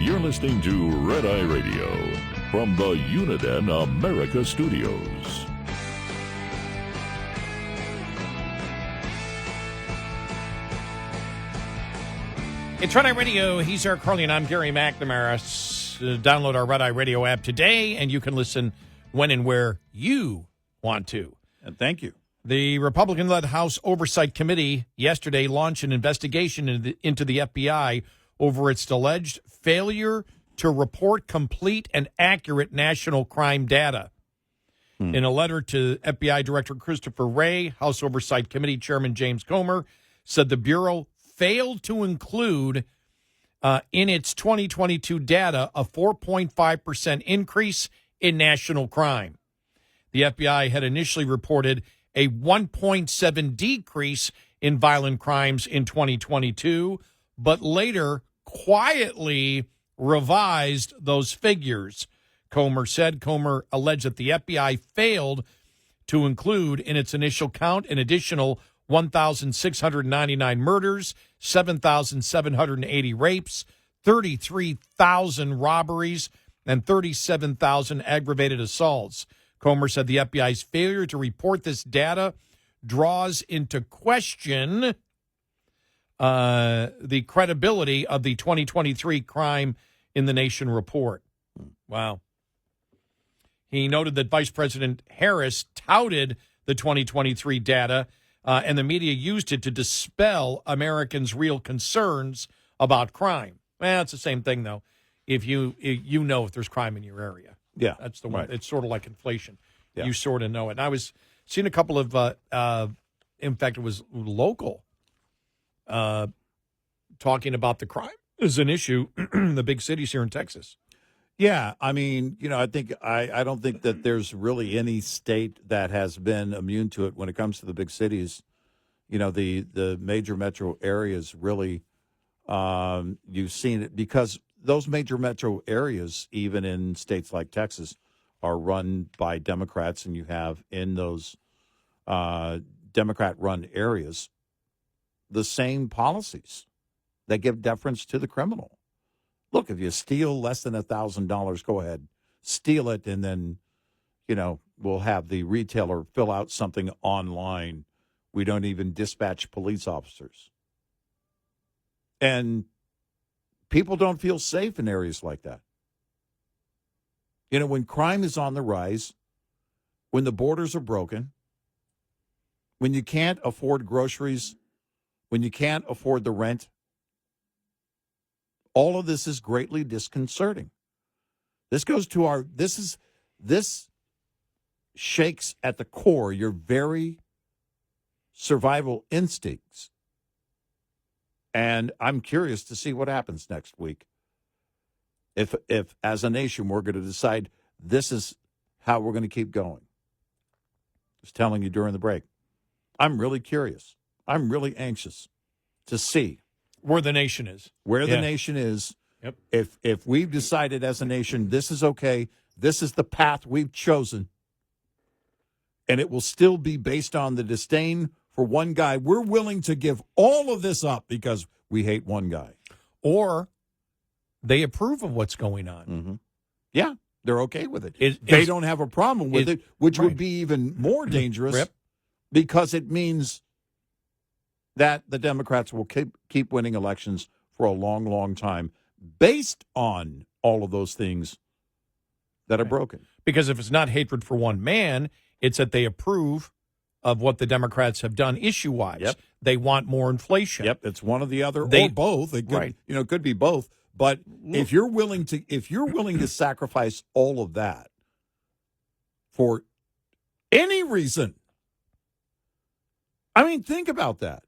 You're listening to Red Eye Radio from the Uniden America Studios. It's Red Eye Radio. He's Eric Harley, and I'm Gary McNamara. Download our Red Eye Radio app today, and you can listen when and where you want to. And thank you. The Republican-led House Oversight Committee yesterday launched an investigation into the FBI over its alleged failure to report complete and accurate national crime data. In a letter to FBI Director Christopher Wray, House Oversight Committee Chairman James Comer said the Bureau failed to include in its 2022 data a 4.5% increase in national crime. The FBI had initially reported a 1.7 decrease in violent crimes in 2022, but later quietly revised those figures. Comer said. Comer alleged that the FBI failed to include in its initial count an additional 1,699 murders, 7,780 rapes, 33,000 robberies, and 37,000 aggravated assaults. Comer said the FBI's failure to report this data draws into question the credibility of the 2023 Crime in the Nation report. Wow. He noted that Vice President Harris touted the 2023 data, and the media used it to dispel Americans' real concerns about crime. Well, it's the same thing, though. If you know if there's crime in your area. Yeah. That's the one. Right. It's sort of like inflation. Yeah. You sort of know it. And I was seeing a couple of, in fact, it was local, talking about the crime as an issue in the big cities here in Texas. Yeah, I mean, I think I don't think that there's really any state that has been immune to it when it comes to the big cities. The major metro areas really, you've seen it because those major metro areas, even in states like Texas, are run by Democrats, and you have in those Democrat-run areas the same policies that give deference to the criminal. Look, if you steal less than $1,000, go ahead, steal it, and then, we'll have the retailer fill out something online. We don't even dispatch police officers. And people don't feel safe in areas like that. When crime is on the rise, when the borders are broken, when you can't afford groceries, when you can't afford the rent, all of this is greatly disconcerting. This goes to this shakes at the core your very survival instincts. And I'm curious to see what happens next week. If as a nation we're going to decide this is how we're going to keep going. I was telling you during the break, I'm really curious. I'm really anxious to see where the nation is. The nation is. Yep. If we've decided as a nation this is okay, this is the path we've chosen, and it will still be based on the disdain for one guy, we're willing to give all of this up because we hate one guy. Or they approve of what's going on. Mm-hmm. Yeah, they're okay with it. They don't have a problem with it, which would be even more dangerous because it means that the Democrats will keep winning elections for a long, long time based on all of those things that are broken. Because if it's not hatred for one man, it's that they approve of what the Democrats have done issue-wise. Yep. They want more inflation. Yep, it's one or the other, or both. It could, it could be both. But if you're willing to sacrifice all of that for any reason, I mean, think about that.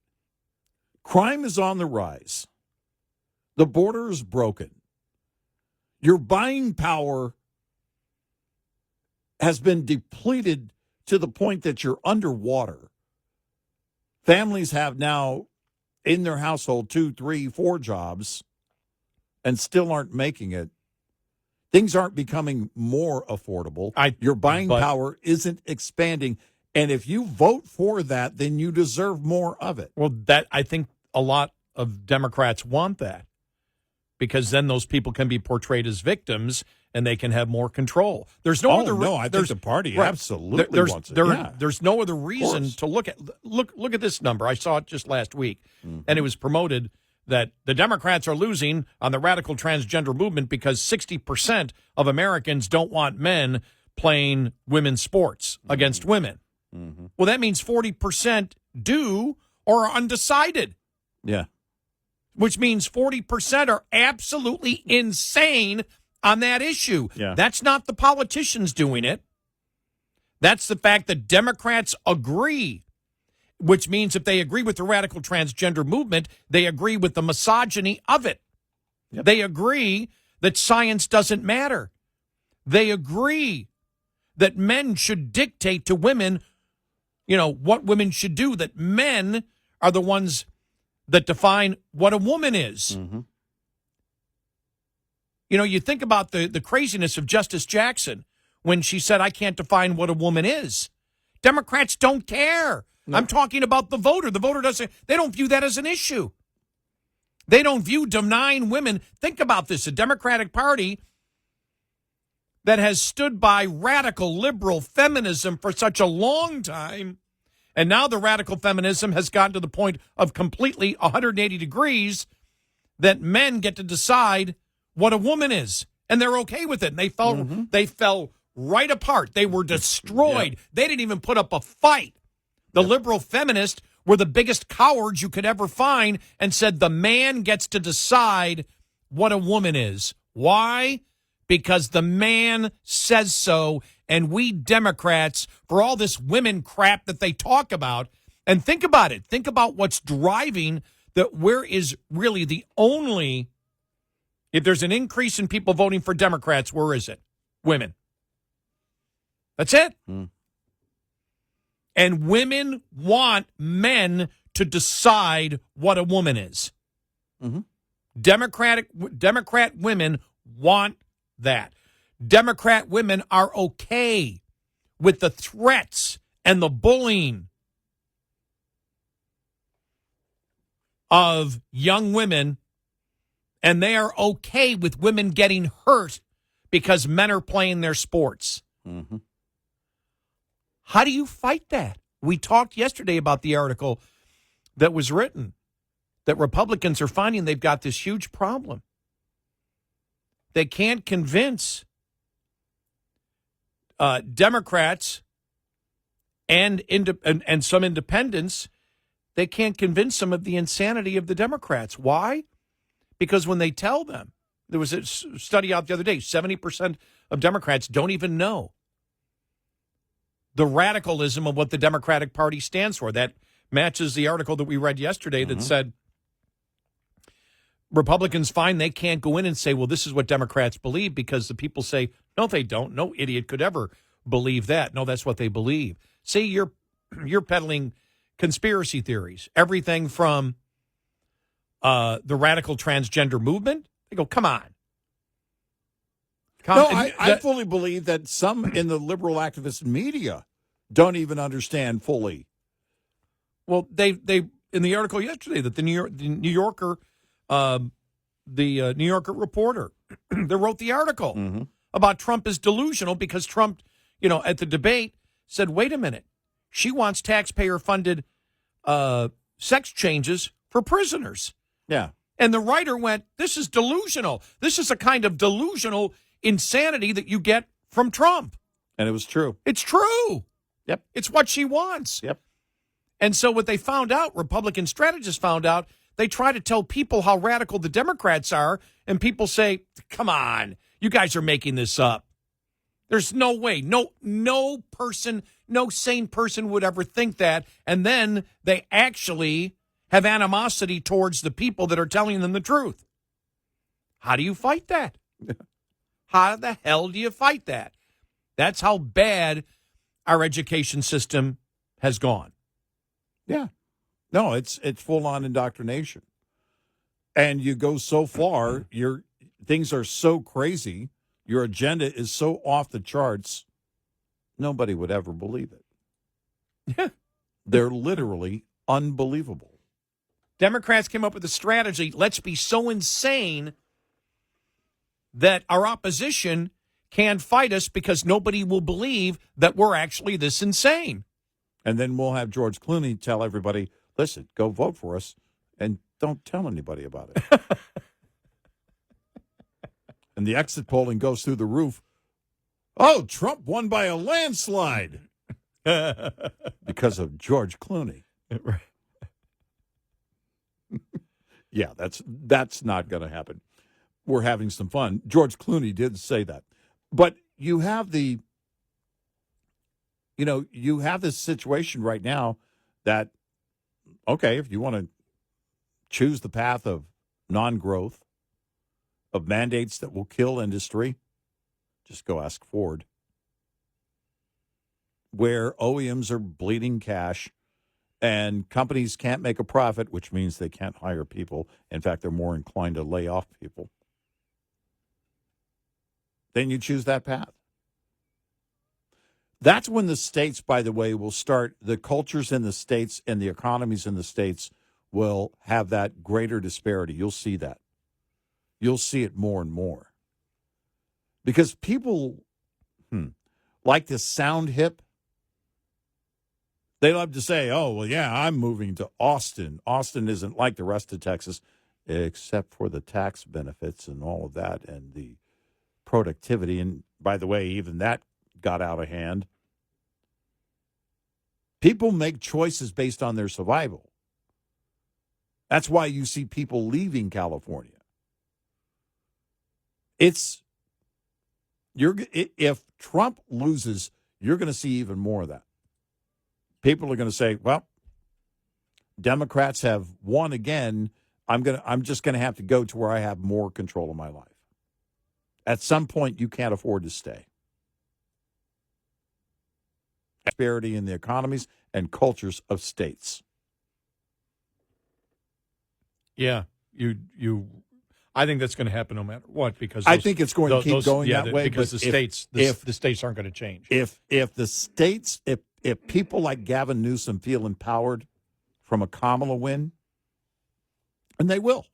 Crime is on the rise. The border is broken. Your buying power has been depleted to the point that you're underwater. Families have now in their household 2, 3, 4 jobs and still aren't making it. Things aren't becoming more affordable. Your buying power isn't expanding. And if you vote for that, then you deserve more of it. Well, I think a lot of Democrats want that because then those people can be portrayed as victims and they can have more control. There's no other. No, I think the party absolutely wants it. There's no other reason to look at. Look at this number. I saw it just last week, and it was promoted that the Democrats are losing on the radical transgender movement because 60% of Americans don't want men playing women's sports against women. Mm-hmm. Well, that means 40% do or are undecided. Yeah. Which means 40% are absolutely insane on that issue. Yeah. That's not the politicians doing it. That's the fact that Democrats agree, which means if they agree with the radical transgender movement, they agree with the misogyny of it. Yep. They agree that science doesn't matter. They agree that men should dictate to women, what women should do, that men are the ones that define what a woman is. Mm-hmm. You think about the craziness of Justice Jackson when she said, I can't define what a woman is. Democrats don't care. No. I'm talking about the voter. The voter they don't view that as an issue. They don't view denying women. Think about this. A Democratic Party that has stood by radical liberal feminism for such a long time, and now the radical feminism has gotten to the point of completely 180 degrees that men get to decide what a woman is, and they're okay with it. And they fell right apart. They were destroyed. Yeah. They didn't even put up a fight. The liberal feminists were the biggest cowards you could ever find and said the man gets to decide what a woman is. Why? Because the man says so, and we Democrats, for all this women crap that they talk about, and think about it. Think about what's driving that. Where is really the only, if there's an increase in people voting for Democrats, where is it? Women. That's it. And women want men to decide what a woman is. Democrat women want that. Democrat women are okay with the threats and the bullying of young women, and they are okay with women getting hurt because men are playing their sports. How do you fight that? We talked yesterday about the article that was written that Republicans are finding they've got this huge problem. They can't convince Democrats and some independents. They can't convince them of the insanity of the Democrats. Why? Because when they tell them, there was a study out the other day, 70% of Democrats don't even know the radicalism of what the Democratic Party stands for. That matches the article that we read yesterday that said Republicans find they can't go in and say, well, this is what Democrats believe, because the people say, no, they don't. No idiot could ever believe that. No, that's what they believe. See, you're peddling conspiracy theories, everything from the radical transgender movement. They go, come on. I fully believe that some in the liberal activist media don't even understand fully. Well, they in the article yesterday that the New Yorker reporter that wrote the article about Trump is delusional because Trump, at the debate said, wait a minute, she wants taxpayer-funded sex changes for prisoners. Yeah. And the writer went, this is delusional. This is a kind of delusional insanity that you get from Trump. And it was true. It's true. Yep. It's what she wants. Yep. And so what they found out, Republican strategists found out, they try to tell people how radical the Democrats are, and people say, come on, you guys are making this up. There's no way. No person, no sane person would ever think that. And then they actually have animosity towards the people that are telling them the truth. How do you fight that? How the hell do you fight that? That's how bad our education system has gone. Yeah. No, it's full-on indoctrination. And you go so far, things are so crazy, your agenda is so off the charts, nobody would ever believe it. Yeah. They're literally unbelievable. Democrats came up with a strategy, let's be so insane that our opposition can't fight us because nobody will believe that we're actually this insane. And then we'll have George Clooney tell everybody, listen, go vote for us and don't tell anybody about it. And the exit polling goes through the roof. Oh, Trump won by a landslide because of George Clooney. Yeah, that's not going to happen. We're having some fun. George Clooney did say that. But you have this situation right now that, okay, if you want to choose the path of non-growth, of mandates that will kill industry, just go ask Ford. Where OEMs are bleeding cash and companies can't make a profit, which means they can't hire people. In fact, they're more inclined to lay off people. Then you choose that path. That's when the states, by the way, will start, the cultures in the states and the economies in the states will have that greater disparity. You'll see that. You'll see it more and more. Because people like to sound hip. They love to say, oh, well, yeah, I'm moving to Austin. Austin isn't like the rest of Texas, except for the tax benefits and all of that and the productivity. And by the way, even that got out of hand. People make choices based on their survival. That's why you see people leaving California. If Trump loses, you're going to see even more of that. People are going to say, well, Democrats have won again. I'm just going to have to go to where I have more control of my life. At some point, you can't afford to stay. Disparity in the economies and cultures of states. Yeah, I think that's going to happen no matter what, because I think it's going to keep going that way because the states aren't going to change. If the states, if people like Gavin Newsom feel empowered from a Kamala win, and they will,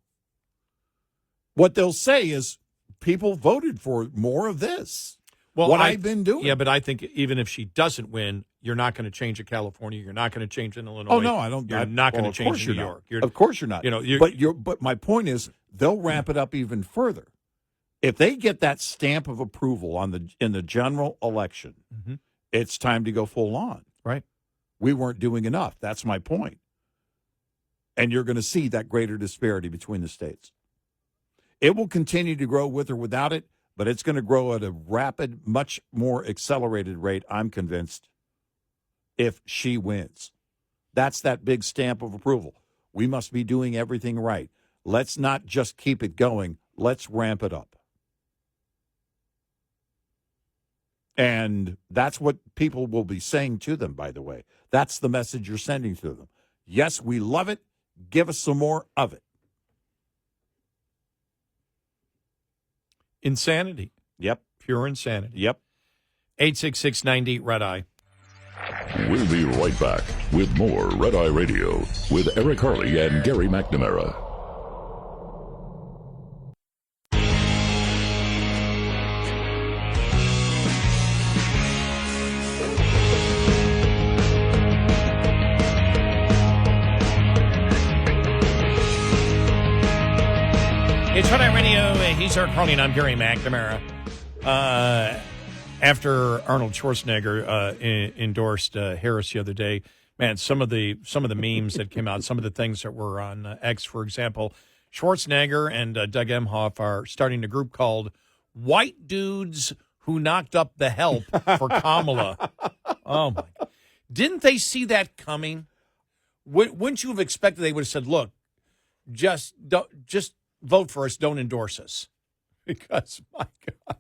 what they'll say is people voted for more of this. Well, I've been doing. Yeah, but I think even if she doesn't win, you're not going to change in California. You're not going to change in Illinois. Oh no, I don't. You're not going to change in New York. Of course you're not. But my point is, they'll ramp it up even further. If they get that stamp of approval in the general election, it's time to go full on. Right. We weren't doing enough. That's my point. And you're going to see that greater disparity between the states. It will continue to grow with or without it, but it's going to grow at a rapid, much more accelerated rate, I'm convinced, if she wins. That's that big stamp of approval. We must be doing everything right. Let's not just keep it going. Let's ramp it up. And that's what people will be saying to them, by the way. That's the message you're sending to them. Yes, we love it. Give us some more of it. Insanity. Yep. Pure insanity. Yep. 866-90 Red Eye. We'll be right back with more Red Eye Radio with Eric Harley and Gary McNamara. It's Red Eye Radio. He's Eric Harley, and I'm Gary McNamara. After Arnold Schwarzenegger endorsed Harris the other day, man, some of the memes that came out, some of the things that were on X, for example, Schwarzenegger and Doug Emhoff are starting a group called White Dudes Who Knocked Up the Help for Kamala. Oh, my God. Didn't they see that coming? Wouldn't you have expected they would have said, look, just vote for us, don't endorse us? Because, my God.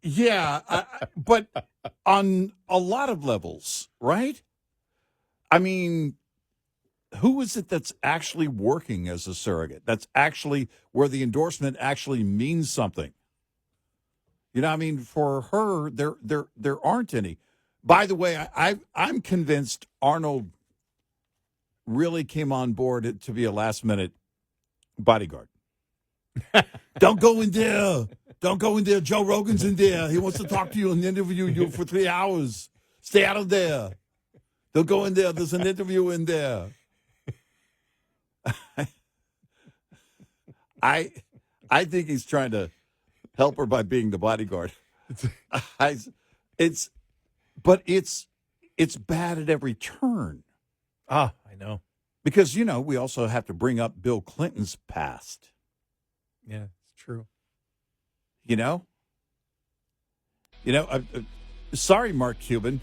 Yeah, but on a lot of levels, right? I mean, who is it that's actually working as a surrogate? That's actually where the endorsement actually means something. You know, I mean, for her, there aren't any. By the way, I'm convinced Arnold really came on board to be a last-minute bodyguard. Don't go in there. Don't go in there. Joe Rogan's in there. He wants to talk to you and interview you for 3 hours. Stay out of there. Don't go in there. There's an interview in there. I think he's trying to help her by being the bodyguard. It's bad at every turn. Ah, I know. Because, you know, we also have to bring up Bill Clinton's past. Yeah, it's true. You know, sorry, Mark Cuban.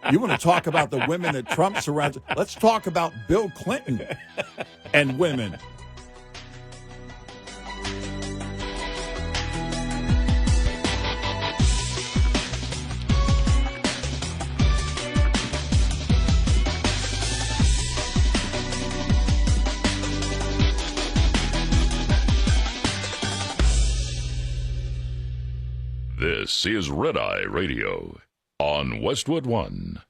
You want to talk about the women that Trump surrounds? Let's talk about Bill Clinton and women. This is Red Eye Radio. on Westwood One.